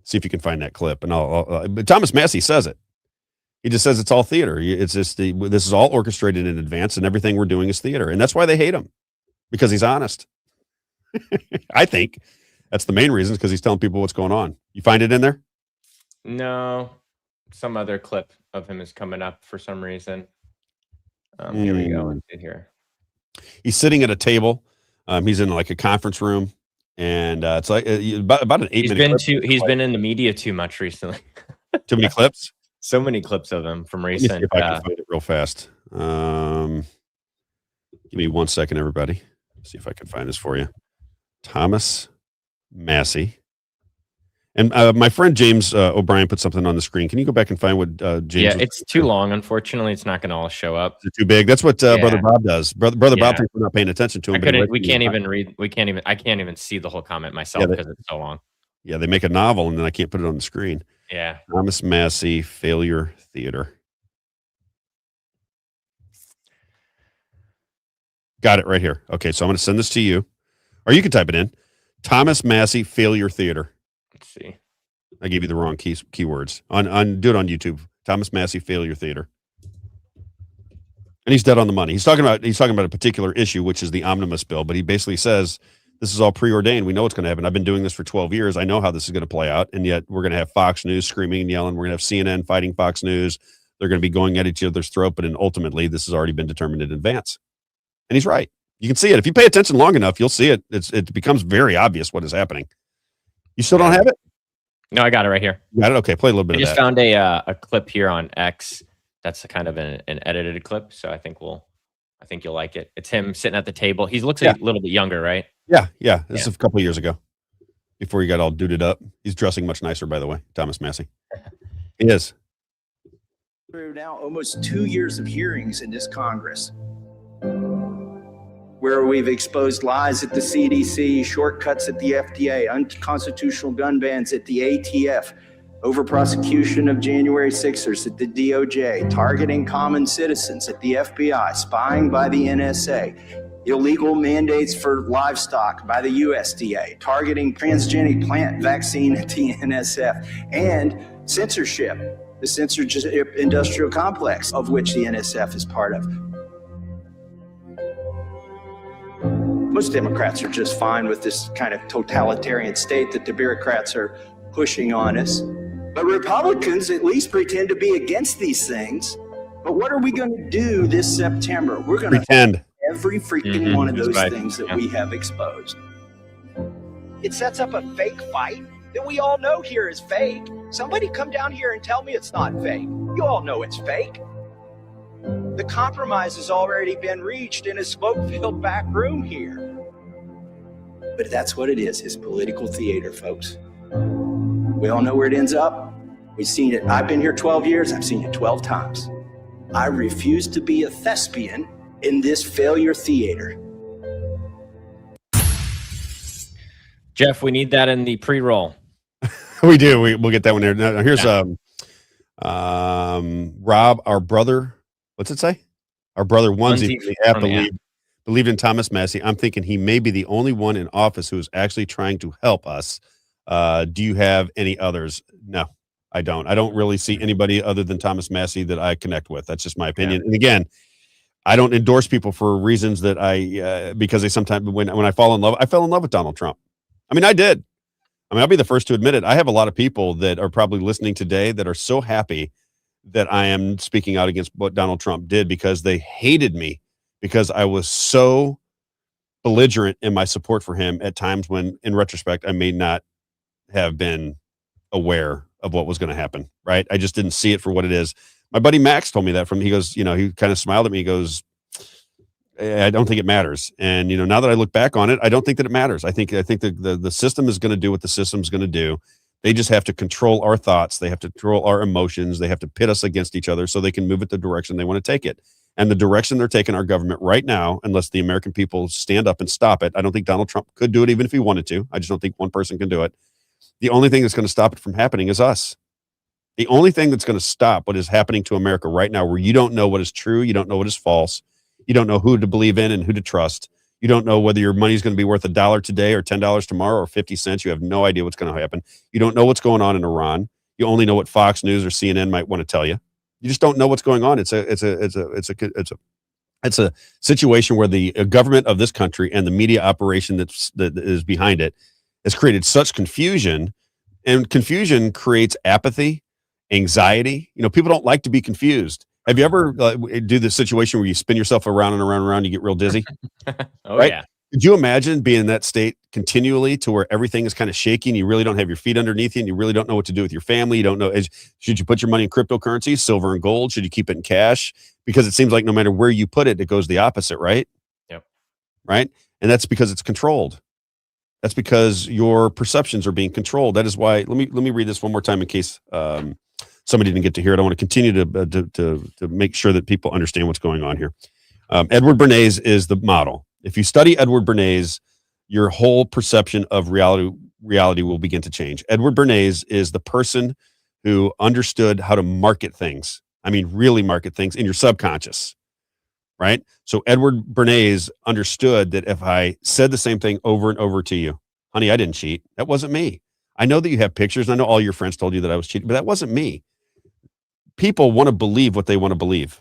See if you can find that clip. And but Thomas Massey says it. He just says it's all theater. It's just this is all orchestrated in advance, and everything we're doing is theater. And that's why they hate him, because he's honest. I think that's the main reason, because he's telling people what's going on. You find it in there? No, some other clip of him is coming up for some reason. Here we go. Let's see here. He's sitting at a table. He's in like a conference room. And it's like about an 8-minute clip. He's been in the media too much recently. Too many clips? So many clips of him from recent. Let me see if I can find it real fast. Give me 1 second, everybody. See if I can find this for you. Thomas Massey. And my friend James O'Brien put something on the screen. Can you go back and find what James? Yeah, it's too long. Unfortunately, it's not going to all show up. Is it too big? That's what Brother Bob does. Brother Bob thinks we're not paying attention to him. I can't even see the whole comment myself because it's so long. Yeah, they make a novel and then I can't put it on the screen. Yeah. Thomas Massey, Failure Theater. Got it right here. Okay, so I'm going to send this to you. Or you can type it in. Thomas Massey, Failure Theater. Let's see. I gave you the wrong keywords. Do it on YouTube. Thomas Massey, Failure Theater. And he's dead on the money. He's talking about a particular issue, which is the omnibus bill, but he basically says this is all preordained. We know what's going to happen. I've been doing this for 12 years. I know how this is going to play out, and yet we're going to have Fox News screaming and yelling. We're going to have CNN fighting Fox News. They're going to be going at each other's throat, but ultimately this has already been determined in advance. And he's right. You can see it. If you pay attention long enough, you'll see it. It becomes very obvious what is happening. You still don't have it? No, I got it right here. You got it? Okay, play a little bit of that. I just found a clip here on X. That's a kind of an edited clip, so I think you'll like it. It's him sitting at the table. He looks a little bit younger, right? Yeah. This is a couple of years ago, before he got all duded up. He's dressing much nicer, by the way, Thomas Massey. He is. Through now almost 2 years of hearings in this Congress, where we've exposed lies at the CDC, shortcuts at the FDA, unconstitutional gun bans at the ATF, over prosecution of January 6ers at the DOJ, targeting common citizens at the FBI, spying by the NSA, illegal mandates for livestock by the USDA, targeting transgenic plant vaccine at the NSF, and censorship, the censorship industrial complex of which the NSF is part of. Most Democrats are just fine with this kind of totalitarian state that the bureaucrats are pushing on us. But Republicans at least pretend to be against these things. But what are we going to do this September? We're going to pretend every freaking one of those things that we have exposed. It sets up a fake fight that we all know here is fake. Somebody come down here and tell me it's not fake. You all know it's fake. The compromise has already been reached in a smoke-filled back room here. But that's what it is political theater, folks. We all know where it ends up. We've seen it. I've been here 12 years. I've seen it 12 times. I refuse to be a thespian in this failure theater. Jeff, we need that in the pre-roll. We do. We'll get that one there. Now, here's Rob, our brother. What's it say? Our brother Onesie. We have believed in Thomas Massie. I'm thinking he may be the only one in office who is actually trying to help us. Do you have any others? No, I don't. I don't really see anybody other than Thomas Massie that I connect with. That's just my opinion. And again, I don't endorse people for reasons that because they sometimes, when I fall in love, I fell in love with Donald Trump. I mean, I did. I mean, I'll be the first to admit it. I have a lot of people that are probably listening today that are so happy that I am speaking out against what Donald Trump did because they hated me because I was so belligerent in my support for him at times when, in retrospect, I may not have been aware of what was going to happen. Right. I just didn't see it for what it is. My buddy Max told me that he goes, he kind of smiled at me. He goes, I don't think it matters. And, now that I look back on it, I don't think that it matters. I think the system is going to do what the system's going to do. They just have to control our thoughts. They have to control our emotions. They have to pit us against each other so they can move it the direction they want to take it. And the direction they're taking our government right now, unless the American people stand up and stop it, I don't think Donald Trump could do it even if he wanted to. I just don't think one person can do it. The only thing that's going to stop it from happening is us. The only thing that's going to stop what is happening to America right now, where you don't know what is true, you don't know what is false, you don't know who to believe in and who to trust, you don't know whether your money is going to be worth $1 today or $10 tomorrow or 50 cents. You have no idea what's going to happen. You don't know what's going on in Iran. You only know what Fox News or CNN might want to tell you. You just don't know what's going on. It's a situation where the government of this country and the media operation that is behind it has created such confusion, and confusion creates apathy, anxiety. People don't like to be confused. Have you ever do the situation where you spin yourself around and around and around, you get real dizzy? Oh, right? yeah. Could you imagine being in that state continually to where everything is kind of shaky and you really don't have your feet underneath you and you really don't know what to do with your family? You don't know, should you put your money in cryptocurrency, silver and gold? Should you keep it in cash? Because it seems like no matter where you put it, it goes the opposite, right? Yep. Right? And that's because it's controlled. That's because your perceptions are being controlled. That is why, let me read this one more time in case somebody didn't get to hear it. I want to continue to make sure that people understand what's going on here. Edward Bernays is the model. If you study Edward Bernays, your whole perception of reality will begin to change. Edward Bernays is the person who understood how to market things. I mean, really market things in your subconscious, right? So Edward Bernays understood that if I said the same thing over and over to you, honey, I didn't cheat. That wasn't me. I know that you have pictures, and I know all your friends told you that I was cheating, but that wasn't me. People want to believe what they want to believe.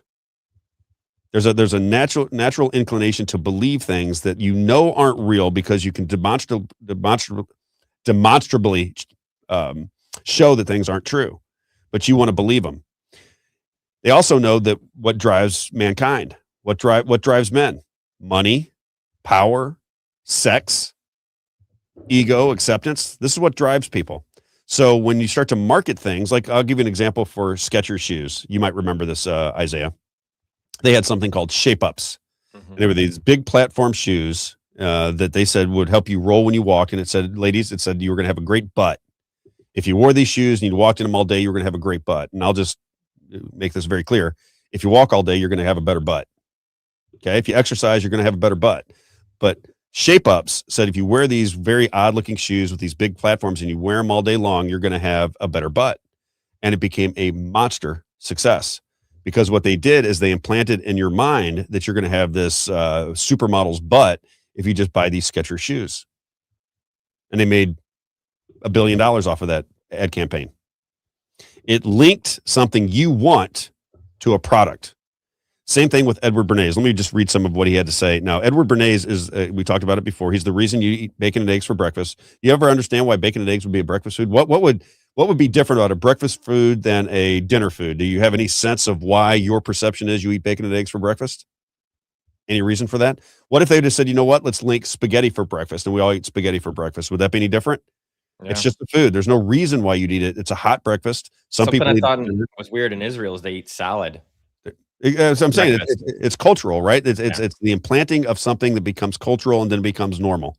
There's a natural inclination to believe things that aren't real because you can demonstrably show that things aren't true, but you want to believe them. They also know that what drives mankind, what drives men, money, power, sex, ego, acceptance. This is what drives people. So when you start to market things, like I'll give you an example for Skechers shoes. You might remember this, Isaiah. They had something called shape-ups. And they were these big platform shoes that they said would help you roll when you walk. And it said, ladies, you were going to have a great butt. If you wore these shoes and you walked in them all day, you were going to have a great butt. And I'll just make this very clear. If you walk all day, you're going to have a better butt. Okay. If you exercise, you're going to have a better butt. but Shape Ups said if you wear these very odd looking shoes with these big platforms and you wear them all day long, you're going to have a better butt. And it became a monster success because what they did is they implanted in your mind that you're going to have this supermodel's butt if you just buy these Skechers shoes. And they made $1 billion off of that ad campaign. It linked something you want to a product. Same thing with Edward Bernays. Let me just read some of what he had to say. Now, Edward Bernays is, we talked about it before. He's the reason you eat bacon and eggs for breakfast. You ever understand why bacon and eggs would be a breakfast food? What would be different about a breakfast food than a dinner food? Do you have any sense of why your perception is you eat bacon and eggs for breakfast? Any reason for that? What if they just said, you know what, let's link spaghetti for breakfast and we all eat spaghetti for breakfast? Would that be any different? Yeah. It's just a food. There's no reason why you'd eat it. It's a hot breakfast. Something I thought was weird in Israel is they eat salad. As I'm saying, it's cultural, right? It's the implanting of something that becomes cultural and then becomes normal.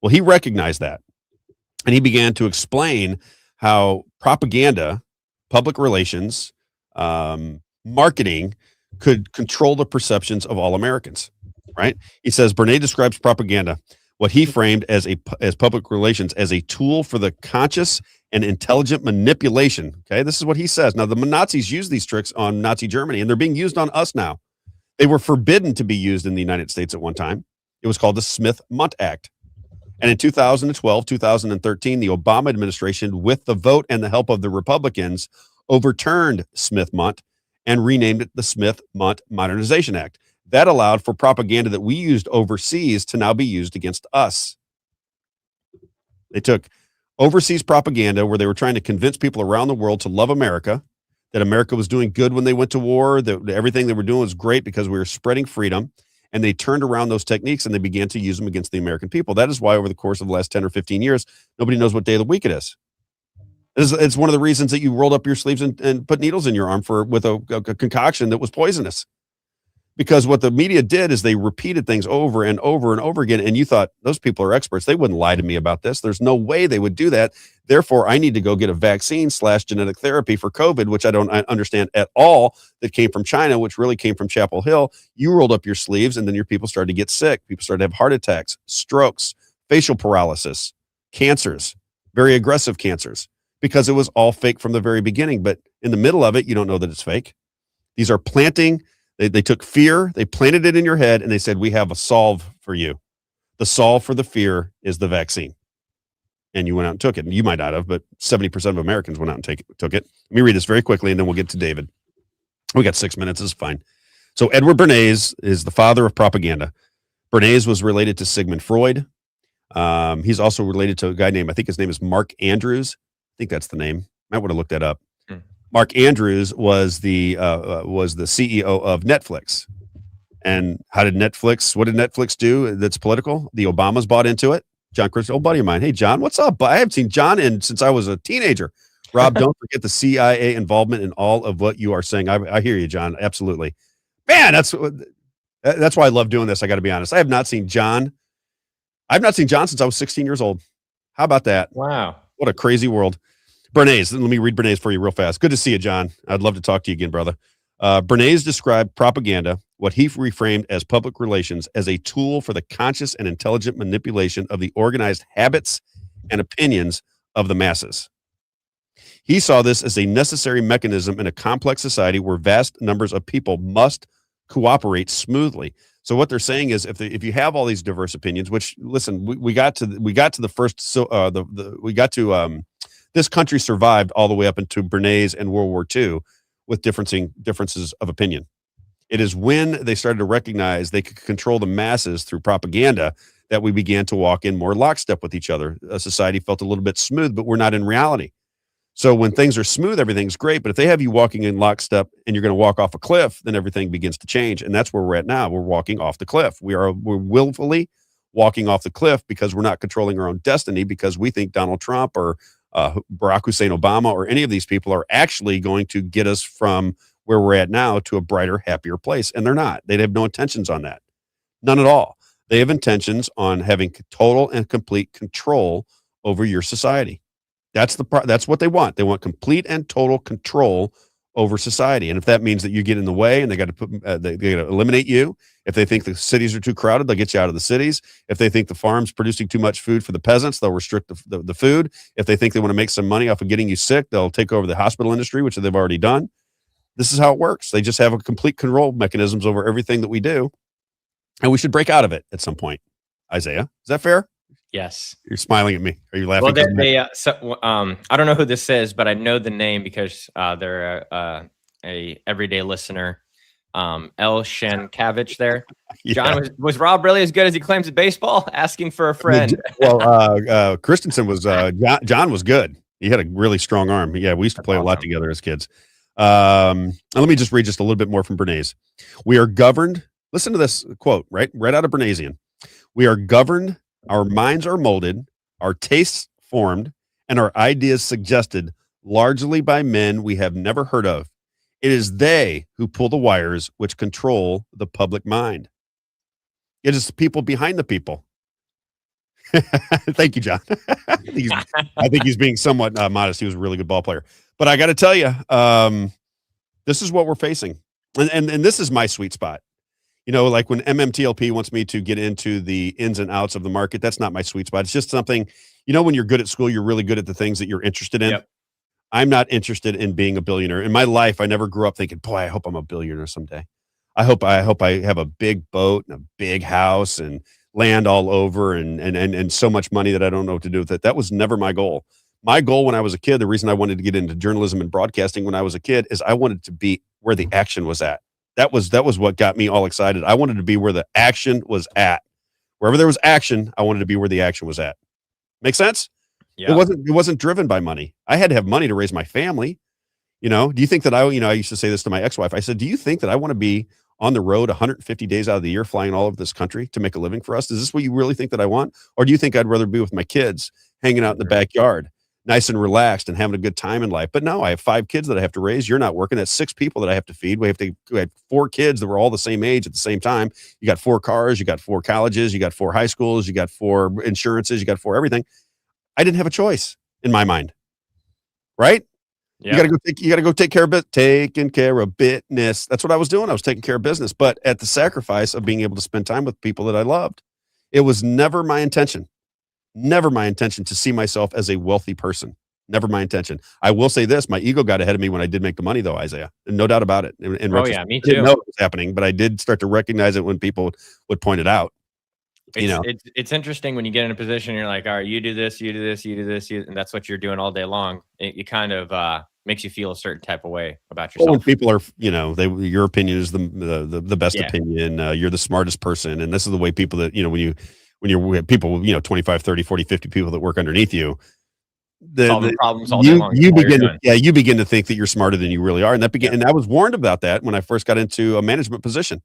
Well, he recognized that. And he began to explain how propaganda, public relations, marketing could control the perceptions of all Americans, right? He says Bernays describes propaganda, what he framed as public relations, as a tool for the conscious and intelligent manipulation. Okay, this is what he says. Now, the Nazis used these tricks on Nazi Germany, and they're being used on us now. They were forbidden to be used in the United States at one time. It was called the Smith-Mundt Act. And in 2012, 2013, the Obama administration, with the vote and the help of the Republicans, overturned Smith-Mundt and renamed it the Smith-Mundt Modernization Act. That allowed for propaganda that we used overseas to now be used against us. They took overseas propaganda where they were trying to convince people around the world to love America, that America was doing good when they went to war, that everything they were doing was great because we were spreading freedom, and they turned around those techniques and they began to use them against the American people. That is why over the course of the last 10 or 15 years, nobody knows what day of the week it is. It's one of the reasons that you rolled up your sleeves and put needles in your arm with a concoction that was poisonous. Because what the media did is they repeated things over and over and over again. And you thought, those people are experts. They wouldn't lie to me about this. There's no way they would do that. Therefore, I need to go get a vaccine / genetic therapy for COVID, which I don't understand at all, that came from China, which really came from Chapel Hill. You rolled up your sleeves and then your people started to get sick. People started to have heart attacks, strokes, facial paralysis, cancers, very aggressive cancers, because it was all fake from the very beginning. But in the middle of it, you don't know that it's fake. These are planting. They took fear, they planted it in your head, and they said, we have a solve for you. The solve for the fear is the vaccine. And you went out and took it. And you might not have, but 70% of Americans went out and took it. Let me read this very quickly, and then we'll get to David. We got 6 minutes. This is fine. So Edward Bernays is the father of propaganda. Bernays was related to Sigmund Freud. He's also related to a guy named, I think his name is Mark Andrews. I think that's the name. Might want to look that up. Mark Andrews was the CEO of Netflix. And what did Netflix do that's political? The Obamas bought into it. John Chris, old buddy of mine. Hey, John, what's up? I haven't seen John since I was a teenager. Rob, don't forget the CIA involvement in all of what you are saying. I hear you, John. Absolutely. Man, that's why I love doing this. I got to be honest. I've not seen John since I was 16 years old. How about that? Wow. What a crazy world. Bernays, let me read Bernays for you real fast. Good to see you, John. I'd love to talk to you again, brother. Bernays described propaganda, what he reframed as public relations, as a tool for the conscious and intelligent manipulation of the organized habits and opinions of the masses. He saw this as a necessary mechanism in a complex society where vast numbers of people must cooperate smoothly. So what they're saying is, if you have all these diverse opinions, which, listen, we got to this country survived all the way up into Bernays and World War II with differences of opinion. It is when they started to recognize they could control the masses through propaganda that we began to walk in more lockstep with each other. Society felt a little bit smooth, but we're not in reality. So when things are smooth, everything's great. But if they have you walking in lockstep and you're going to walk off a cliff, then everything begins to change. And that's where we're at now. We're walking off the cliff. We're willfully walking off the cliff because we're not controlling our own destiny, because we think Donald Trump or Barack Hussein Obama or any of these people are actually going to get us from where we're at now to a brighter, happier place. And they're not. They have no intentions on that. None at all. They have intentions on having total and complete control over your society. That's what they want. They want complete and total control over society. And if that means that you get in the way and they got to put, they got to eliminate you. If they think the cities are too crowded, they'll get you out of the cities. If they think the farm's producing too much food for the peasants, they'll restrict the food. If they think they want to make some money off of getting you sick, they'll take over the hospital industry, which they've already done. This is how it works. They just have a complete control mechanisms over everything that we do. And we should break out of it at some point. Isaiah, is that fair? Yes. You're smiling at me. Are you laughing? Well, I don't know who this is, but I know the name because they're a everyday listener. El Shankavich there. Yeah. John, was Rob really as good as he claims at baseball? Asking for a friend. Well, Christensen was, John was good. He had a really strong arm. Yeah, we used to play a lot together as kids. Let me just read just a little bit more from Bernays. We are governed. Listen to this quote, right out of Bernaysian. We are governed. Our minds are molded, our tastes formed, and our ideas suggested largely by men we have never heard of. It is they who pull the wires which control the public mind. It is the people behind the people. Thank you, John. I think he's being somewhat modest. He was a really good ball player. But I got to tell you, this is what we're facing. And this is my sweet spot. You know, like when MMTLP wants me to get into the ins and outs of the market, that's not my sweet spot. It's just something, you know, when you're good at school, you're really good at the things that you're interested in. Yep. I'm not interested in being a billionaire. In my life, I never grew up thinking, boy, I hope I'm a billionaire someday. I hope I have a big boat and a big house and land all over and so much money that I don't know what to do with it. That was never my goal. My goal when I was a kid, the reason I wanted to get into journalism and broadcasting when I was a kid is I wanted to be where the action was at. That was what got me all excited. I wanted to be where the action was at. Wherever there was action, I wanted to be where the action was at. Make sense? Yeah. It wasn't driven by money. I had to have money to raise my family. You know, do you think that I used to say this to my ex-wife. I said, do you think that I want to be on the road 150 days out of the year flying all over this country to make a living for us? Is this what you really think that I want? Or do you think I'd rather be with my kids hanging out in the backyard, nice and relaxed and having a good time in life? But no, I have 5 kids that I have to raise. You're not working. That's 6 people that I have to feed. We had 4 kids that were all the same age at the same time. You got 4 cars, you got 4 colleges, you got 4 high schools, you got 4 insurances, you got 4 everything. I didn't have a choice in my mind. Right? Yeah. You gotta go take care of it. Taking care of business. That's what I was doing. I was taking care of business, but at the sacrifice of being able to spend time with people that I loved. It was never my intention to see myself as a wealthy person. Never my intention. I will say this: my ego got ahead of me when I did make the money, though, Isaiah. No doubt about it. In yeah, me too. I didn't know it was happening, but I did start to recognize it when people would point it out. It's interesting when you get in a position, you're like, all right, you do this, you do this, you do this, and that's what you're doing all day long. It kind of makes you feel a certain type of way about yourself. Well, when people are, your opinion is the best opinion. You're the smartest person. And this is the way people that, when you're with people, 25, 30, 40, 50 people that work underneath you, solving problems all day long. You begin to think that you're smarter than you really are. And and I was warned about that when I first got into a management position.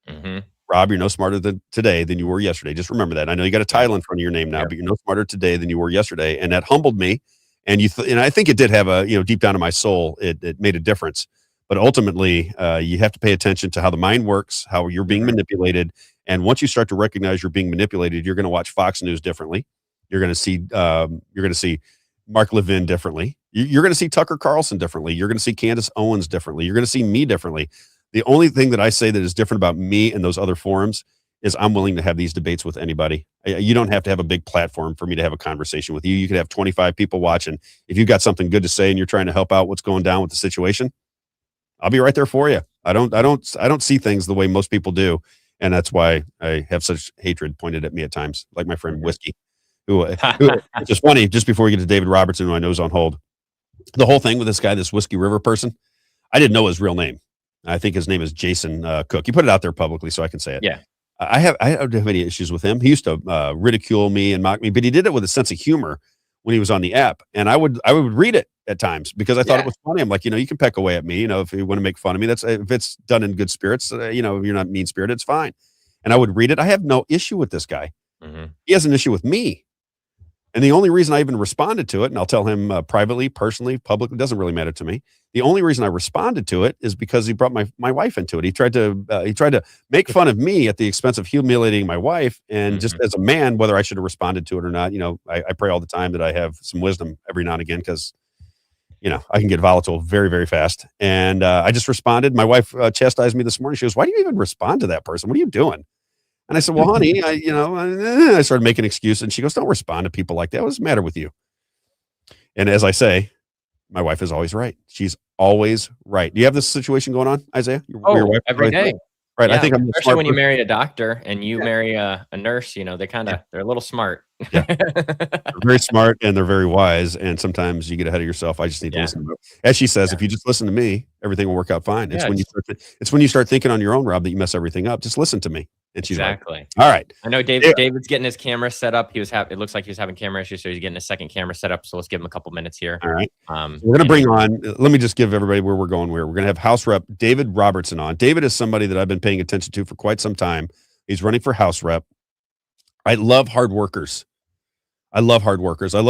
Mm-hmm. Rob, you're no smarter today than you were yesterday. Just remember that. I know you got a title in front of your name now, but you're no smarter today than you were yesterday. And that humbled me. And and I think it did have deep down in my soul, it made a difference. But ultimately, you have to pay attention to how the mind works, how you're being manipulated. And once you start to recognize you're being manipulated, you're going to watch Fox News differently. You're going to see Mark Levin differently. You're going to see Tucker Carlson differently. You're going to see Candace Owens differently. You're going to see me differently. The only thing that I say that is different about me and those other forums is I'm willing to have these debates with anybody. You don't have to have a big platform for me to have a conversation with you. You could have 25 people watching. If you've got something good to say and you're trying to help out what's going down with the situation, I'll be right there for you. I don't see things the way most people do. And that's why I have such hatred pointed at me at times, like my friend Whiskey, who it's just funny, just before we get to David Robertson, who I know is on hold, the whole thing with this guy, this Whiskey River person, I didn't know his real name. I think his name is Jason Cook. He put it out there publicly, so I can say it. Yeah. I don't have any issues with him. He used to ridicule me and mock me, but he did it with a sense of humor when he was on the app. And I would read it at times because I thought it was funny. I'm like, you can peck away at me, if you want to make fun of me, if it's done in good spirits, you're not mean spirited, it's fine. And I would read it. I have no issue with this guy. Mm-hmm. He has an issue with me. And the only reason I even responded to it, and I'll tell him privately, personally, publicly, doesn't really matter to me. The only reason I responded to it is because he brought my wife into it. He tried to make fun of me at the expense of humiliating my wife. And just as a man, whether I should have responded to it or not, I pray all the time that I have some wisdom every now and again, because I can get volatile very, very fast. And I just responded. My wife chastised me this morning. She goes, "Why do you even respond to that person? What are you doing?" And I said, "Well, honey, I started making excuses." And she goes, "Don't respond to people like that. What's the matter with you?" And as I say, my wife is always right. She's always right. Do you have this situation going on, Isaiah? Your wife every day. Right. Yeah, I think I'm especially when you marry a doctor and you marry a nurse, they're a little smart. Yeah. They're very smart and they're very wise. And sometimes you get ahead of yourself. I just need to listen to them. As she says, if you just listen to me, everything will work out fine. It's when you start thinking on your own, Rob, that you mess everything up. Just listen to me. And she's exactly. Like, all right. I know David's getting his camera set up. It looks like he was having camera issues, so he's getting a second camera set up. So let's give him a couple minutes here. All right. We're going to bring on, let me just give everybody where we're going. We're going to have House Rep David Robertson on. David is somebody that I've been paying attention to for quite some time. He's running for House Rep. I love hard workers. I love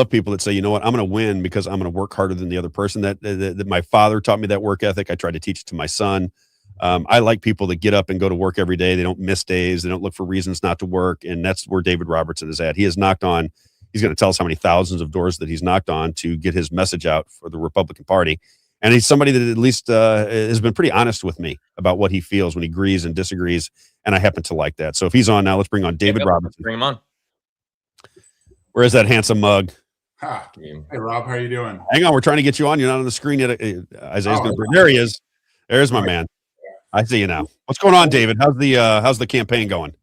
people that say, you know what, I'm going to win because I'm going to work harder than the other person. That my father taught me that work ethic. I tried to teach it to my son. I like people that get up and go to work every day. They don't miss days. They don't look for reasons not to work. And that's where David Robertson is at. He has knocked on, he's going to tell us how many thousands of doors that he's knocked on to get his message out for the Republican Party. And he's somebody that at least has been pretty honest with me about what he feels when he agrees and disagrees. And I happen to like that. So if he's on now, let's bring on David Robertson. Bring him on. Where is that handsome mug? Hey, Rob, how are you doing? Hang on. We're trying to get you on. You're not on the screen yet. Isaiah's going to bring, there he is. There's my man. I see you now. What's going on, David? How's the campaign going?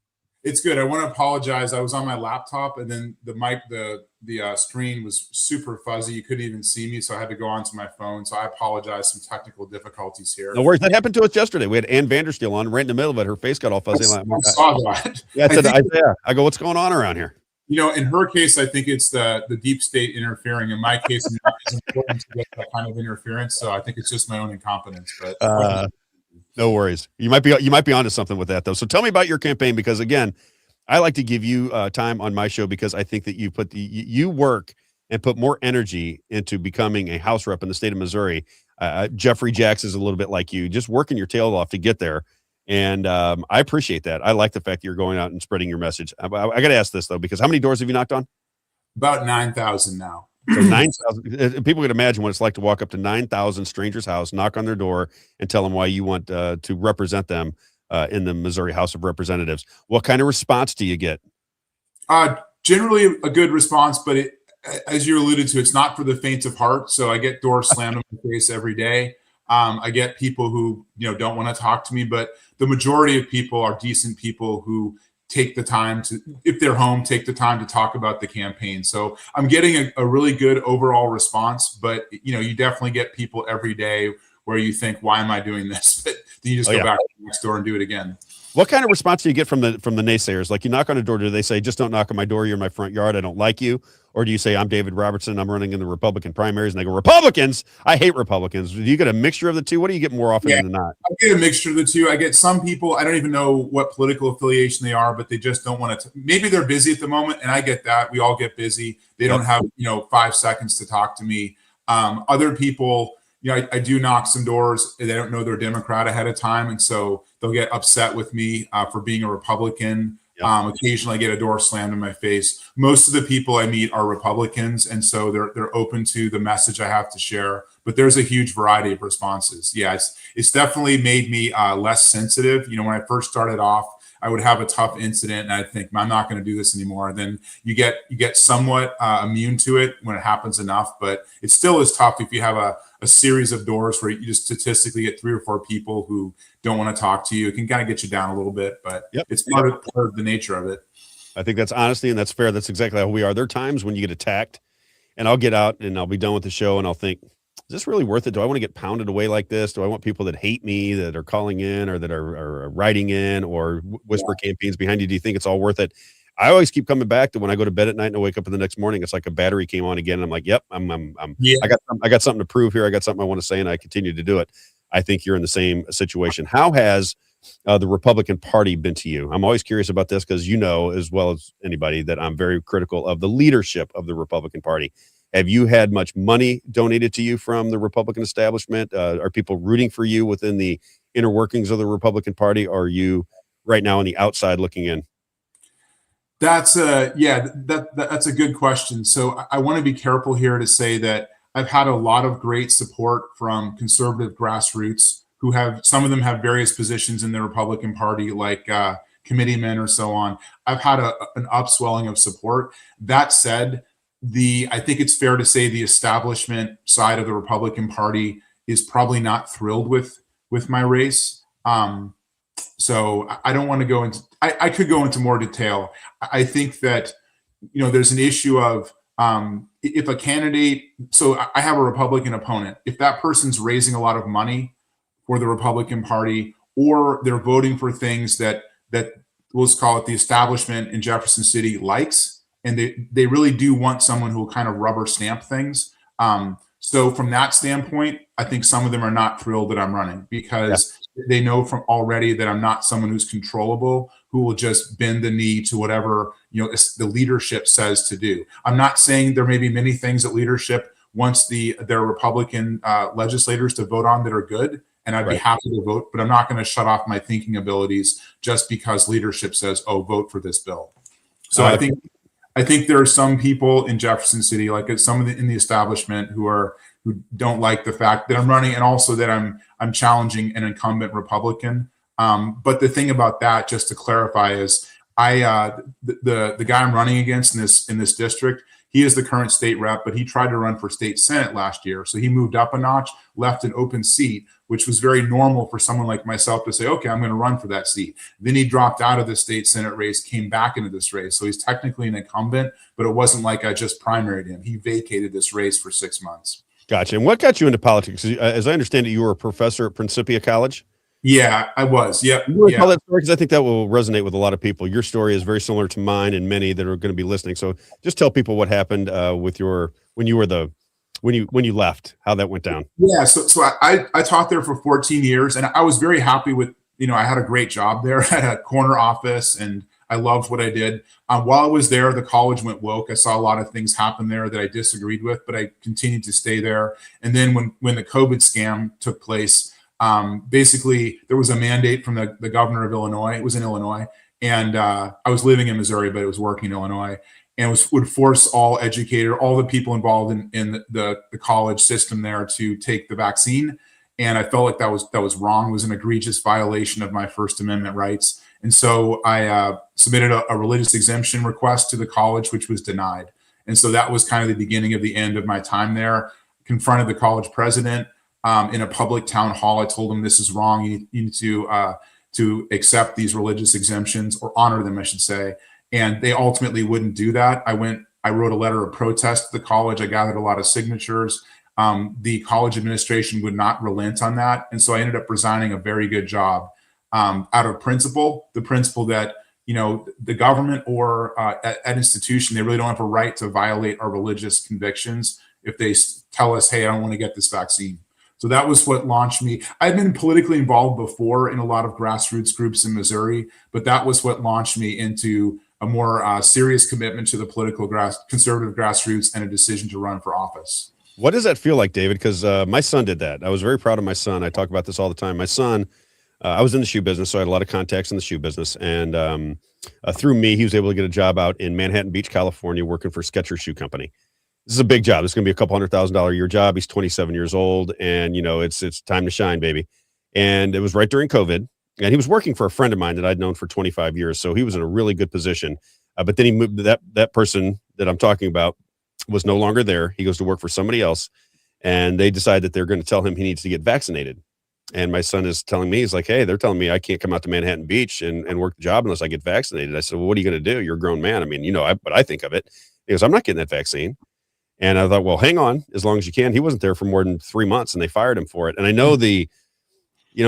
It's good. I want to apologize. I was on my laptop, and then the screen was super fuzzy. You couldn't even see me, so I had to go onto my phone. So I apologize. Some technical difficulties here. No worries. That happened to us yesterday. We had Ann Vandersteel on right in the middle of it. Her face got all fuzzy. I saw that. Yeah, I said, Isaiah. I go, what's going on around here? In her case, I think it's the deep state interfering. In my case, it's important to get that kind of interference. So I think it's just my own incompetence. But no worries. You might be onto something with that though. So tell me about your campaign, because again, I like to give you time on my show because I think that you work and put more energy into becoming a House rep in the state of Missouri. Jeffrey Jacks is a little bit like you, just working your tail off to get there. And I appreciate that. I like the fact that you're going out and spreading your message. I got to ask this though, because how many doors have you knocked on? About 9,000 now. So 9,000. People can imagine what it's like to walk up to 9,000 strangers' house, knock on their door, and tell them why you want to represent them in the Missouri House of Representatives. What kind of response do you get? Generally a good response, but as you alluded to, it's not for the faint of heart. So I get doors slammed in my face every day. I get people who don't want to talk to me, but the majority of people are decent people who take the time to, if they're home, take the time to talk about the campaign. So I'm getting a really good overall response, but you definitely get people every day where you think, why am I doing this? But then you just go back next door and do it again. What kind of response do you get from the naysayers? Like, you knock on a door, do they say, just don't knock on my door, you're in my front yard, I don't like you? Or do you say, I'm David Robertson, I'm running in the Republican primaries, and they go, Republicans? I hate Republicans. Do you get a mixture of the two? What do you get more often than not? I get a mixture of the two. I get some people, I don't even know what political affiliation they are, but they just don't want to. Maybe they're busy at the moment, and I get that. We all get busy. They don't have 5 seconds to talk to me. Other people, I do knock some doors. They don't know they're Democrat ahead of time, and so they'll get upset with me for being a Republican. Occasionally I get a door slammed in my face. Most of the people I meet are Republicans, and so they're open to the message I have to share. But there's a huge variety of responses. Yeah, it's definitely made me less sensitive. When I first started off, I would have a tough incident and I'd think, I'm not going to do this anymore. And then you get somewhat immune to it when it happens enough, but it still is tough if you have a series of doors where you just statistically get 3 or 4 people who don't want to talk to you. It can kind of get you down a little bit, but it's part of the nature of it. I think that's honesty and that's fair. That's exactly how we are. There are times when you get attacked and I'll get out and I'll be done with the show and I'll think, is this really worth it? Do I want to get pounded away like this? Do I want people that hate me, that are calling in or that are writing in or whisper campaigns behind you? Do you think it's all worth it? I always keep coming back to when I go to bed at night and I wake up in the next morning, it's like a battery came on again. And I'm like, yep, I got something to prove here. I got something I want to say and I continue to do it. I think you're in the same situation. How has the Republican Party been to you? I'm always curious about this because as well as anybody that I'm very critical of the leadership of the Republican Party. Have you had much money donated to you from the Republican establishment? Are people rooting for you within the inner workings of the Republican Party? Or are you right now on the outside looking in? That's a good question. So I want to be careful here to say that I've had a lot of great support from conservative grassroots who some of them have various positions in the Republican Party, like committeemen or so on. I've had an upswelling of support. That said, I think it's fair to say the establishment side of the Republican Party is probably not thrilled with my race. So I don't want to go into, I could go into more detail. I think that, there's an issue of if a candidate, so I have a Republican opponent, if that person's raising a lot of money for the Republican Party, or they're voting for things that let's call it the establishment in Jefferson City likes, and they really do want someone who will kind of rubber stamp things. So from that standpoint, I think some of them are not thrilled that I'm running because they know from already that I'm not someone who's controllable, who will just bend the knee to whatever the leadership says to do. I'm not saying there may be many things that leadership wants their Republican legislators to vote on that are good, and I'd be happy to vote, but I'm not going to shut off my thinking abilities just because leadership says, "Oh, vote for this bill." So I think there are some people in Jefferson City, like some in the establishment, who don't like the fact that I'm running, and also that I'm challenging an incumbent Republican. But the thing about that, just to clarify, is the guy I'm running against in this district, he is the current state rep, but he tried to run for state senate last year. So he moved up a notch, left an open seat, which was very normal for someone like myself to say, okay, I'm going to run for that seat. Then he dropped out of the state senate race, came back into this race. So he's technically an incumbent, but it wasn't like I just primaried him. He vacated this race for 6 months. Gotcha. And what got you into politics? As I understand it, you were a professor at Principia College. Yeah, I was. Yep. Tell that story, because I think that will resonate with a lot of people. Your story is very similar to mine and many that are going to be listening. So just tell people what happened with when you left, how that went down. Yeah. So I taught there for 14 years, and I was very happy with, I had a great job there. I had a corner office, and I loved what I did. While I was there, the college went woke. I saw a lot of things happen there that I disagreed with, but I continued to stay there. And then when the COVID scam took place, basically there was a mandate from the governor of Illinois. It was in Illinois, and I was living in Missouri, but it was working in Illinois, and would force all the people involved in the college system there to take the vaccine. And I felt like that was wrong. It was an egregious violation of my First Amendment rights. And so I submitted a religious exemption request to the college, which was denied. And so that was kind of the beginning of the end of my time there. Confronted the college president in a public town hall. I told him, this is wrong. You need to accept these religious exemptions, or honor them, I should say. And they ultimately wouldn't do that. I wrote a letter of protest to the college. I gathered a lot of signatures. The college administration would not relent on that. And so I ended up resigning a very good job out of the principle that, the government or at institution, they really don't have a right to violate our religious convictions if they tell us, hey, I don't want to get this vaccine. So that was what launched me. I've been politically involved before in a lot of grassroots groups in Missouri, but that was what launched me into a more serious commitment to the conservative grassroots and a decision to run for office. What does that feel like, David? Because my son did that. I was very proud of my son. I talk about this all the time. My son, I was in the shoe business, so I had a lot of contacts in the shoe business. And through me, he was able to get a job out in Manhattan Beach, California, working for Skechers Shoe Company. This is a big job. This is going to be a couple $100,000 a year job. He's 27 years old, and it's time to shine, baby. And it was right during COVID, and he was working for a friend of mine that I'd known for 25 years. So he was in a really good position. But then he moved. That person that I'm talking about was no longer there. He goes to work for somebody else, and they decide that they're going to tell him he needs to get vaccinated. And my son is telling me, he's like, hey, they're telling me I can't come out to Manhattan Beach and work the job unless I get vaccinated. I said, well, what are you going to do? You're a grown man. I mean, what I think of it. He goes, I'm not getting that vaccine. And I thought, well, hang on as long as you can. He wasn't there for more than 3 months, and they fired him for it. And I know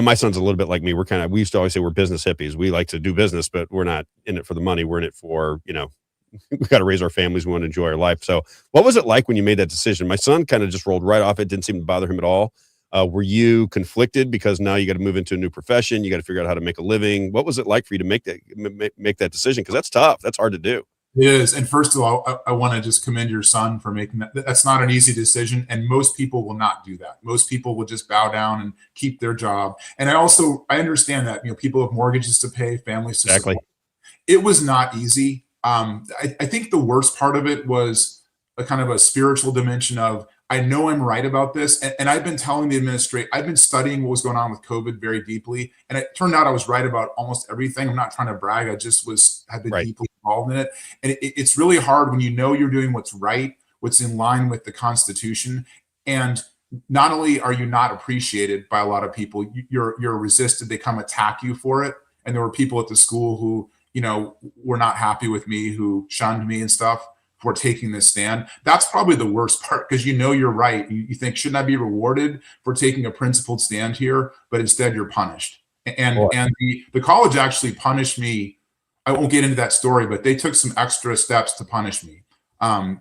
my son's a little bit like me. We used to always say we're business hippies. We like to do business, but we're not in it for the money. We're in it for, we got to raise our families. We want to enjoy our life. So what was it like when you made that decision? My son kind of just rolled right off. It didn't seem to bother him at all. Were you conflicted because now you got to move into a new profession? You got to figure out how to make a living. What was it like for you to make that decision? Because that's tough. That's hard to do. It is. And first of all, I want to just commend your son for making that. That's not an easy decision. And most people will not do that. Most people will just bow down and keep their job. And I understand that, people have mortgages to pay, families to support. It was not easy. I think the worst part of it was a kind of a spiritual dimension of, I know I'm right about this. And I've been telling the administration, I've been studying what was going on with COVID very deeply. And it turned out I was right about almost everything. I'm not trying to brag. I just have been deeply involved in it. And it's really hard when you know you're doing what's right, what's in line with the Constitution. And not only are you not appreciated by a lot of people, you're resisted. They come attack you for it. And there were people at the school who, were not happy with me, who shunned me and stuff for taking this stand. That's probably the worst part, because you're right. You think, shouldn't I be rewarded for taking a principled stand here? But instead you're punished. And the college actually punished me. I won't get into that story, but they took some extra steps to punish me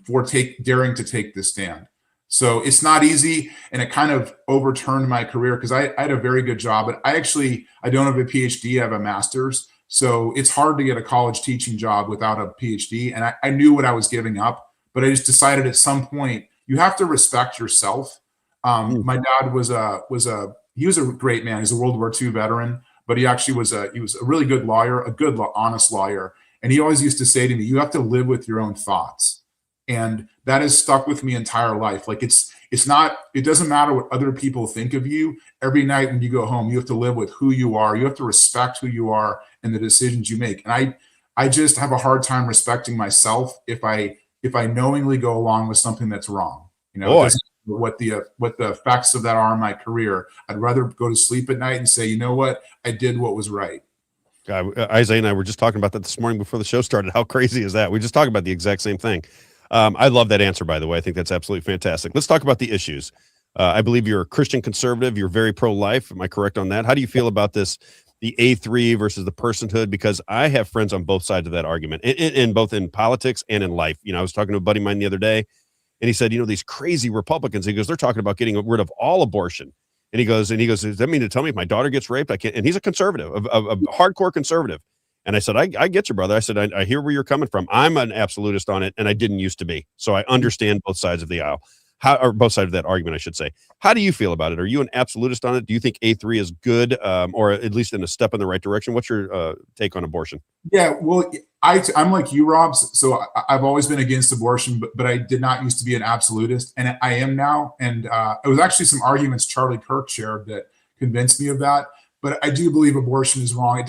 for daring to take this stand. So it's not easy, and it kind of overturned my career, because I had a very good job, but I don't have a PhD, I have a master's. So it's hard to get a college teaching job without a PhD. And I knew what I was giving up, but I just decided at some point, you have to respect yourself. My dad was a great man. He's a World War II veteran, but he was a really good lawyer, a good, honest lawyer. And he always used to say to me, you have to live with your own thoughts. And that has stuck with me entire life. Like it doesn't matter what other people think of you. Every night when you go home, you have to live with who you are. You have to respect who you are and the decisions you make. And I just have a hard time respecting myself if I knowingly go along with something that's wrong. It doesn't matter what the effects of that are on my career. I'd rather go to sleep at night and say, you know what, I did what was right. Isaiah and I were just talking about that this morning before the show started. How crazy is that? We just talked about the exact same thing. I love that answer, by the way. I think that's absolutely fantastic. Let's talk about the issues. I believe you're a Christian conservative. You're very pro-life. Am I correct on that? How do you feel about this, the A3 versus the personhood? Because I have friends on both sides of that argument, in both in politics and in life. I was talking to a buddy of mine the other day, and he said, these crazy Republicans, he goes, they're talking about getting rid of all abortion. And he goes, does that mean to tell me if my daughter gets raped, I can't? And he's a conservative, a hardcore conservative. And I said, I get you, brother. I said, I hear where you're coming from. I'm an absolutist on it, and I didn't used to be. So I understand both sides of the aisle, or both sides of that argument, I should say. How do you feel about it? Are you an absolutist on it? Do you think A3 is good, or at least in a step in the right direction? What's your take on abortion? Yeah, well, I'm like you, Rob. So I've always been against abortion, but I did not used to be an absolutist, and I am now. And it was actually some arguments Charlie Kirk shared that convinced me of that. But I do believe abortion is wrong.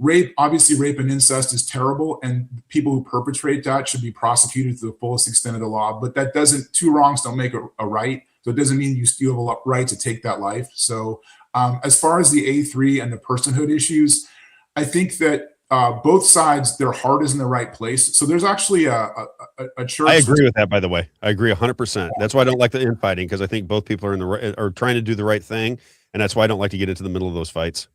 Rape and incest is terrible, and people who perpetrate that should be prosecuted to the fullest extent of the law. But that two wrongs don't make a right. So it doesn't mean you still have a right to take that life. So as far as the A3 and the personhood issues, I think that both sides, their heart is in the right place. So there's actually a church. I agree with that, by the way. I agree 100%. That's why I don't like the infighting, because I think both people are trying to do the right thing. And that's why I don't like to get into the middle of those fights.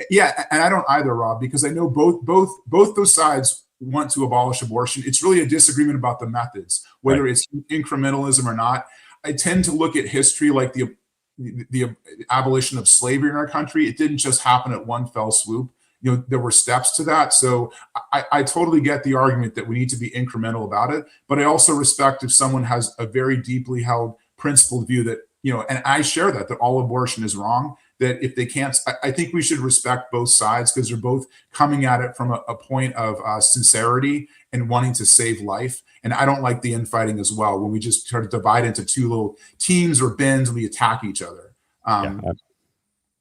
Yeah, and I don't either, Rob, because I know both those sides want to abolish abortion. It's really a disagreement about the methods, whether it's incrementalism or not. I tend to look at history like the abolition of slavery in our country. It didn't just happen at one fell swoop. There were steps to that. So I totally get the argument that we need to be incremental about it. But I also respect if someone has a very deeply held principled view that, and I share that all abortion is wrong. That if they can't, I think we should respect both sides, because they're both coming at it from a point of sincerity and wanting to save life. And I don't like the infighting as well, when we just try to divide into two little teams or bins and we attack each other. I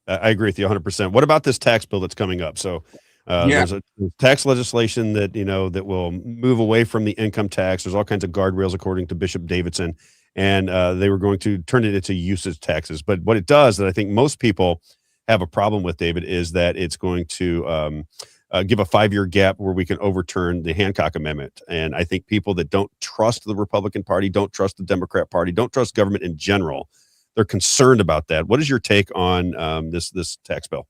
agree with you 100%. What about this tax bill that's coming up? So there's a tax legislation that, that will move away from the income tax. There's all kinds of guardrails, according to Bishop Davidson. And they were going to turn it into usage taxes. But what it does that I think most people have a problem with, David, is that it's going to give a 5-year gap where we can overturn the Hancock Amendment. And I think people that don't trust the Republican Party, don't trust the Democrat Party, don't trust government in general, they're concerned about that. What is your take on this tax bill?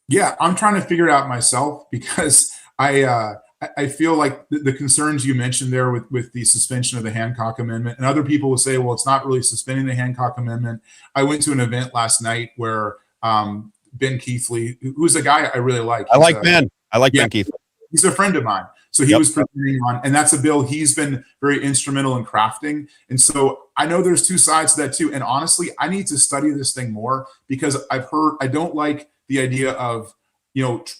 Yeah, I'm trying to figure it out myself, because I feel like the concerns you mentioned there with the suspension of the Hancock Amendment, and other people will say, well, it's not really suspending the Hancock Amendment. I went to an event last night where Ben Keithley, who's a guy I really like. I like Ben Keithley. He's a friend of mine. So he was presenting on, and that's a bill he's been very instrumental in crafting. And so I know there's two sides to that too. And honestly, I need to study this thing more, because I don't like the idea of,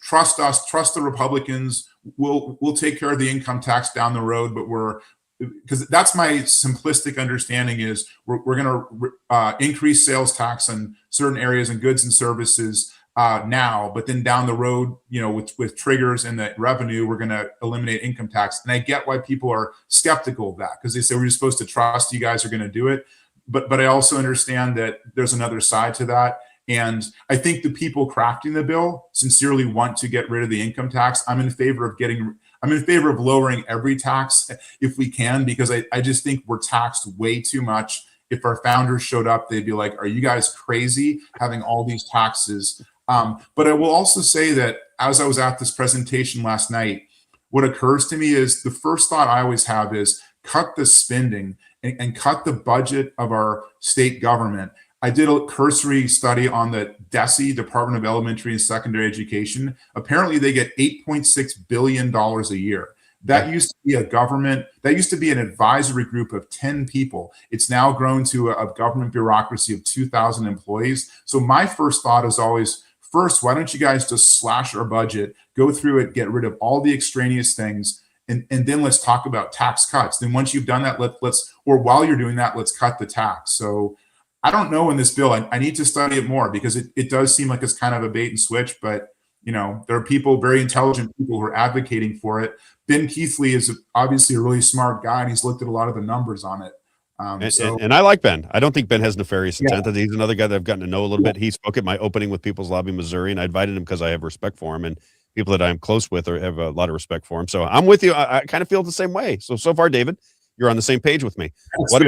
trust us, trust the Republicans. We'll take care of the income tax down the road, but we're because that's my simplistic understanding is we're going to increase sales tax on certain areas and goods and services now, but then down the road, with triggers and the revenue, we're going to eliminate income tax. And I get why people are skeptical of that, because they say we're just supposed to trust you guys are going to do it. But I also understand that there's another side to that. And I think the people crafting the bill sincerely want to get rid of the income tax. I'm in favor of lowering every tax if we can, because I just think we're taxed way too much. If our founders showed up, they'd be like, are you guys crazy having all these taxes? But I will also say that as I was at this presentation last night, what occurs to me is the first thought I always have is cut the spending and cut the budget of our state government. I did a cursory study on the DESE, Department of Elementary and Secondary Education. Apparently they get $8.6 billion a year. That used to be a government, that used to be an advisory group of 10 people. It's now grown to a government bureaucracy of 2,000 employees. So my first thought is always, first, why don't you guys just slash our budget, go through it, get rid of all the extraneous things, and then let's talk about tax cuts. Then once you've done that, or while you're doing that, let's cut the tax. So I don't know in this bill. I need to study it more, because it does seem like it's kind of a bait and switch, but there are people, very intelligent people, who are advocating for it. Ben Keithley is obviously a really smart guy, and he's looked at a lot of the numbers on it. And I like Ben. I don't think Ben has nefarious intent. He's another guy that I've gotten to know a little bit. He spoke at my opening with People's Lobby Missouri, and I invited him because I have respect for him, and people that I'm close with or have a lot of respect for him. So I'm with you. I kind of feel the same way. So far, David, you're on the same page with me. What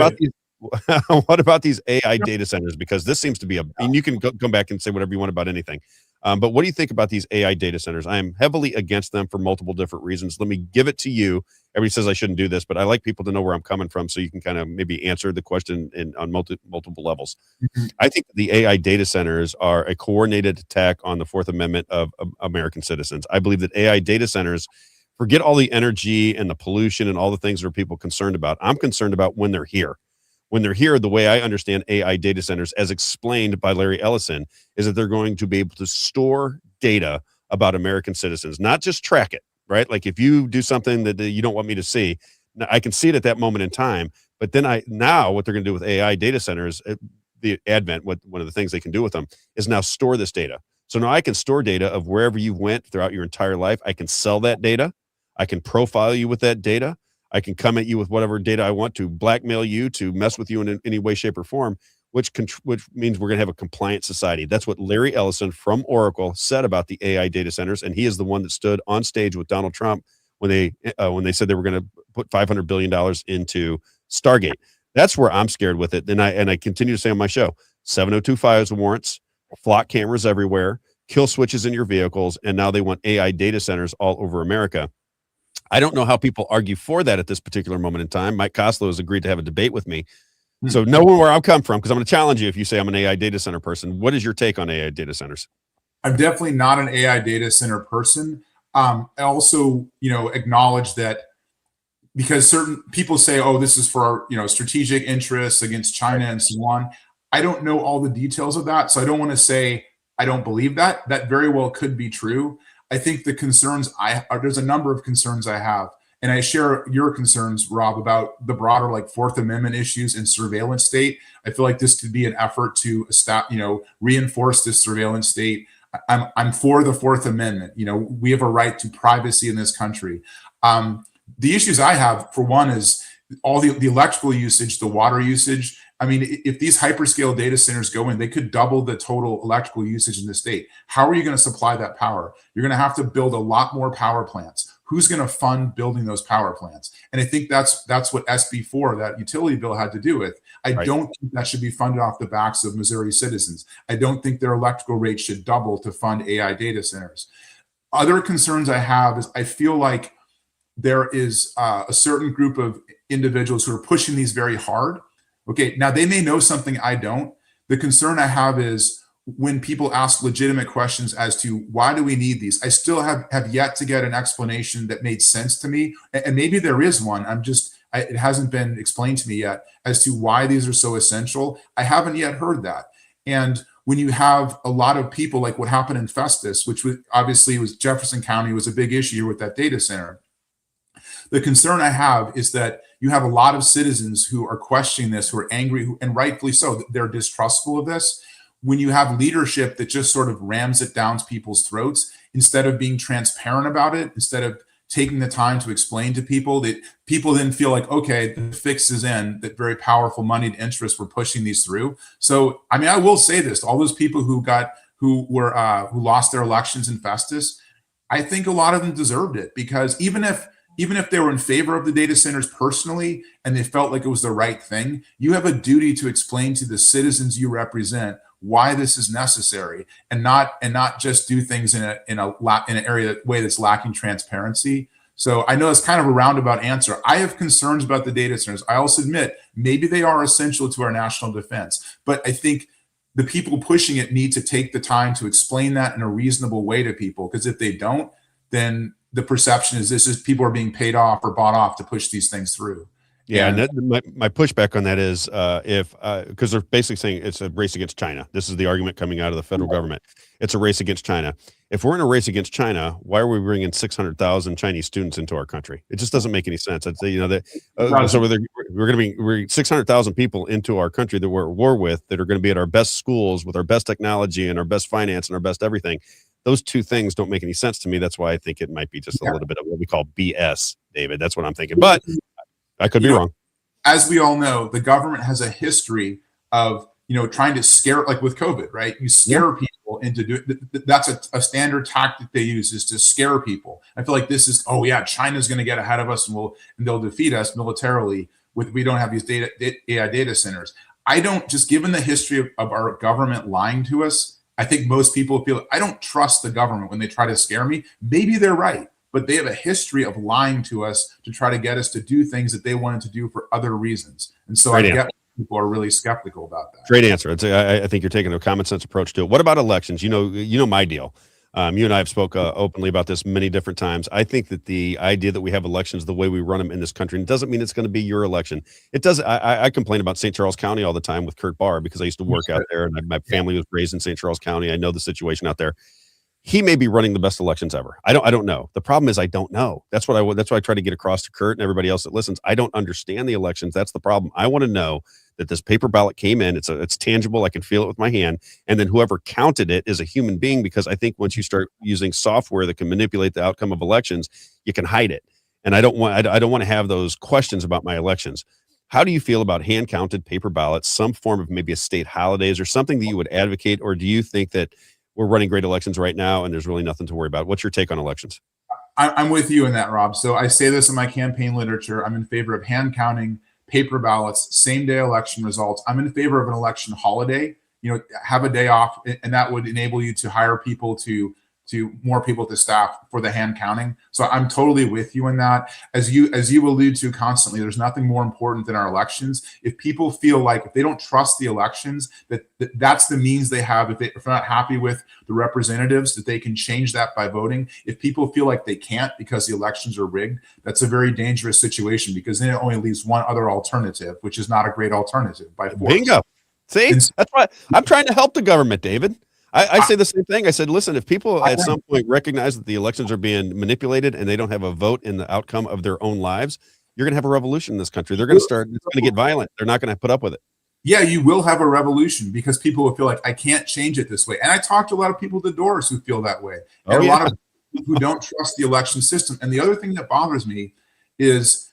about these AI data centers? Because this seems to be and you can come back and say whatever you want about anything. But what do you think about these AI data centers? I am heavily against them for multiple different reasons. Let me give it to you. Everybody says I shouldn't do this, but I like people to know where I'm coming from, so you can kind of maybe answer the question on multiple levels. I think the AI data centers are a coordinated attack on the Fourth Amendment of American citizens. I believe that AI data centers, forget all the energy and the pollution and all the things that are people concerned about. I'm concerned about when they're here. When they're here, the way I understand AI data centers, as explained by Larry Ellison, is that they're going to be able to store data about American citizens, not just track it, right? Like if you do something that you don't want me to see, I can see it at that moment in time. But then now what they're going to do with AI data centers, the advent, one of the things they can do with them is now store this data. So now I can store data of wherever you went throughout your entire life. I can sell that data. I can profile you with that data. I can come at you with whatever data I want to, blackmail you, to mess with you in any way, shape, or form, which means we're going to have a compliant society. That's what Larry Ellison from Oracle said about the AI data centers, and he is the one that stood on stage with Donald Trump when they said they were going to put $500 billion into Stargate. That's where I'm scared with it, and I continue to say on my show, 702 FISA warrants, flock cameras everywhere, kill switches in your vehicles, and now they want AI data centers all over America. I don't know how people argue for that at this particular moment in time. Mike Koslow has agreed to have a debate with me. So knowing where I'll come from, because I'm going to challenge you if you say I'm an AI data center person. What is your take on AI data centers? I'm definitely not an AI data center person. I also, acknowledge that because certain people say, oh, this is for, strategic interests against China and so on. I don't know all the details of that. So I don't want to say I don't believe that. That very well could be true. I think the concerns there's a number of concerns I have, and I share your concerns, Rob, about the broader Fourth Amendment issues in surveillance state. I feel like this could be an effort to reinforce this surveillance state. I'm for the Fourth Amendment. We have a right to privacy in this country. The issues I have, for one, is all the electrical usage, the water usage. I mean, if these hyperscale data centers go in, they could double the total electrical usage in the state. How are you going to supply that power? You're going to have to build a lot more power plants. Who's going to fund building those power plants? And I think that's what SB4, that utility bill, had to do with. I don't think that should be funded off the backs of Missouri citizens. I don't think their electrical rates should double to fund AI data centers. Other concerns I have is I feel like there is a certain group of individuals who are pushing these very hard. Okay, now they may know something I don't. The concern I have is when people ask legitimate questions as to why do we need these, I still have yet to get an explanation that made sense to me. And maybe there is one. It hasn't been explained to me yet as to why these are so essential. I haven't yet heard that. And when you have a lot of people, like what happened in Festus, which obviously was Jefferson County, was a big issue with that data center. The concern I have is that you have a lot of citizens who are questioning this, who are angry, and rightfully so. They're distrustful of this. When you have leadership that just sort of rams it down people's throats, instead of being transparent about it, instead of taking the time to explain to people, that people then feel like, okay, the fix is in, that very powerful moneyed interests were pushing these through. So, I mean, I will say this, all those people who lost their elections in Festus, I think a lot of them deserved it, because even if they were in favor of the data centers personally and they felt like it was the right thing, you have a duty to explain to the citizens you represent why this is necessary, and not just do things in an way that's lacking transparency. So I know it's kind of a roundabout answer. I have concerns about the data centers. I also admit maybe they are essential to our national defense, but I think the people pushing it need to take the time to explain that in a reasonable way to people, because if they don't, then the perception is people are being paid off or bought off to push these things through. Yeah, and my pushback on that is because they're basically saying it's a race against China. This is the argument coming out of the federal government. It's a race against China. If we're in a race against China, why are we bringing 600,000 Chinese students into our country? It just doesn't make any sense. I'd say, so we're going to be 600,000 people into our country that we're at war with, that are going to be at our best schools with our best technology and our best finance and our best everything. Those two things don't make any sense to me. That's why I think it might be just a little bit of what we call BS, David. That's what I'm thinking. But I could be wrong. As we all know, the government has a history of, trying to scare, like with COVID, right? You scare people into doing, that's a standard tactic they use, is to scare people. I feel like this is, China's going to get ahead of us and they'll defeat us militarily we don't have these AI data centers. I don't, just given the history of our government lying to us, I think most people feel, I don't trust the government when they try to scare me. Maybe they're right, but they have a history of lying to us to try to get us to do things that they wanted to do for other reasons. And so I get people are really skeptical about that. Great answer. I think you're taking a common sense approach to it. What about elections? You know my deal. You and I have spoke openly about this many different times. I think that the idea that we have elections the way we run them in this country, and it doesn't mean it's going to be your election. It does. I complain about St. Charles County all the time with Kurt Barr, because I used to work out there, and my family was raised in St. Charles County. I know the situation out there. He may be running the best elections ever. I don't know. The problem is I don't know. That's why I try to get across to Kurt and everybody else that listens. I don't understand the elections. That's the problem. I want to know that this paper ballot came in. It's tangible. I can feel it with my hand. And then whoever counted it is a human being, because I think once you start using software that can manipulate the outcome of elections, you can hide it. And I don't want to have those questions about my elections. How do you feel about hand counted paper ballots, some form of maybe a state holidays or something that you would advocate? Or do you think that we're running great elections right now and there's really nothing to worry about? What's your take on elections? I'm with you in that, Rob. So I say this in my campaign literature. I'm in favor of hand counting, paper ballots, same day election results. I'm in favor of an election holiday, have a day off, and that would enable you to hire people to more people to staff for the hand counting. So I'm totally with you in that. As you allude to constantly, there's nothing more important than our elections. If people feel like, if they don't trust the elections, that's the means they have. If they're not happy with the representatives, that they can change that by voting. If people feel like they can't because the elections are rigged, that's a very dangerous situation, because then it only leaves one other alternative, which is not a great alternative by force. Bingo. See, that's why I'm trying to help the government, David. I say the same thing. I said, listen, if people at some point recognize that the elections are being manipulated and they don't have a vote in the outcome of their own lives, you're going to have a revolution in this country. They're going to start, it's going to get violent. They're not going to put up with it. Yeah, you will have a revolution, because people will feel like, I can't change it this way. And I talked to a lot of people at the doors who feel that way. And a lot of people who don't trust the election system. And the other thing that bothers me is,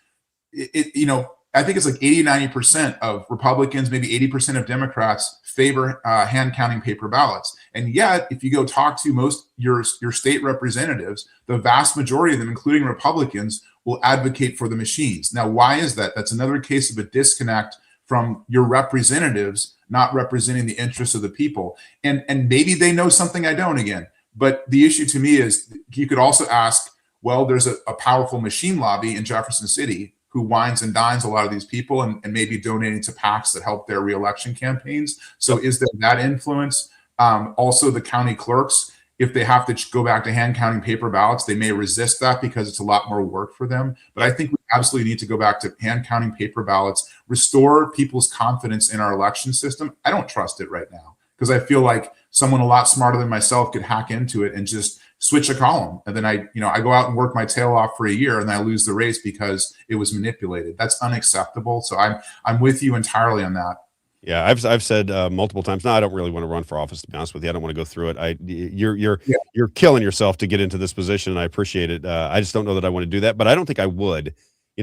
I think it's like 80-90% of Republicans, maybe 80% of Democrats favor hand counting paper ballots. And yet, if you go talk to most your state representatives, the vast majority of them, including Republicans, will advocate for the machines. Now, why is that? That's another case of a disconnect from your representatives not representing the interests of the people. And maybe they know something I don't, again. But the issue to me is, you could also ask, well, there's a powerful machine lobby in Jefferson City who wines and dines a lot of these people, and maybe donating to PACs that help their reelection campaigns. So is there that influence? Also, the county clerks, if they have to go back to hand counting paper ballots, they may resist that because it's a lot more work for them. But I think we absolutely need to go back to hand counting paper ballots, restore people's confidence in our election system. I don't trust it right now, because I feel like someone a lot smarter than myself could hack into it and just switch a column. And then I go out and work my tail off for a year and I lose the race because it was manipulated. That's unacceptable. So I'm with you entirely on that. Yeah, I've said multiple times. No, I don't really want to run for office. To be honest with you, I don't want to go through it. You're killing yourself to get into this position, and I appreciate it. I just don't know that I want to do that, but I don't think I would.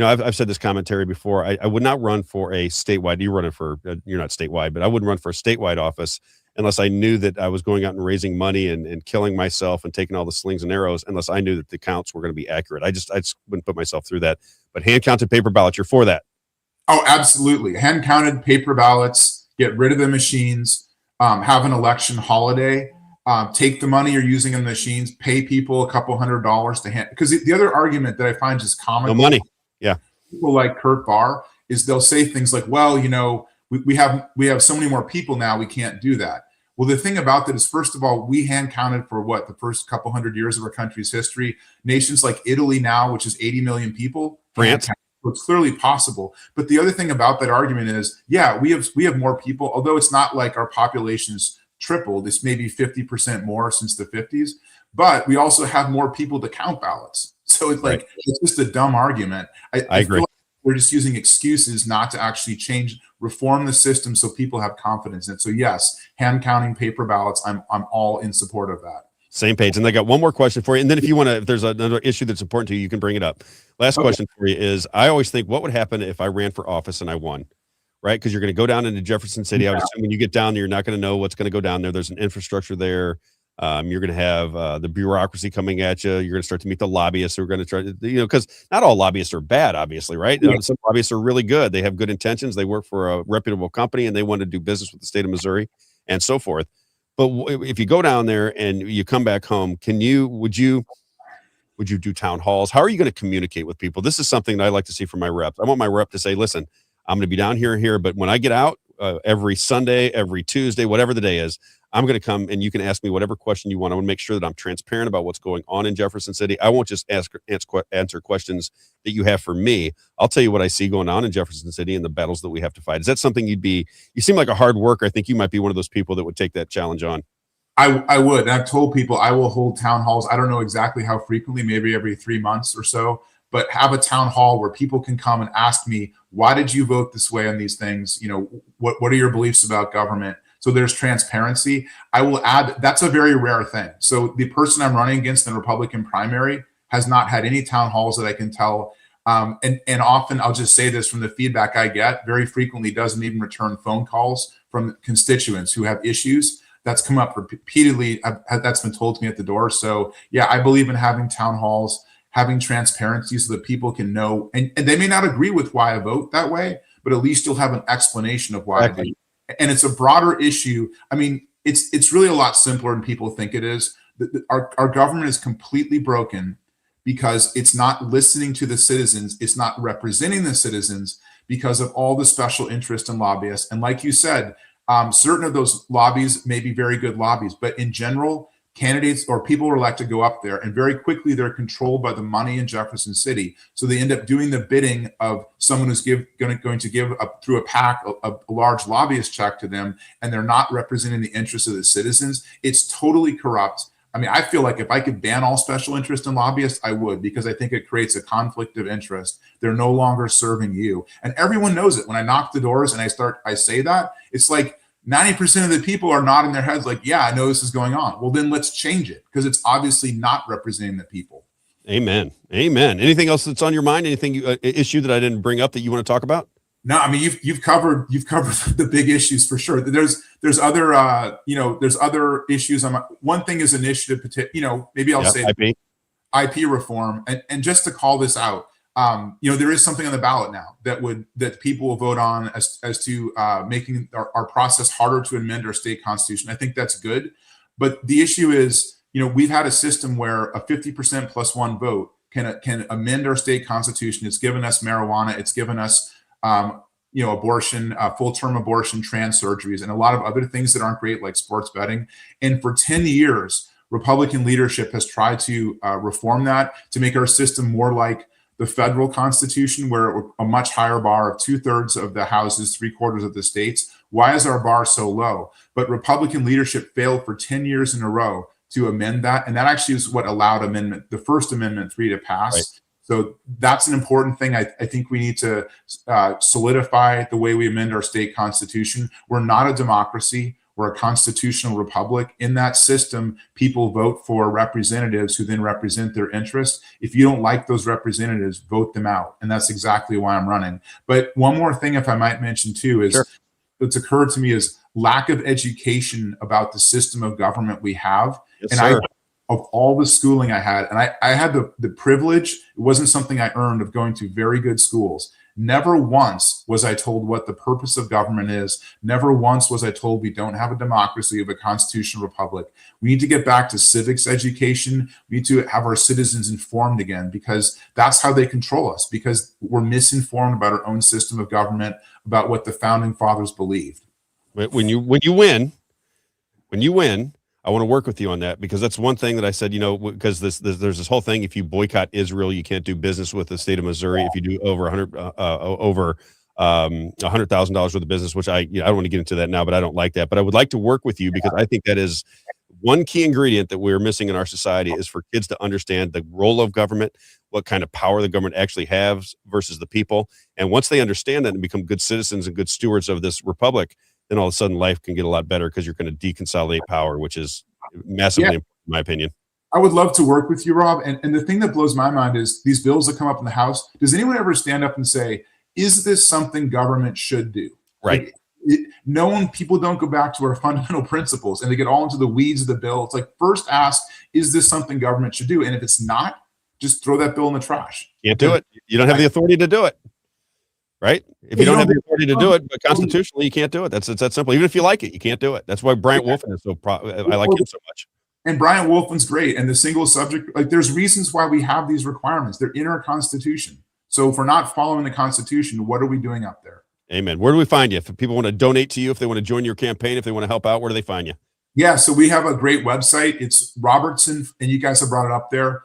I've said this commentary before. I would not run for a statewide. You're running for you're not statewide, but I wouldn't run for a statewide office unless I knew that I was going out and raising money and killing myself and taking all the slings and arrows. Unless I knew that the counts were going to be accurate, I just wouldn't put myself through that. But hand counted paper ballots, you're for that? Oh, absolutely. Hand counted paper ballots, get rid of the machines, have an election holiday, take the money you're using in the machines, pay people a couple $100 to hand. Because the other argument that I find just comical, no money. Yeah. People like Kurt Barr is they'll say things like, well, we have so many more people now, we can't do that. Well, the thing about that is, first of all, we hand counted for the first couple hundred years of our country's history. Nations like Italy now, which is 80 million people, France. So it's clearly possible. But the other thing about that argument is, yeah, we have more people, although it's not like our population's tripled. It's maybe 50% more since the 50s. But we also have more people to count ballots. So it's like, it's just a dumb argument. I agree. Feel like we're just using excuses not to actually reform the system so people have confidence in it. So yes, hand counting paper ballots, I'm all in support of that. Same page. And I got one more question for you. And then if there's another issue that's important to you, you can bring it up. Last question for you is, I always think, what would happen if I ran for office and I won, right? Because you're going to go down into Jefferson City. I would assume when you get down there, you're not going to know what's going to go down there. There's an infrastructure there. You're going to have the bureaucracy coming at you. You're going to start to meet the lobbyists who are going to try to, because not all lobbyists are bad, obviously, right? Yeah. Some lobbyists are really good. They have good intentions. They work for a reputable company and they want to do business with the state of Missouri and so forth. But if you go down there and you come back home, would you do town halls? How are you going to communicate with people? This is something that I like to see from my reps. I want my rep to say, listen, I'm going to be down here and here, but when I get out every Sunday, every Tuesday, whatever the day is, I'm going to come and you can ask me whatever question you want. I want to make sure that I'm transparent about what's going on in Jefferson City. I won't just answer questions that you have for me. I'll tell you what I see going on in Jefferson City and the battles that we have to fight. Is that something you seem like a hard worker. I think you might be one of those people that would take that challenge on. I would. And I've told people I will hold town halls. I don't know exactly how frequently, maybe every 3 months or so, but have a town hall where people can come and ask me, why did you vote this way on these things? What are your beliefs about government? So there's transparency. I will add, that's a very rare thing. So the person I'm running against in the Republican primary has not had any town halls that I can tell. And often, I'll just say this from the feedback I get, very frequently doesn't even return phone calls from constituents who have issues. That's come up repeatedly. That's been told to me at the door. So yeah, I believe in having town halls, having transparency so that people can know, and they may not agree with why I vote that way, but at least you'll have an explanation of why I do. And it's a broader issue. I mean, it's really a lot simpler than people think it is. Our government is completely broken because it's not listening to the citizens. It's not representing the citizens because of all the special interest and lobbyists. And like you said, certain of those lobbies may be very good lobbies, but in general, candidates or people are elected go up there and very quickly they're controlled by the money in Jefferson City. So they end up doing the bidding of someone who's going to give up through a PAC a large lobbyist check to them, and they're not representing the interests of the citizens. It's totally corrupt. I mean, I feel like if I could ban all special interest in lobbyists, I would, because I think it creates a conflict of interest. They're no longer serving you. And everyone knows it. When I knock the doors and I say that, it's like 90% of the people are nodding their heads like, yeah, I know this is going on. Well, then let's change it, because it's obviously not representing the people. Amen. Amen. Anything else that's on your mind? Anything issue that I didn't bring up that you want to talk about? No, I mean, you've covered the big issues for sure. There's other there's other issues. One thing is initiative, maybe I'll say IP reform, and just to call this out, there is something on the ballot now that people will vote on as to making our process harder to amend our state constitution. I think that's good, but the issue is, we've had a system where a 50% plus one vote can amend our state constitution. It's given us marijuana. It's given us abortion, full-term abortion, trans surgeries, and a lot of other things that aren't great, like sports betting. And for 10 years, Republican leadership has tried to reform that to make our system more like the federal constitution, where a much higher bar of 2/3 of the houses, 3/4 of the states. Why is our bar so low? But Republican leadership failed for 10 years in a row to amend that. And that actually is what allowed the first Amendment 3 to pass. Right. So that's an important thing. I think we need to solidify the way we amend our state constitution. We're not a democracy. We're a constitutional republic. In that system, people vote for representatives who then represent their interests. If you don't like those representatives, vote them out. And that's exactly why I'm running. But one more thing, if I might mention too, is what's occurred to me is lack of education about the system of government we have. Yes, and sir. of all the schooling I had, and I had the privilege, it wasn't something I earned, of going to very good schools. Never once was I told what the purpose of government is. Never once was I told we don't have a democracy, of a constitutional republic. We need to get back to civics education. We need to have our citizens informed again, because that's how they control us, because we're misinformed about our own system of government, about what the founding fathers believed. When you win, I want to work with you on that, because that's one thing that I said, because there's this whole thing. If you boycott Israel, you can't do business with the state of Missouri. If you do over $100,000 worth of business, which I don't want to get into that now, but I don't like that. But I would like to work with you, because I think that is one key ingredient that we're missing in our society, is for kids to understand the role of government, what kind of power the government actually has versus the people. And once they understand that and become good citizens and good stewards of this republic, then all of a sudden life can get a lot better, because you're going to deconsolidate power, which is massively important, in my opinion. I would love to work with you, Rob. And the thing that blows my mind is these bills that come up in the House. Does anyone ever stand up and say, is this something government should do? Right. People don't go back to our fundamental principles, and they get all into the weeds of the bill. It's like, first ask, is this something government should do? And if it's not, just throw that bill in the trash. Can't do it. You don't have the authority to do it. Right? If you don't have the authority to do it, but constitutionally, you can't do it. It's that simple. Even if you like it, you can't do it. That's why Bryant Wolfen is I like him so much. And Bryant Wolfen's great. And the single subject, there's reasons why we have these requirements. They're in our Constitution. So if we're not following the Constitution, what are we doing up there? Amen. Where do we find you? If people want to donate to you, if they want to join your campaign, if they want to help out, where do they find you? Yeah, so we have a great website. It's Robertson, and you guys have brought it up there.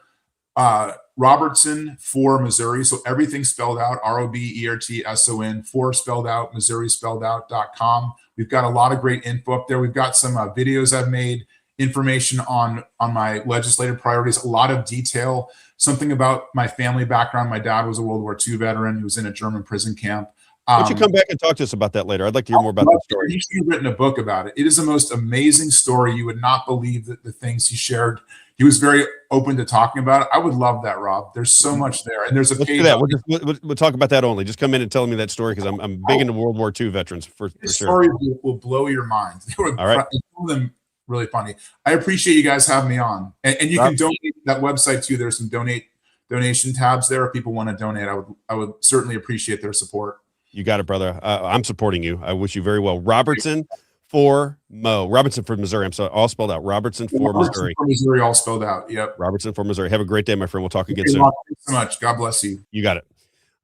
Robertson for Missouri. So everything spelled out, ROBERTSON, for spelled out, Missouri spelled out.com. We've got a lot of great info up there. We've got some videos I've made, information on my legislative priorities, a lot of detail, something about my family background. My dad was a World War II veteran who was in a German prison camp. Why don't you come back and talk to us about that later? I'd like to hear more about that story. He's written a book about it. It is the most amazing story. You would not believe that the things he shared. He was very open to talking about it. I would love that, Rob. There's so much there, and there's a page. We'll talk about that only. Just come in and tell me that story, because I'm big into World War II veterans for sure. Story will blow your mind. They were, all right. Some of them really funny. I appreciate you guys having me on, and you can donate that website too. There's some donation tabs there if people want to donate. I would certainly appreciate their support. You got it, brother. I'm supporting you. I wish you very well. Robertson for Missouri. I'm sorry, all spelled out. Robertson for Missouri. For Missouri, all spelled out. Yep. Robertson for Missouri. Have a great day, my friend. We'll talk again soon. Thanks so much. God bless you. You got it.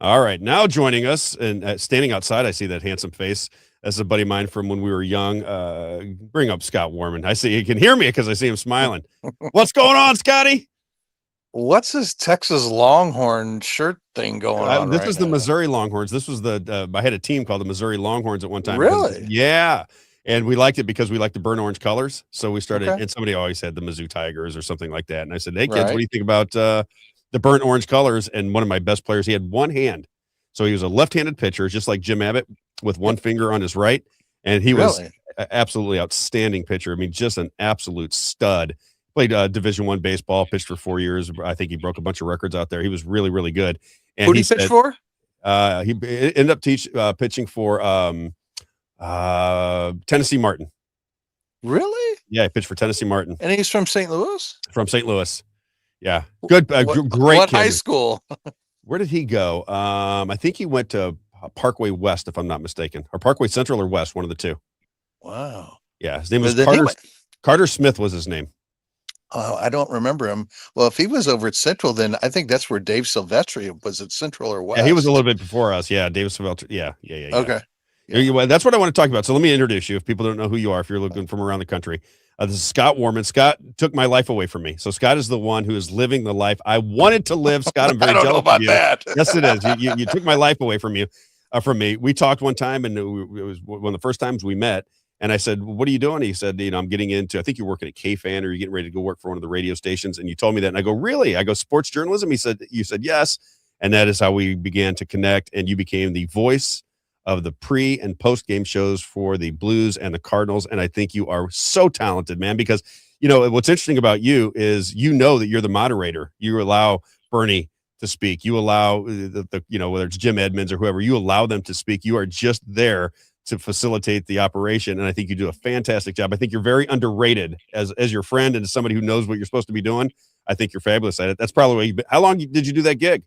All right. Now joining us and standing outside, I see that handsome face. That's a buddy of mine from when we were young. Bring up Scott Warman. I see he can hear me because I see him smiling. What's going on, Scotty? What's this Texas Longhorn shirt thing going on? This is the Missouri Longhorns. This was I had a team called the Missouri Longhorns at one time. Really? Yeah. And we liked it because we liked the burnt orange colors. So we started, and somebody always had the Mizzou Tigers or something like that. And I said, hey, kids, what do you think about the burnt orange colors? And one of my best players, he had one hand. So he was a left-handed pitcher, just like Jim Abbott, with one finger on his right. And he was absolutely outstanding pitcher. I mean, just an absolute stud. Played Division I baseball, pitched for 4 years. I think he broke a bunch of records out there. He was really, really good. And who did he pitch for? He ended up pitching for Tennessee Martin. Really? Yeah, he pitched for Tennessee Martin. And he's from St. Louis? From St. Louis. Yeah. Good. Great what kid. High school? Where did he go? I think he went to Parkway West, if I'm not mistaken. Or Parkway Central or West, one of the two. Wow. Yeah, his name was Carter Smith was his name. I don't remember him. Well, if he was over at Central, then I think that's where Dave Silvestri was at Central or West. Yeah, he was a little bit before us. Yeah, Dave Silvestri. Yeah. Okay. Yeah. That's what I want to talk about. So let me introduce you if people don't know who you are, if you're looking from around the country. This is Scott Warman. Scott took my life away from me. So Scott is the one who is living the life I wanted to live. Scott, I'm very I don't jealous know about of you. that. Yes, it is. You took my life away from you, from me. We talked one time, and it was one of the first times we met. And I said, well, what are you doing? He said, I'm getting into, I think you're working at KFan or you're getting ready to go work for one of the radio stations. And you told me that. And I go, really? I go, sports journalism? He said, you said, yes. And that is how we began to connect. And you became the voice of the pre and post game shows for the Blues and the Cardinals. And I think you are so talented, man, because, what's interesting about you is, that you're the moderator. You allow Bernie to speak. You allow whether it's Jim Edmonds or whoever, you allow them to speak. You are just there to facilitate the operation. And I think you do a fantastic job. I think you're very underrated as your friend and as somebody who knows what you're supposed to be doing. I think you're fabulous at it. That's probably how long did you do that gig?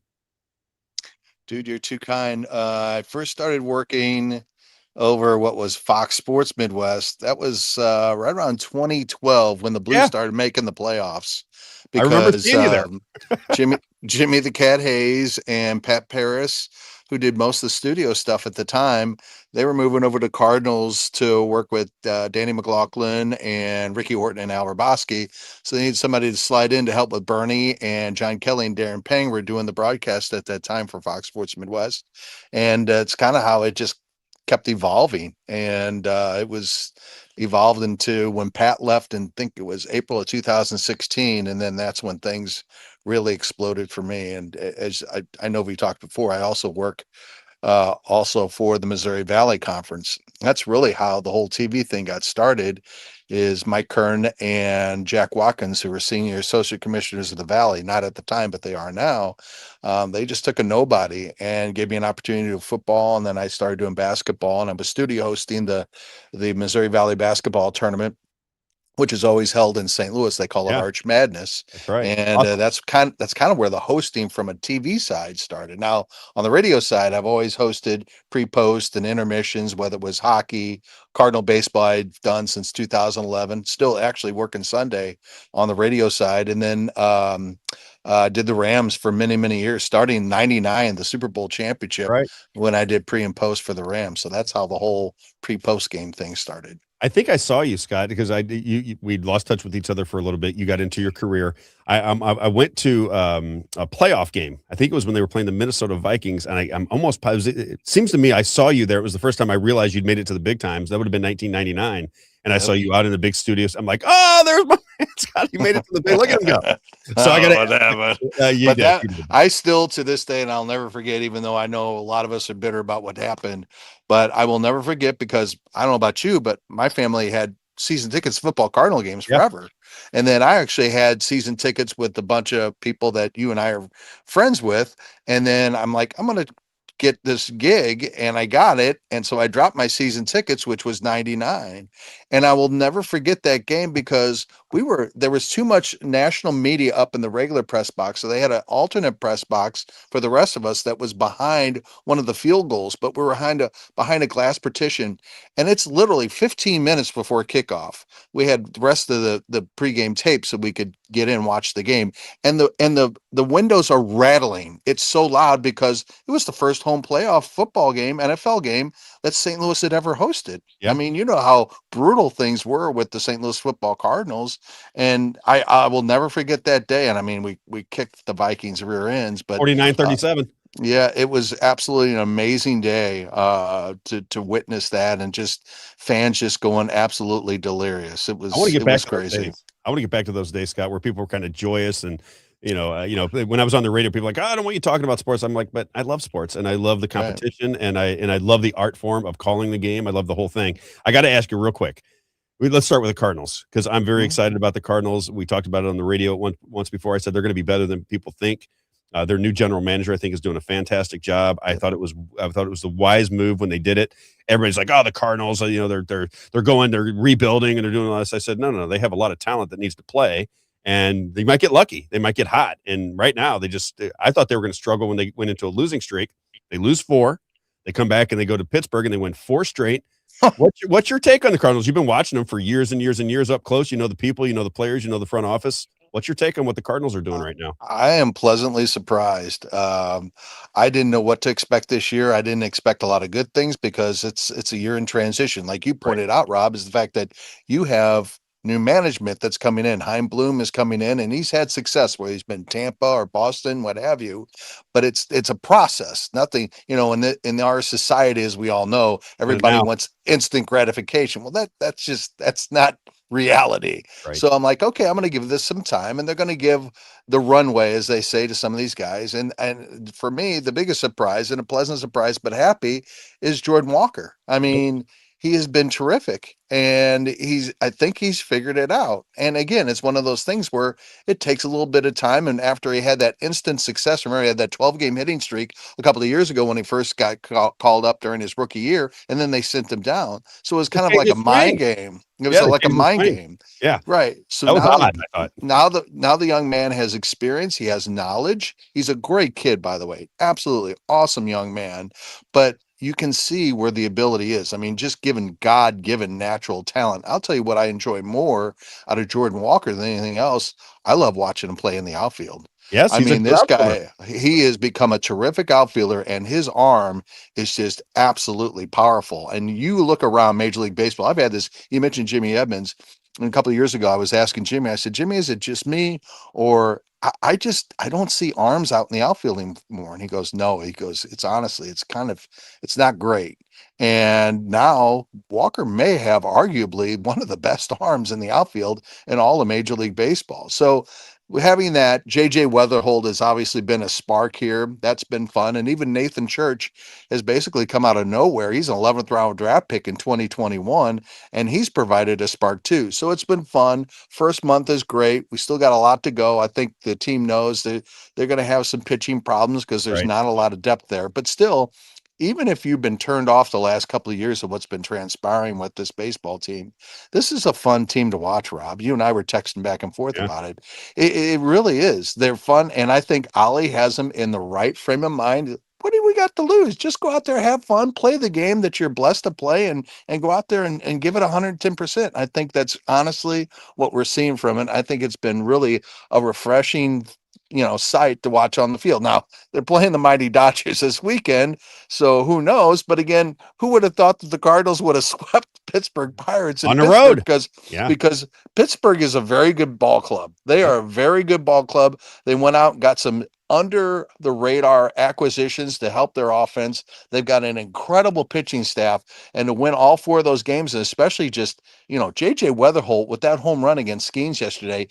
Dude, you're too kind. I first started working over what was Fox Sports Midwest. That was right around 2012 when the Blues started making the playoffs. Because I remember seeing you there. Jimmy the Cat Hayes and Pat Paris, who did most of the studio stuff at the time, they were moving over to Cardinals to work with Danny McLaughlin and Ricky Horton and Al Rabosky. So they needed somebody to slide in to help with Bernie, and John Kelly and Darren Pang were doing the broadcast at that time for Fox Sports Midwest. And it's kind of how it just kept evolving. And it was evolved into when Pat left, and I think it was April of 2016. And then that's when things really exploded for me. And as I know we talked before, I also work also for the Missouri Valley Conference. That's really how the whole TV thing got started, is Mike Kern and Jack Watkins, who were senior associate commissioners of the Valley, not at the time, but they are now. They just took a nobody and gave me an opportunity to do football. And then I started doing basketball, and I was studio hosting the Missouri Valley basketball tournament, which is always held in St. Louis. They call it Arch Madness. That's right. And Awesome. that's kind of where the hosting from a TV side started. Now, on the radio side, I've always hosted pre-post and intermissions, whether it was hockey, Cardinal baseball I've done since 2011, still actually working Sunday on the radio side. And then did the Rams for many, many years, starting in 99, the Super Bowl championship, when I did pre and post for the Rams. So that's how the whole pre-post game thing started. I think I saw you, Scott, because we'd lost touch with each other for a little bit. You got into your career. I went to a playoff game. I think it was when they were playing the Minnesota Vikings, and I'm almost positive. It seems to me I saw you there. It was the first time I realized you'd made it to the big times. That would have been 1999, and I saw you out in the big studios. I'm like, oh, there's my man, Scott. You made it to the big. Look at him go. So I got to. I still, to this day, and I'll never forget, even though I know a lot of us are bitter about what happened, but I will never forget, because I don't know about you, but my family had season tickets to football Cardinal games forever. And then I actually had season tickets with a bunch of people that you and I are friends with. And then I'm like, I'm going to get this gig, and I got it. And so I dropped my season tickets, which was 99. And I will never forget that game, because there was too much national media up in the regular press box. So they had an alternate press box for the rest of us that was behind one of the field goals, but we were behind a glass partition. And it's literally 15 minutes before kickoff. We had the rest of the pregame tape so we could get in and watch the game. And the windows are rattling. It's so loud because it was the first home playoff football game, NFL game, that St. Louis had ever hosted. I mean, you know how brutal things were with the St. Louis football Cardinals. And I will never forget that day. And I mean, we kicked the Vikings rear ends, but 49-37. Yeah, it was absolutely an amazing day to witness that, and just fans just going absolutely delirious. It was crazy. I want to get back to those days, Scott, where people were kind of joyous, and when I was on the radio, people were like, I don't want you talking about sports. I'm like, but I love sports, and I love the competition, and I love the art form of calling the game. I love the whole thing. I got to ask you real quick. Let's start with the Cardinals, because I'm very excited about the Cardinals. We talked about it on the radio once before. I said they're going to be better than people think. Their new general manager, I think, is doing a fantastic job. I thought it was the wise move when they did it. Everybody's like, "Oh, the Cardinals, they're rebuilding and they're doing all this." I said, "No, they have a lot of talent that needs to play, and they might get lucky. They might get hot. And right now, I thought they were going to struggle when they went into a losing streak. They lose 4, they come back and they go to Pittsburgh and they win 4 straight." What's your take on the Cardinals? You've been watching them for years and years and years up close. You know the people, you know the players, you know the front office. What's your take on what the Cardinals are doing right now? I am pleasantly surprised. I didn't know what to expect this year. I didn't expect a lot of good things, because it's a year in transition. Like you pointed out, Rob, is the fact that you have new management that's coming in. Heim Bloom is coming in, and he's had success where he's been Tampa or Boston, what have you. But it's a process. Nothing, in our society, as we all know, everybody wants instant gratification. Well, that's not reality. Right. So I'm like, okay, I'm going to give this some time, and they're going to give the runway, as they say, to some of these guys. And for me, the biggest surprise, and a pleasant surprise, but happy, is Jordan Walker. I mean, he has been terrific, and I think he's figured it out. And again, it's one of those things where it takes a little bit of time. And after he had that instant success, remember he had that 12-game hitting streak a couple of years ago when he first got called up during his rookie year, and then they sent him down. So it was kind of like a mind game. It was like a mind game. Yeah. Right. So that was odd, I thought. Now the young man has experience. He has knowledge. He's a great kid, by the way. Absolutely awesome young man. But you can see where the ability is. I mean, just given God-given natural talent. I'll tell you what I enjoy more out of Jordan Walker than anything else. I love watching him play in the outfield. Yes, I mean, this guy, he has become a terrific outfielder, and his arm is just absolutely powerful. And you look around Major League Baseball. I've had this. You mentioned Jimmy Edmonds. And a couple of years ago, I was asking Jimmy. I said, Jimmy, is it just me, or I don't see arms out in the outfield anymore? And he goes, no. He goes, it's not great. And now Walker may have arguably one of the best arms in the outfield in all of Major League Baseball. So having that, JJ Weatherhold has obviously been a spark here. That's been fun. And even Nathan Church has basically come out of nowhere. He's an 11th round draft pick in 2021, and he's provided a spark too. So it's been fun. First month is great. We still got a lot to go. I think the team knows that they're going to have some pitching problems because there's not a lot of depth there. But still, even if you've been turned off the last couple of years of what's been transpiring with this baseball team, this is a fun team to watch, Rob. You and I were texting back and forth about it. It really is. They're fun. And I think Ollie has them in the right frame of mind. What do we got to lose? Just go out there, have fun, play the game that you're blessed to play, and go out there and give it 110%. I think that's honestly what we're seeing from it. I think it's been really a refreshing sight to watch on the field. Now they're playing the mighty Dodgers this weekend, so who knows? But again, who would have thought that the Cardinals would have swept Pittsburgh Pirates on the road? Because Pittsburgh is a very good ball club. They are a very good ball club. They went out and got some under the radar acquisitions to help their offense. They've got an incredible pitching staff, and to win all 4 of those games, and especially just JJ Weatherholt with that home run against Skeens yesterday,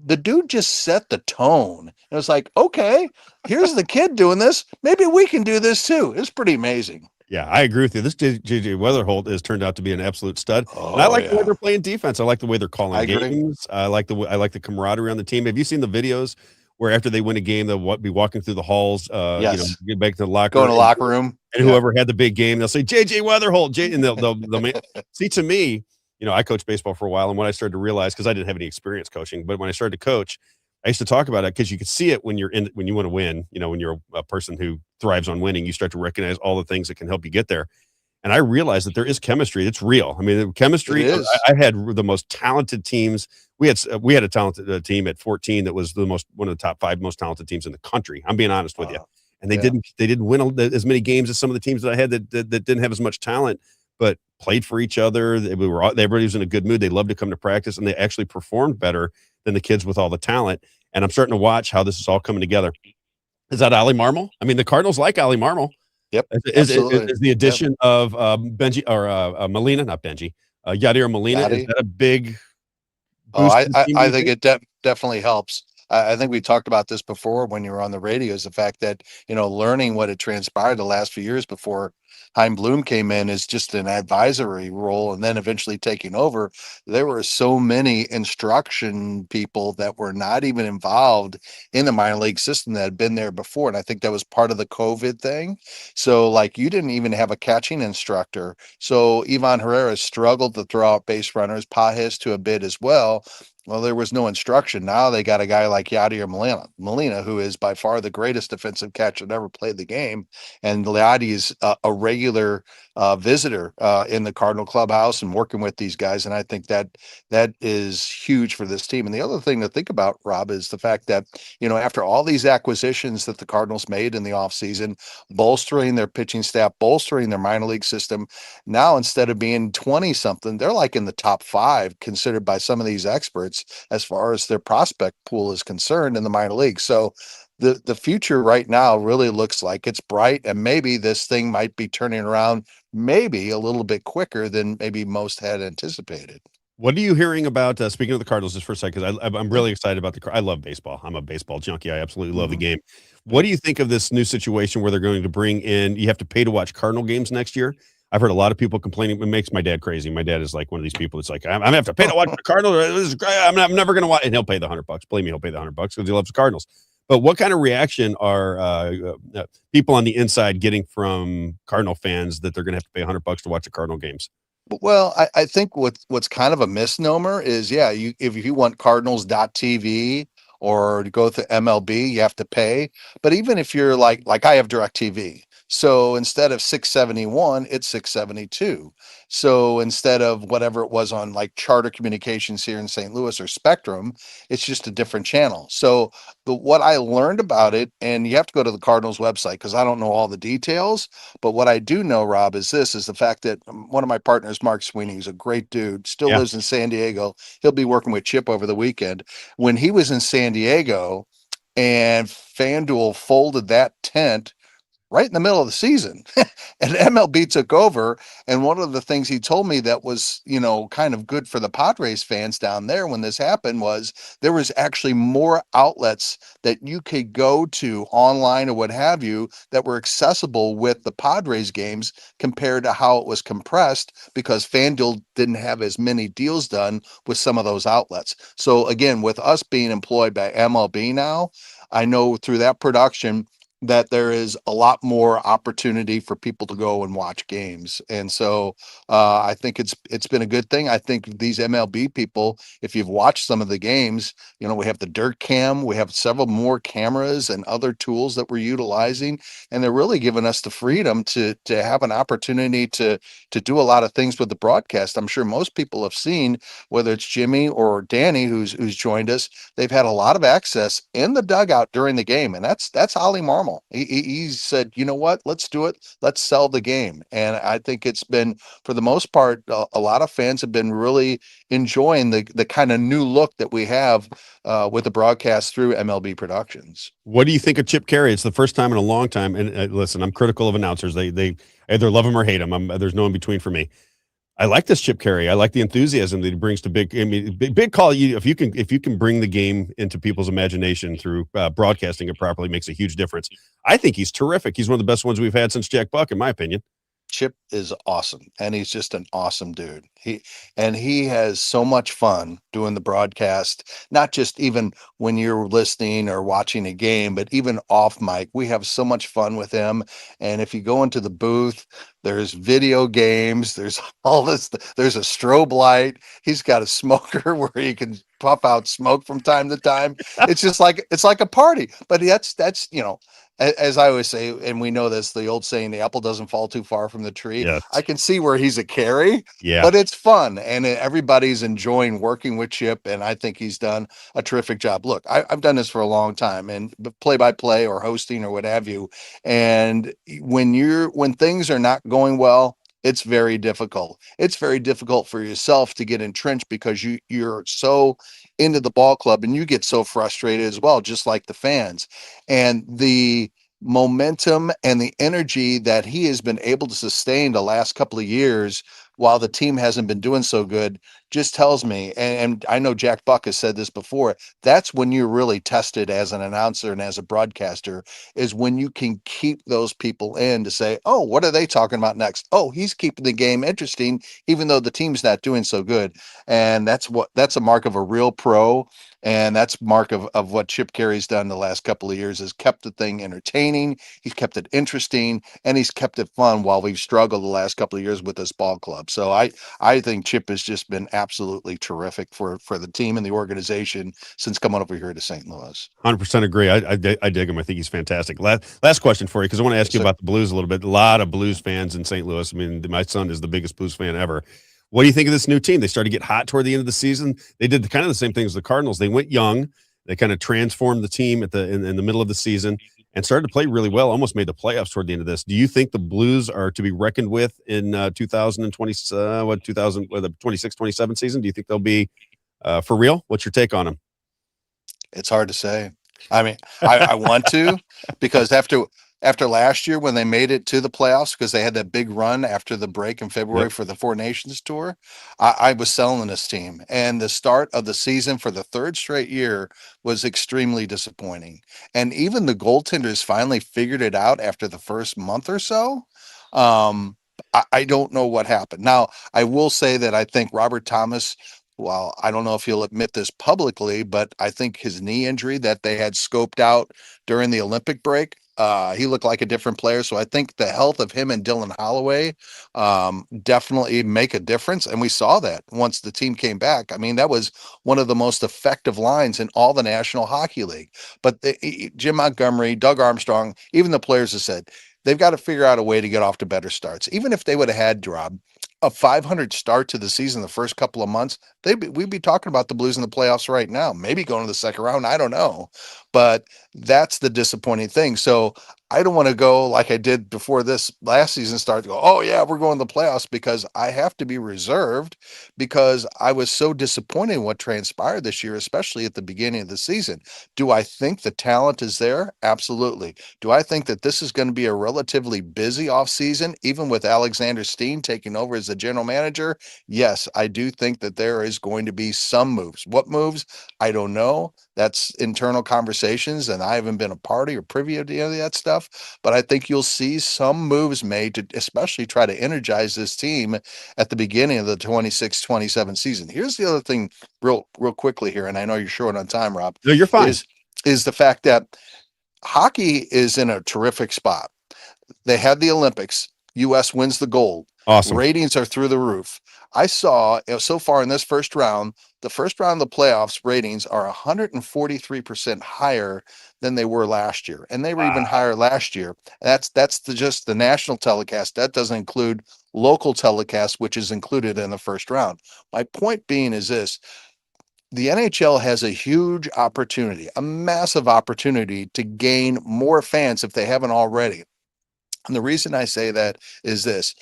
the dude just set the tone. It was like, okay, here's the kid doing this. Maybe we can do this too. It's pretty amazing. Yeah, I agree with you. This JJ Weatherholt has turned out to be an absolute stud. And I like the way they're playing defense. I like the way they're calling games. I like the camaraderie on the team. Have you seen the videos where after they win a game, they'll be walking through the halls, get back to the locker room. Go in the locker room. And whoever had the big game, they'll say, JJ Weatherholt, and they'll see, to me, I coached baseball for a while. And when I started to realize, because I didn't have any experience coaching, but when I started to coach, I used to talk about it because you could see it when you want to win, when you're a person who thrives on winning, you start to recognize all the things that can help you get there. And I realized that there is chemistry. It's real. I mean, the chemistry, I had the most talented teams. We had a talented team at 14 that was one of the top 5 most talented teams in the country. I'm being honest with you. And they didn't win as many games as some of the teams that I had that didn't have as much talent, but played for each other. Everybody was in a good mood. They loved to come to practice, and they actually performed better than the kids with all the talent. And I'm starting to watch how this is all coming together. Is that Ali Marmol? I mean, the Cardinals like Ali Marmol. Yep. Is the addition of Benji or Molina, not Benji, Yadier Molina, is that a big boost? I think it definitely helps. I think we talked about this before when you were on the radio, is the fact that, learning what had transpired the last few years before Heim Bloom came in is just an advisory role, and then eventually taking over. There were so many instruction people that were not even involved in the minor league system that had been there before. And I think that was part of the COVID thing. So you didn't even have a catching instructor. So Ivan Herrera struggled to throw out base runners, Pajes to a bit as well. Well, there was no instruction. Now they got a guy like Yadier Molina, who is by far the greatest defensive catcher that ever played the game. And Yadi is a regular visitor in the Cardinal clubhouse and working with these guys. And I think that is huge for this team. And the other thing to think about, Rob, is the fact that, after all these acquisitions that the Cardinals made in the offseason, bolstering their pitching staff, bolstering their minor league system, now instead of being 20 something, they're like in the top 5 considered by some of these experts as far as their prospect pool is concerned in the minor league. So the future right now really looks like it's bright, and maybe this thing might be turning around maybe a little bit quicker than maybe most had anticipated. What are you hearing about, speaking of the Cardinals just for a second, because I'm really excited about I love baseball. I'm a baseball junkie. I absolutely love the game. What do you think of this new situation where they're going to bring in, you have to pay to watch Cardinal games next year? I've heard a lot of people complaining. It makes my dad crazy. My dad is like one of these people. It's like, I'm gonna have to pay to watch the Cardinals. This is great. I'm never going to watch, and he'll pay the $100. Believe me, he'll pay the $100 because he loves the Cardinals. But what kind of reaction are people on the inside getting from Cardinal fans that they're going to have to pay $100 to watch the Cardinal games? Well, I think what's kind of a misnomer is, if you want Cardinals.tv or to go to MLB, you have to pay. But even if you're like I have DirecTV, so instead of $671, it's $672. So instead of whatever it was on like Charter Communications here in St. Louis or Spectrum, it's just a different channel. So what I learned about it, and you have to go to the Cardinals website because I don't know all the details, but what I do know, Rob, is the fact that one of my partners, Mark Sweeney, who's a great dude, still lives in San Diego. He'll be working with Chip over the weekend. When he was in San Diego and FanDuel folded that tent right in the middle of the season and MLB took over. And one of the things he told me that was, kind of good for the Padres fans down there when this happened was there was actually more outlets that you could go to online or what have you that were accessible with the Padres games compared to how it was compressed because FanDuel didn't have as many deals done with some of those outlets. So again, with us being employed by MLB now, I know through that production that there is a lot more opportunity for people to go and watch games. And so I think it's been a good thing. I think these MLB people, if you've watched some of the games, we have the Dirt Cam, we have several more cameras and other tools that we're utilizing, and they're really giving us the freedom to have an opportunity to do a lot of things with the broadcast. I'm sure most people have seen, whether it's Jimmy or Danny who's joined us, they've had a lot of access in the dugout during the game, and that's Ollie Marmol. He said, you know what, let's do it. Let's sell the game. And I think it's been, for the most part, a lot of fans have been really enjoying the kind of new look that we have with the broadcast through MLB Productions. What do you think of Chip Carey? It's the first time in a long time. And listen, I'm critical of announcers. They either love him or hate him. There's no in between for me. I like this Chip Carey. I like the enthusiasm that he brings to big call. If you can bring the game into people's imagination through broadcasting it properly, makes a huge difference. I think he's terrific. He's one of the best ones we've had since Jack Buck, in my opinion. Chip is awesome, and he's just an awesome dude. He has so much fun doing the broadcast, not just even when you're listening or watching a game, but even off mic. We have so much fun with him. And if you go into the booth, there's video games, there's all this, there's a strobe light. He's got a smoker where he can puff out smoke from time to time. It's just like, it's like a party, but that's, as I always say, and we know this, the old saying, the apple doesn't fall too far from the tree. Yes. I can see where he's a carry, Yeah. but it's fun, and everybody's enjoying working with Chip, and I think he's done a terrific job. Look, I've done this for a long time, and play-by-play or hosting or what have you, and when things are not going well, it's very difficult. It's very difficult for yourself to get entrenched because you're so into the ball club and you get so frustrated as well, just like the fans. And the momentum and the energy that he has been able to sustain the last couple of years while the team hasn't been doing so good just tells me, and I know Jack Buck has said this before, that's when you're really tested as an announcer and as a broadcaster, is when you can keep those people in to say, oh, what are they talking about next? Oh, he's keeping the game interesting, even though the team's not doing so good. And that's a mark of a real pro. And that's mark of what Chip Carey's done the last couple of years, is kept the thing entertaining. He's kept it interesting, and he's kept it fun while we've struggled the last couple of years with this ball club. So I think Chip has just been absolutely terrific for the team and the organization since coming over here to St. Louis. 100% agree. I dig him. I think he's fantastic. Last question for you, because I want to ask you about the Blues a little bit. A lot of Blues fans in St. Louis. I mean, my son is the biggest Blues fan ever. What do you think of this new team? They started to get hot toward the end of the season. They did kind of the same thing as the Cardinals. They went young. They kind of transformed the team in the middle of the season and started to play really well, almost made the playoffs toward the end of this. Do you think the Blues are to be reckoned with in 26, 27 season? Do you think they'll be for real? What's your take on them? It's hard to say. I mean, I want to, because after last year when they made it to the playoffs, because they had that big run after the break in February for the Four Nations tour, I was selling this team. And the start of the season for the third straight year was extremely disappointing. And even the goaltenders finally figured it out after the first month or so. I don't know what happened. Now, I will say that I think Robert Thomas, well, I don't know if he'll admit this publicly, but I think his knee injury that they had scoped out during the Olympic break, he looked like a different player. So I think the health of him and Dylan Holloway definitely make a difference. And we saw that once the team came back. I mean, that was one of the most effective lines in all the National Hockey League. But Jim Montgomery, Doug Armstrong, even the players have said they've got to figure out a way to get off to better starts. Even if they would have had, Rob, a 500 start to the season the first couple of months, we'd be talking about the Blues in the playoffs right now, maybe going to the second round. I don't know, but that's the disappointing thing. So I don't want to go like I did before this last season started to go, oh yeah, we're going to the playoffs, because I have to be reserved, because I was so disappointed in what transpired this year, especially at the beginning of the season. Do I think the talent is there? Absolutely. Do I think that this is going to be a relatively busy offseason, even with Alexander Steen taking over as the general manager? Yes, I do think that there is going to be some moves. What moves? I don't know. That's internal conversations, and I haven't been a party or privy to any of that stuff. But I think you'll see some moves made to especially try to energize this team at the beginning of the 26-27 season. Here's the other thing real quickly here, and I know you're short on time, Rob. No, you're fine. Is the fact that hockey is in a terrific spot. They had the Olympics. U.S. wins the gold. Awesome. Ratings are through the roof. I saw so far in this first round, the first round of the playoffs ratings are 143% higher than they were last year. And they were even higher last year. That's just the national telecast. That doesn't include local telecast, which is included in the first round. My point being is this: the NHL has a huge opportunity, a massive opportunity to gain more fans if they haven't already. And the reason I say that is this.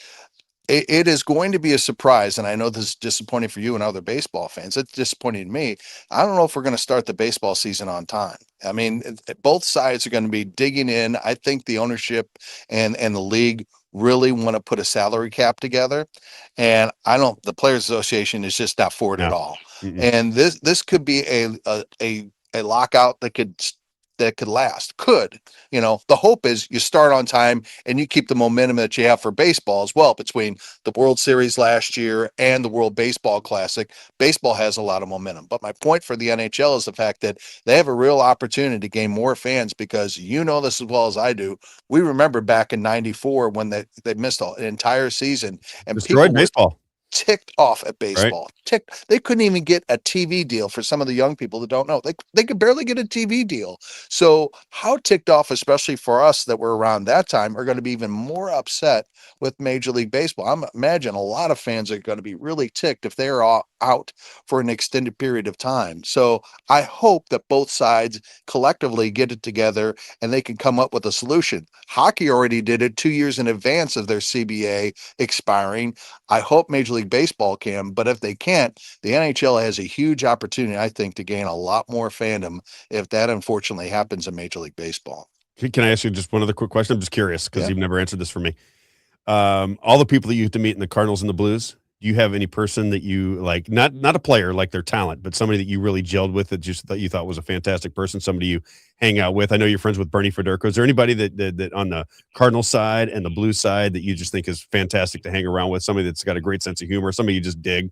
It is going to be a surprise, and I know this is disappointing for you and other baseball fans. It's disappointing to me. I don't know if we're going to start the baseball season on time. I mean, both sides are going to be digging in. I think the ownership and the league really want to put a salary cap together, and the Players Association is just not for it at all. Mm-hmm. And this could be a lockout that could last. The hope is you start on time and you keep the momentum that you have for baseball as well. Between the World Series last year and the World Baseball Classic, baseball has a lot of momentum. But my point for the NHL is the fact that they have a real opportunity to gain more fans, because you know this as well as I do. We remember back in '94 when they missed an entire season and destroyed baseball. Ticked off at baseball. Right. They couldn't even get a TV deal. For some of the young people that don't know, they could barely get a TV deal. So how ticked off, especially for us that were around that time, are going to be even more upset with Major League Baseball. I imagine a lot of fans are going to be really ticked if they're out for an extended period of time. So I hope that both sides collectively get it together and they can come up with a solution. Hockey already did it 2 years in advance of their CBA expiring. I hope Major League Baseball can, but if they can't, the NHL has a huge opportunity, I think, to gain a lot more fandom if that unfortunately happens in Major League Baseball. Can I ask you just one other quick question? I'm just curious, because you've never answered this for me. All the people that you have to meet in the Cardinals and the Blues, do you have any person that you like, not a player like their talent, but somebody that you really gelled with that you thought was a fantastic person, somebody you hang out with? I know you're friends with Bernie Federko. Is there anybody that on the Cardinal side and the Blues side that you just think is fantastic to hang around with, somebody that's got a great sense of humor, somebody you just dig?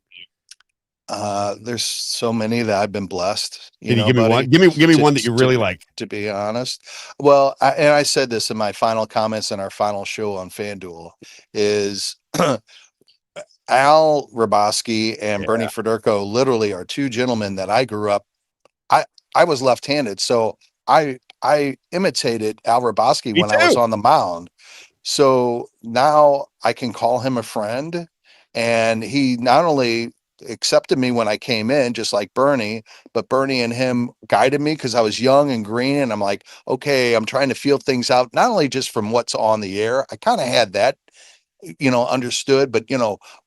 There's so many that I've been blessed. Can you give me one? Give me one that you really like. To be honest, well, I said this in my final comments in our final show on FanDuel, is Al Roboski and Bernie Federico literally are two gentlemen that I grew up. I was left-handed, so I imitated Al Roboski when I was on the mound. So now I can call him a friend, and he not only accepted me when I came in, just like Bernie, but Bernie and him guided me because I was young and green, and I'm like, okay, I'm trying to feel things out, not only just from what's on the air. I kind of had that, understood, but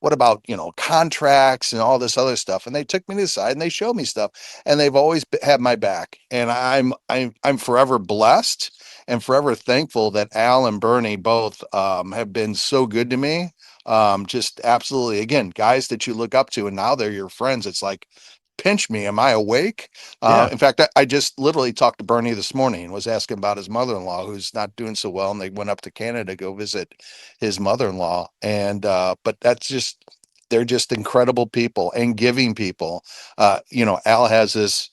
what about, contracts and all this other stuff? And they took me to the side and they showed me stuff, and they've always had my back. And I'm forever blessed and forever thankful that Al and Bernie both have been so good to me. Just absolutely, again, guys that you look up to, and now they're your friends. It's like, pinch me. Am I awake? In fact, I just literally talked to Bernie this morning and was asking about his mother-in-law, who's not doing so well. And they went up to Canada to go visit his mother-in-law. And, but they're just incredible people and giving people. Al has this,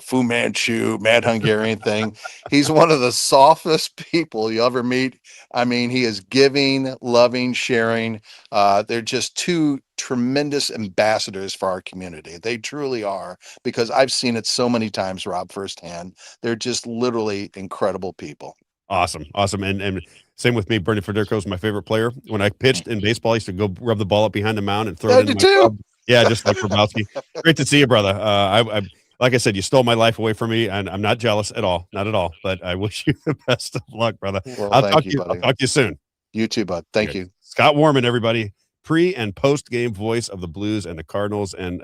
Fu Manchu, Mad Hungarian thing. He's one of the softest people you ever meet. I mean, he is giving, loving, sharing. They're just two tremendous ambassadors for our community. They truly are, because I've seen it so many times, Rob, firsthand. They're just literally incredible people. Awesome. And same with me. Bernie Federico is my favorite player. When I pitched in baseball, I used to go rub the ball up behind the mound and throw it in my club. Yeah, just like Grabowski. Great to see you, brother. I like I said, you stole my life away from me, and I'm not jealous at all, not at all. But I wish you the best of luck, brother. Well, I'll talk to you soon. You too, bud. Thank you. Scott Warman, everybody, pre and post game voice of the Blues and the Cardinals, and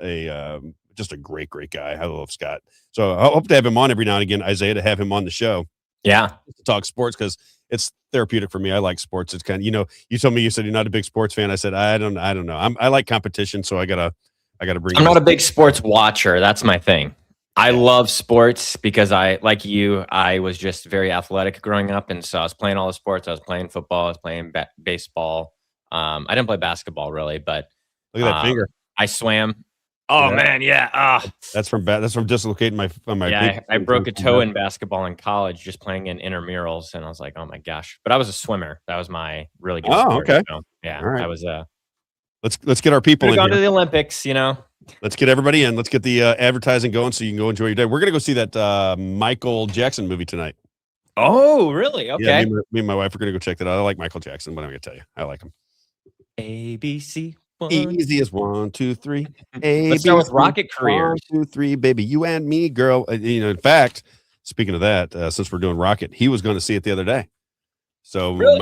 just a great guy. I love Scott. So I hope to have him on every now and again, Isaiah, to have him on the show. Yeah, to talk sports, because it's therapeutic for me. I like sports. It's kind of, you told me, you said you're not a big sports fan. I said I don't know. I like competition, so I gotta bring. I'm not a big sports watcher. That's my thing. I love sports because I was just very athletic growing up, and so I was playing all the sports. I was playing football. I was playing baseball. I didn't play basketball really, but look at that finger. I swam. Oh man, yeah. That's from dislocating my. I broke a toe in basketball in college, just playing in intramurals, and I was like, oh my gosh. But I was a swimmer. That was my really good sport. Okay. So, yeah, all right. I was. Let's get our people in gone here. To the Olympics, Let's get everybody in. Let's get the advertising going so you can go enjoy your day. We're gonna go see that Michael Jackson movie tonight. Oh, really? Okay. Yeah, me and my wife are gonna go check that out. I like Michael Jackson, but I'm gonna tell you, I like him. ABC. Easy as 1, 2, 3. Let's start with rocket careers. 1, 2, 3, baby, you and me, girl. In fact, speaking of that, since we're doing rocket, he was going to see it the other day. So really?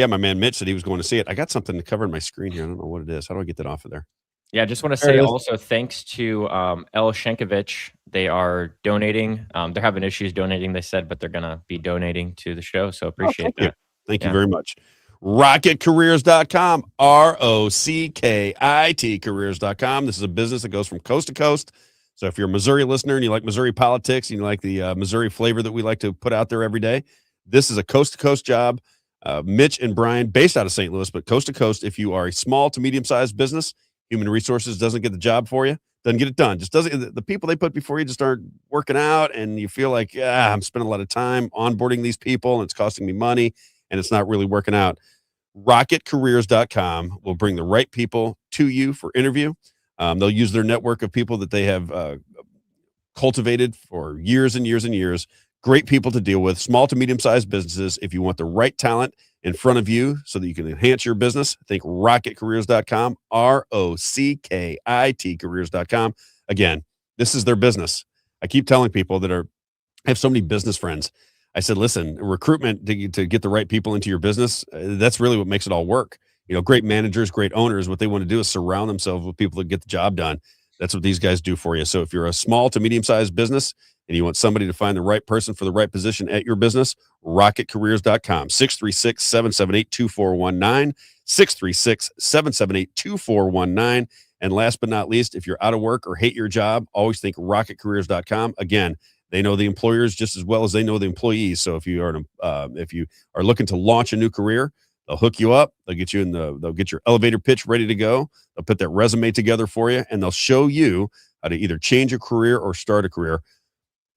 my man Mitch said he was going to see it. I got something to cover my screen here. I don't know what it is. How do I get that off of there? Yeah, I just want to say also thanks to El Shankovich. They are donating. They're having issues donating, they said, but they're going to be donating to the show. So appreciate that. Thank you very much. RocketCareers.com, ROCKIT careers.com. This is a business that goes from coast to coast. So if you're a Missouri listener and you like Missouri politics and you like the Missouri flavor that we like to put out there every day, this is a coast to coast job. Mitch and Brian, based out of St. Louis, but coast to coast. If you are a small to medium sized business, human resources doesn't get the job for you, doesn't get it done. Just doesn't. The people they put before you just aren't working out, and you feel like, I'm spending a lot of time onboarding these people, and it's costing me money, and it's not really working out. RocketCareers.com will bring the right people to you for interview. They'll use their network of people that they have cultivated for years and years and years. Great people to deal with, small to medium-sized businesses. If you want the right talent in front of you so that you can enhance your business, think RocketCareers.com, ROCKIT careers.com. Again, this is their business. I keep telling people I have so many business friends. I said, listen, recruitment to get the right people into your business, that's really what makes it all work. Great managers, great owners, what they want to do is surround themselves with people that get the job done. That's what these guys do for you. So if you're a small to medium-sized business and you want somebody to find the right person for the right position at your business, RocketCareers.com, 636-778-2419, 636-778-2419. And last but not least, if you're out of work or hate your job, always think RocketCareers.com. Again, they know the employers just as well as they know the employees. So if you are looking to launch a new career, they'll hook you up. They'll get your elevator pitch ready to go. They'll put that resume together for you, and they'll show you how to either change a career or start a career.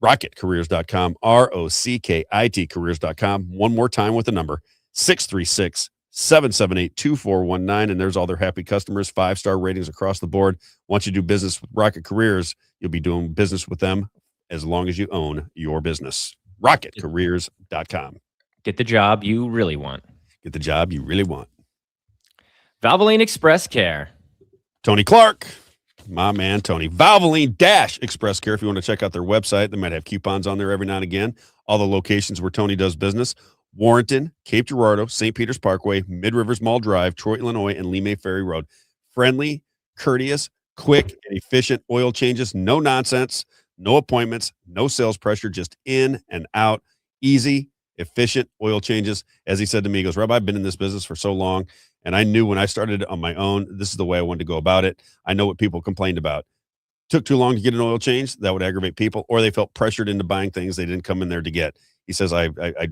RocketCareers.com, ROCKIT careers.com. One more time with the number, 636 778-2419. And there's all their happy customers, 5-star ratings across the board. Once you do business with Rocket Careers, you'll be doing business with them as long as you own your business. RocketCareers.com. Get the job you really want. Get the job you really want. Valvoline Express Care. Tony Clark, my man Tony. Valvoline Express Care. If you want to check out their website, they might have coupons on there every now and again. All the locations where Tony does business: Warrenton, Cape Girardeau, St. Peter's Parkway, Mid Rivers Mall Drive, Troy, Illinois, and Lee May Ferry Road. Friendly, courteous, quick, and efficient oil changes. No nonsense, no appointments, no sales pressure, just in and out. Easy, efficient oil changes. As he said to me, he goes, Rob, I've been in this business for so long, and I knew when I started on my own, this is the way I wanted to go about it. I know what people complained about. Took too long to get an oil change. That would aggravate people, or they felt pressured into buying things they didn't come in there to get. He says,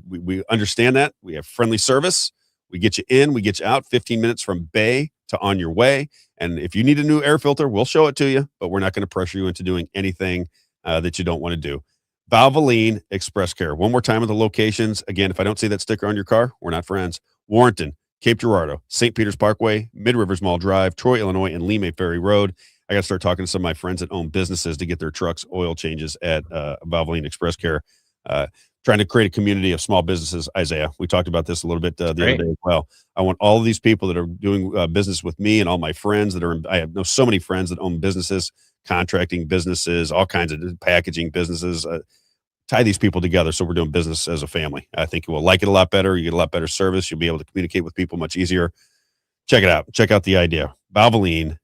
we understand that. We have friendly service. We get you in, we get you out, 15 minutes from bay to on your way. And if you need a new air filter, we'll show it to you, but we're not going to pressure you into doing anything that you don't want to do. Valvoline Express Care. One more time of the locations. Again, if I don't see that sticker on your car, we're not friends. Warrenton, Cape Girardeau, St. Peter's Parkway, Mid Rivers Mall Drive, Troy, Illinois, and Lee May Ferry Road. I got to start talking to some of my friends that own businesses to get their trucks oil changes at Valvoline Express Care. Trying to create a community of small businesses. Isaiah, we talked about this a little bit the other day as well. I want all of these people that are doing business with me and all my friends that are, I know so many friends that own businesses, contracting businesses, all kinds of packaging businesses. Tie these people together so we're doing business as a family. I think you will like it a lot better. You get a lot better service. You'll be able to communicate with people much easier. Check it out. Check out the idea. Valvoline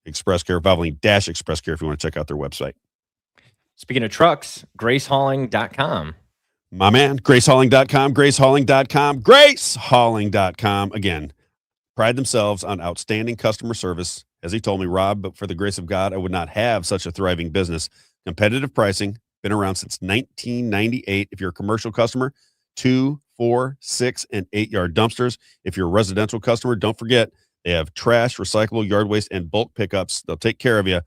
Express Care, Valvoline Express Care if you want to check out their website. Speaking of trucks, gracehauling.com. My man, gracehauling.com, gracehauling.com, gracehauling.com. Again, pride themselves on outstanding customer service. As he told me, Rob, but for the grace of God, I would not have such a thriving business. Competitive pricing, been around since 1998. If you're a commercial customer, 2, 4, 6, and 8-yard dumpsters. If you're a residential customer, don't forget, they have trash, recyclable, yard waste, and bulk pickups. They'll take care of you.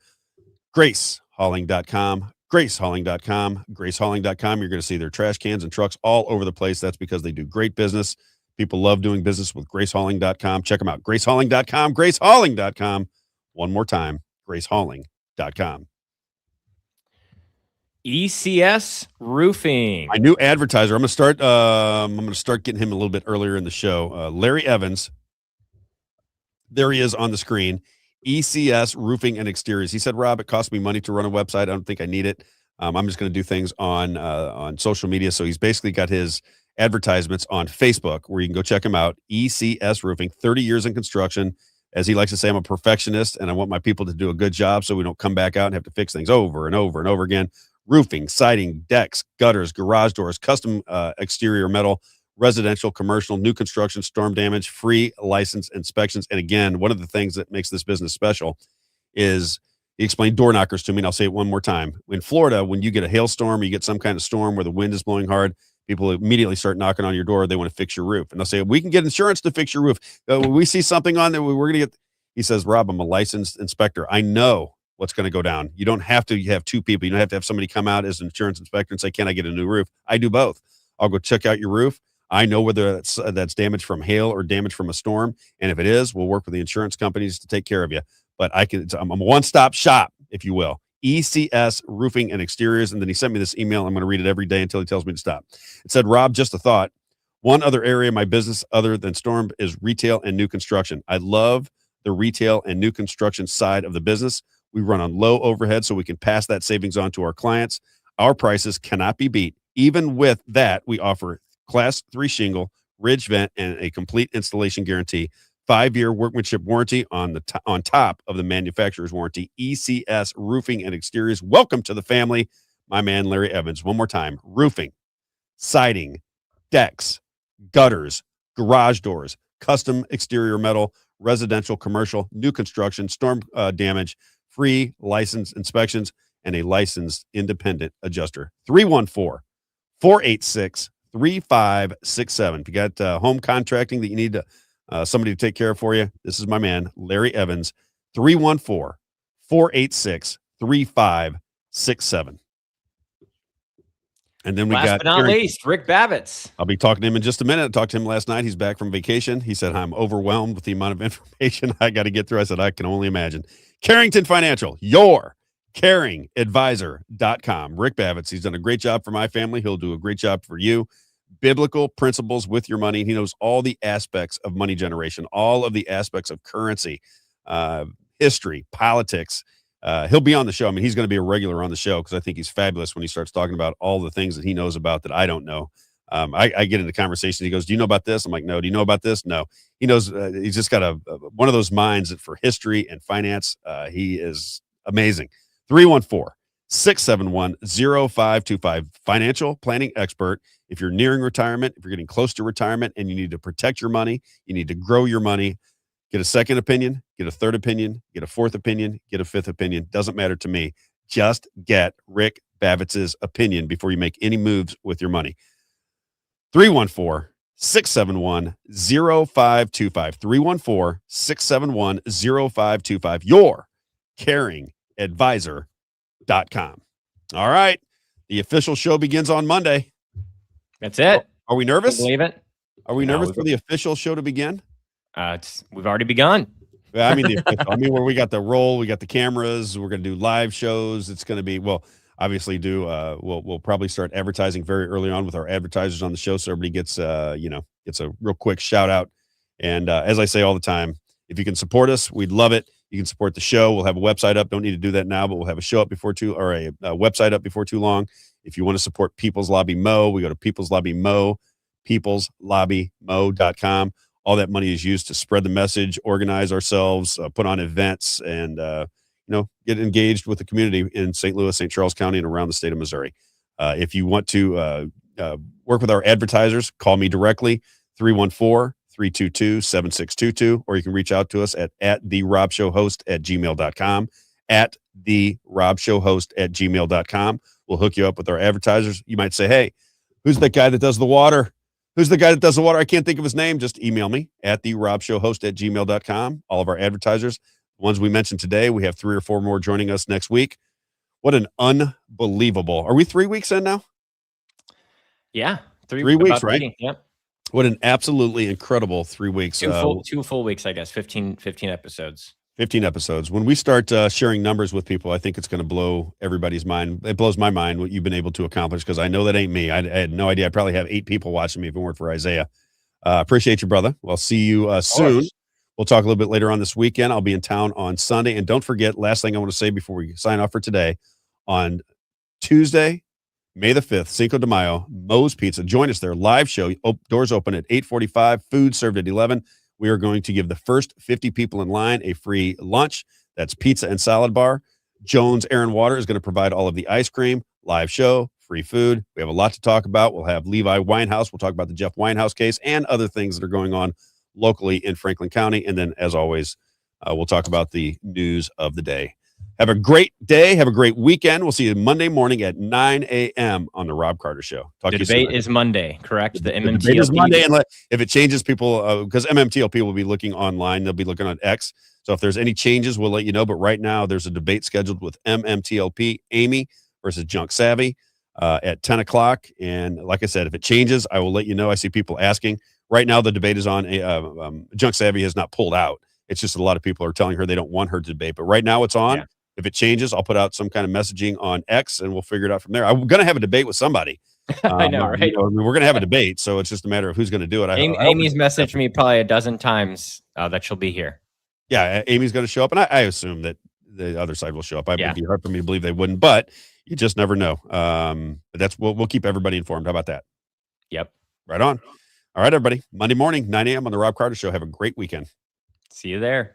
gracehauling.com. gracehauling.com, gracehauling.com. You're going to see their trash cans and trucks all over the place. That's because they do great business. People love doing business with gracehauling.com. Check them out. gracehauling.com, gracehauling.com. One more time, gracehauling.com. ECS Roofing. My new advertiser. I'm going to start getting him a little bit earlier in the show. Larry Evans. There he is on the screen. ECS Roofing and Exteriors. He said, Rob, it costs me money to run a website. I don't think I need it. I'm just going to do things on social media. So he's basically got his advertisements on Facebook where you can go check him out. ECS Roofing, 30 years in construction. As he likes to say, I'm a perfectionist and I want my people to do a good job so we don't come back out and have to fix things over and over and over again. Roofing, siding, decks, gutters, garage doors, custom exterior metal, residential, commercial, new construction, storm damage, free license inspections. And again, one of the things that makes this business special is he explained door knockers to me, and I'll say it one more time. In Florida, when you get a hailstorm or you get some kind of storm where the wind is blowing hard, people immediately start knocking on your door. They want to fix your roof. And they'll say, we can get insurance to fix your roof. When we see something on there, we're going to get, he says, Rob, I'm a licensed inspector. I know what's going to go down. You don't have to have two people. You don't have to have somebody come out as an insurance inspector and say, can I get a new roof? I do both. I'll go check out your roof. I know whether that's damage from hail or damage from a storm. And if it is, we'll work with the insurance companies to take care of you. But I'm a one-stop shop, if you will. ECS Roofing and Exteriors. And then he sent me this email. I'm going to read it every day until he tells me to stop. It said, Rob, just a thought. One other area of my business other than storm is retail and new construction. I love the retail and new construction side of the business. We run on low overhead so we can pass that savings on to our clients. Our prices cannot be beat. Even with that, we offer Class 3 shingle, ridge vent, and a complete installation guarantee. 5-year workmanship warranty on top of the manufacturer's warranty. ECS Roofing and Exteriors. Welcome to the family, my man Larry Evans. One more time. Roofing, siding, decks, gutters, garage doors, custom exterior metal, residential, commercial, new construction, storm damage, free license inspections, and a licensed independent adjuster. 314-486-3567. If you got home contracting that you need somebody to take care of for you, this is my man, Larry Evans, 314-486-3567. And then we Last got but not Carrington. least, Rick Babitz. I'll be talking to him in just a minute. I talked to him last night. He's back from vacation. He said, I'm overwhelmed with the amount of information I got to get through. I said, I can only imagine. Carrington Financial, your caringadvisor.com. Rick Babitz, he's done a great job for my family. He'll do a great job for you. Biblical principles with your money. He knows all the aspects of money generation, all of the aspects of currency, history, politics. He'll be on the show. I mean, he's going to be a regular on the show because I think he's fabulous when he starts talking about all the things that he knows about that I don't know. I get into conversations. He goes, do you know about this? I'm like, no. Do you know about this? No. He knows. He's just got one of those minds that for history and finance, he is amazing. 314-671-0525. Financial planning expert. If you're nearing retirement, if you're getting close to retirement and you need to protect your money, you need to grow your money, get a second opinion, get a third opinion, get a fourth opinion, get a fifth opinion. Doesn't matter to me. Just get Rick Babitz's opinion before you make any moves with your money. 314-671-0525. 314-671-0525. Your caringadvisor.com. All right. The official show begins on Monday. That's it. Are we nervous? Believe it. Are we nervous for the official show to begin? We've already begun. I mean, where we got the roll, we got the cameras, we're going to do live shows. It's going to be, obviously we'll probably start advertising very early on with our advertisers on the show. So everybody gets a real quick shout out. And as I say all the time, if you can support us, we'd love it. You can support the show. We'll have a website up. Don't need to do that now, but we'll have a show up a website up before too long. If you want to support People's Lobby Mo, we go to People's Lobby Mo, peopleslobbymo.com. All that money is used to spread the message, organize ourselves, put on events, and get engaged with the community in St. Louis, St. Charles County, and around the state of Missouri. If you want to work with our advertisers, call me directly, 314-322-7622, or you can reach out to us at therobbshowhost@gmail.com, @therobbshowhost@gmail.com. We'll hook you up with our advertisers. You might say, hey, who's that guy that does the water? Who's the guy that does the water? I can't think of his name. Just email me at therobbshowhost@gmail.com. All of our advertisers, the ones we mentioned today, we have 3 or 4 more joining us next week. What an unbelievable. Are we 3 weeks in now? Yeah. 3 weeks, right? Meeting. Yep. What an absolutely incredible 3 weeks. 2 full weeks, I guess. 15 episodes. 15 episodes. When we start sharing numbers with people, I think it's going to blow everybody's mind. It blows my mind what you've been able to accomplish, because I know that ain't me. I had no idea. I probably have 8 people watching me if it weren't for Isaiah. Appreciate you, brother. We'll see you soon. We'll talk a little bit later on this weekend. I'll be in town on Sunday. And don't forget, last thing I want to say before we sign off for today, on Tuesday, May the 5th, Cinco de Mayo, Moe's Pizza. Join us there. Live show. Doors open at 8:45. Food served at 11. We are going to give the first 50 people in line a free lunch. That's pizza and salad bar. Jones Air and Water is going to provide all of the ice cream, live show, free food. We have a lot to talk about. We'll have Levi Winehouse. We'll talk about the Jeff Winehouse case and other things that are going on locally in Franklin County. And then, as always, we'll talk about the news of the day. Have a great day. Have a great weekend. We'll see you Monday morning at 9 a.m. on the Robb Carter Show. The debate is Monday, correct? The MMTLP. Debate is Monday, and if it changes, people, because MMTLP will be looking online. They'll be looking on X. So if there's any changes, we'll let you know. But right now, there's a debate scheduled with MMTLP, Amy versus Junk Savvy at 10 o'clock. And like I said, if it changes, I will let you know. I see people asking. Right now, the debate is on. Junk Savvy has not pulled out. It's just a lot of people are telling her they don't want her to debate. But right now, it's on. Yeah. If it changes, I'll put out some kind of messaging on X, and we'll figure it out from there. I'm going to have a debate with somebody. I know, right? We're going to have a debate, so it's just a matter of who's going to do it. Amy's messaged me probably a dozen times that she'll be here. Yeah, Amy's going to show up, and I assume that the other side will show up. It would be hard for me to believe they wouldn't, but you just never know. But we'll keep everybody informed. How about that? Yep. Right on. All right, everybody. Monday morning, 9 a.m. on the Robb Carter Show. Have a great weekend. See you there.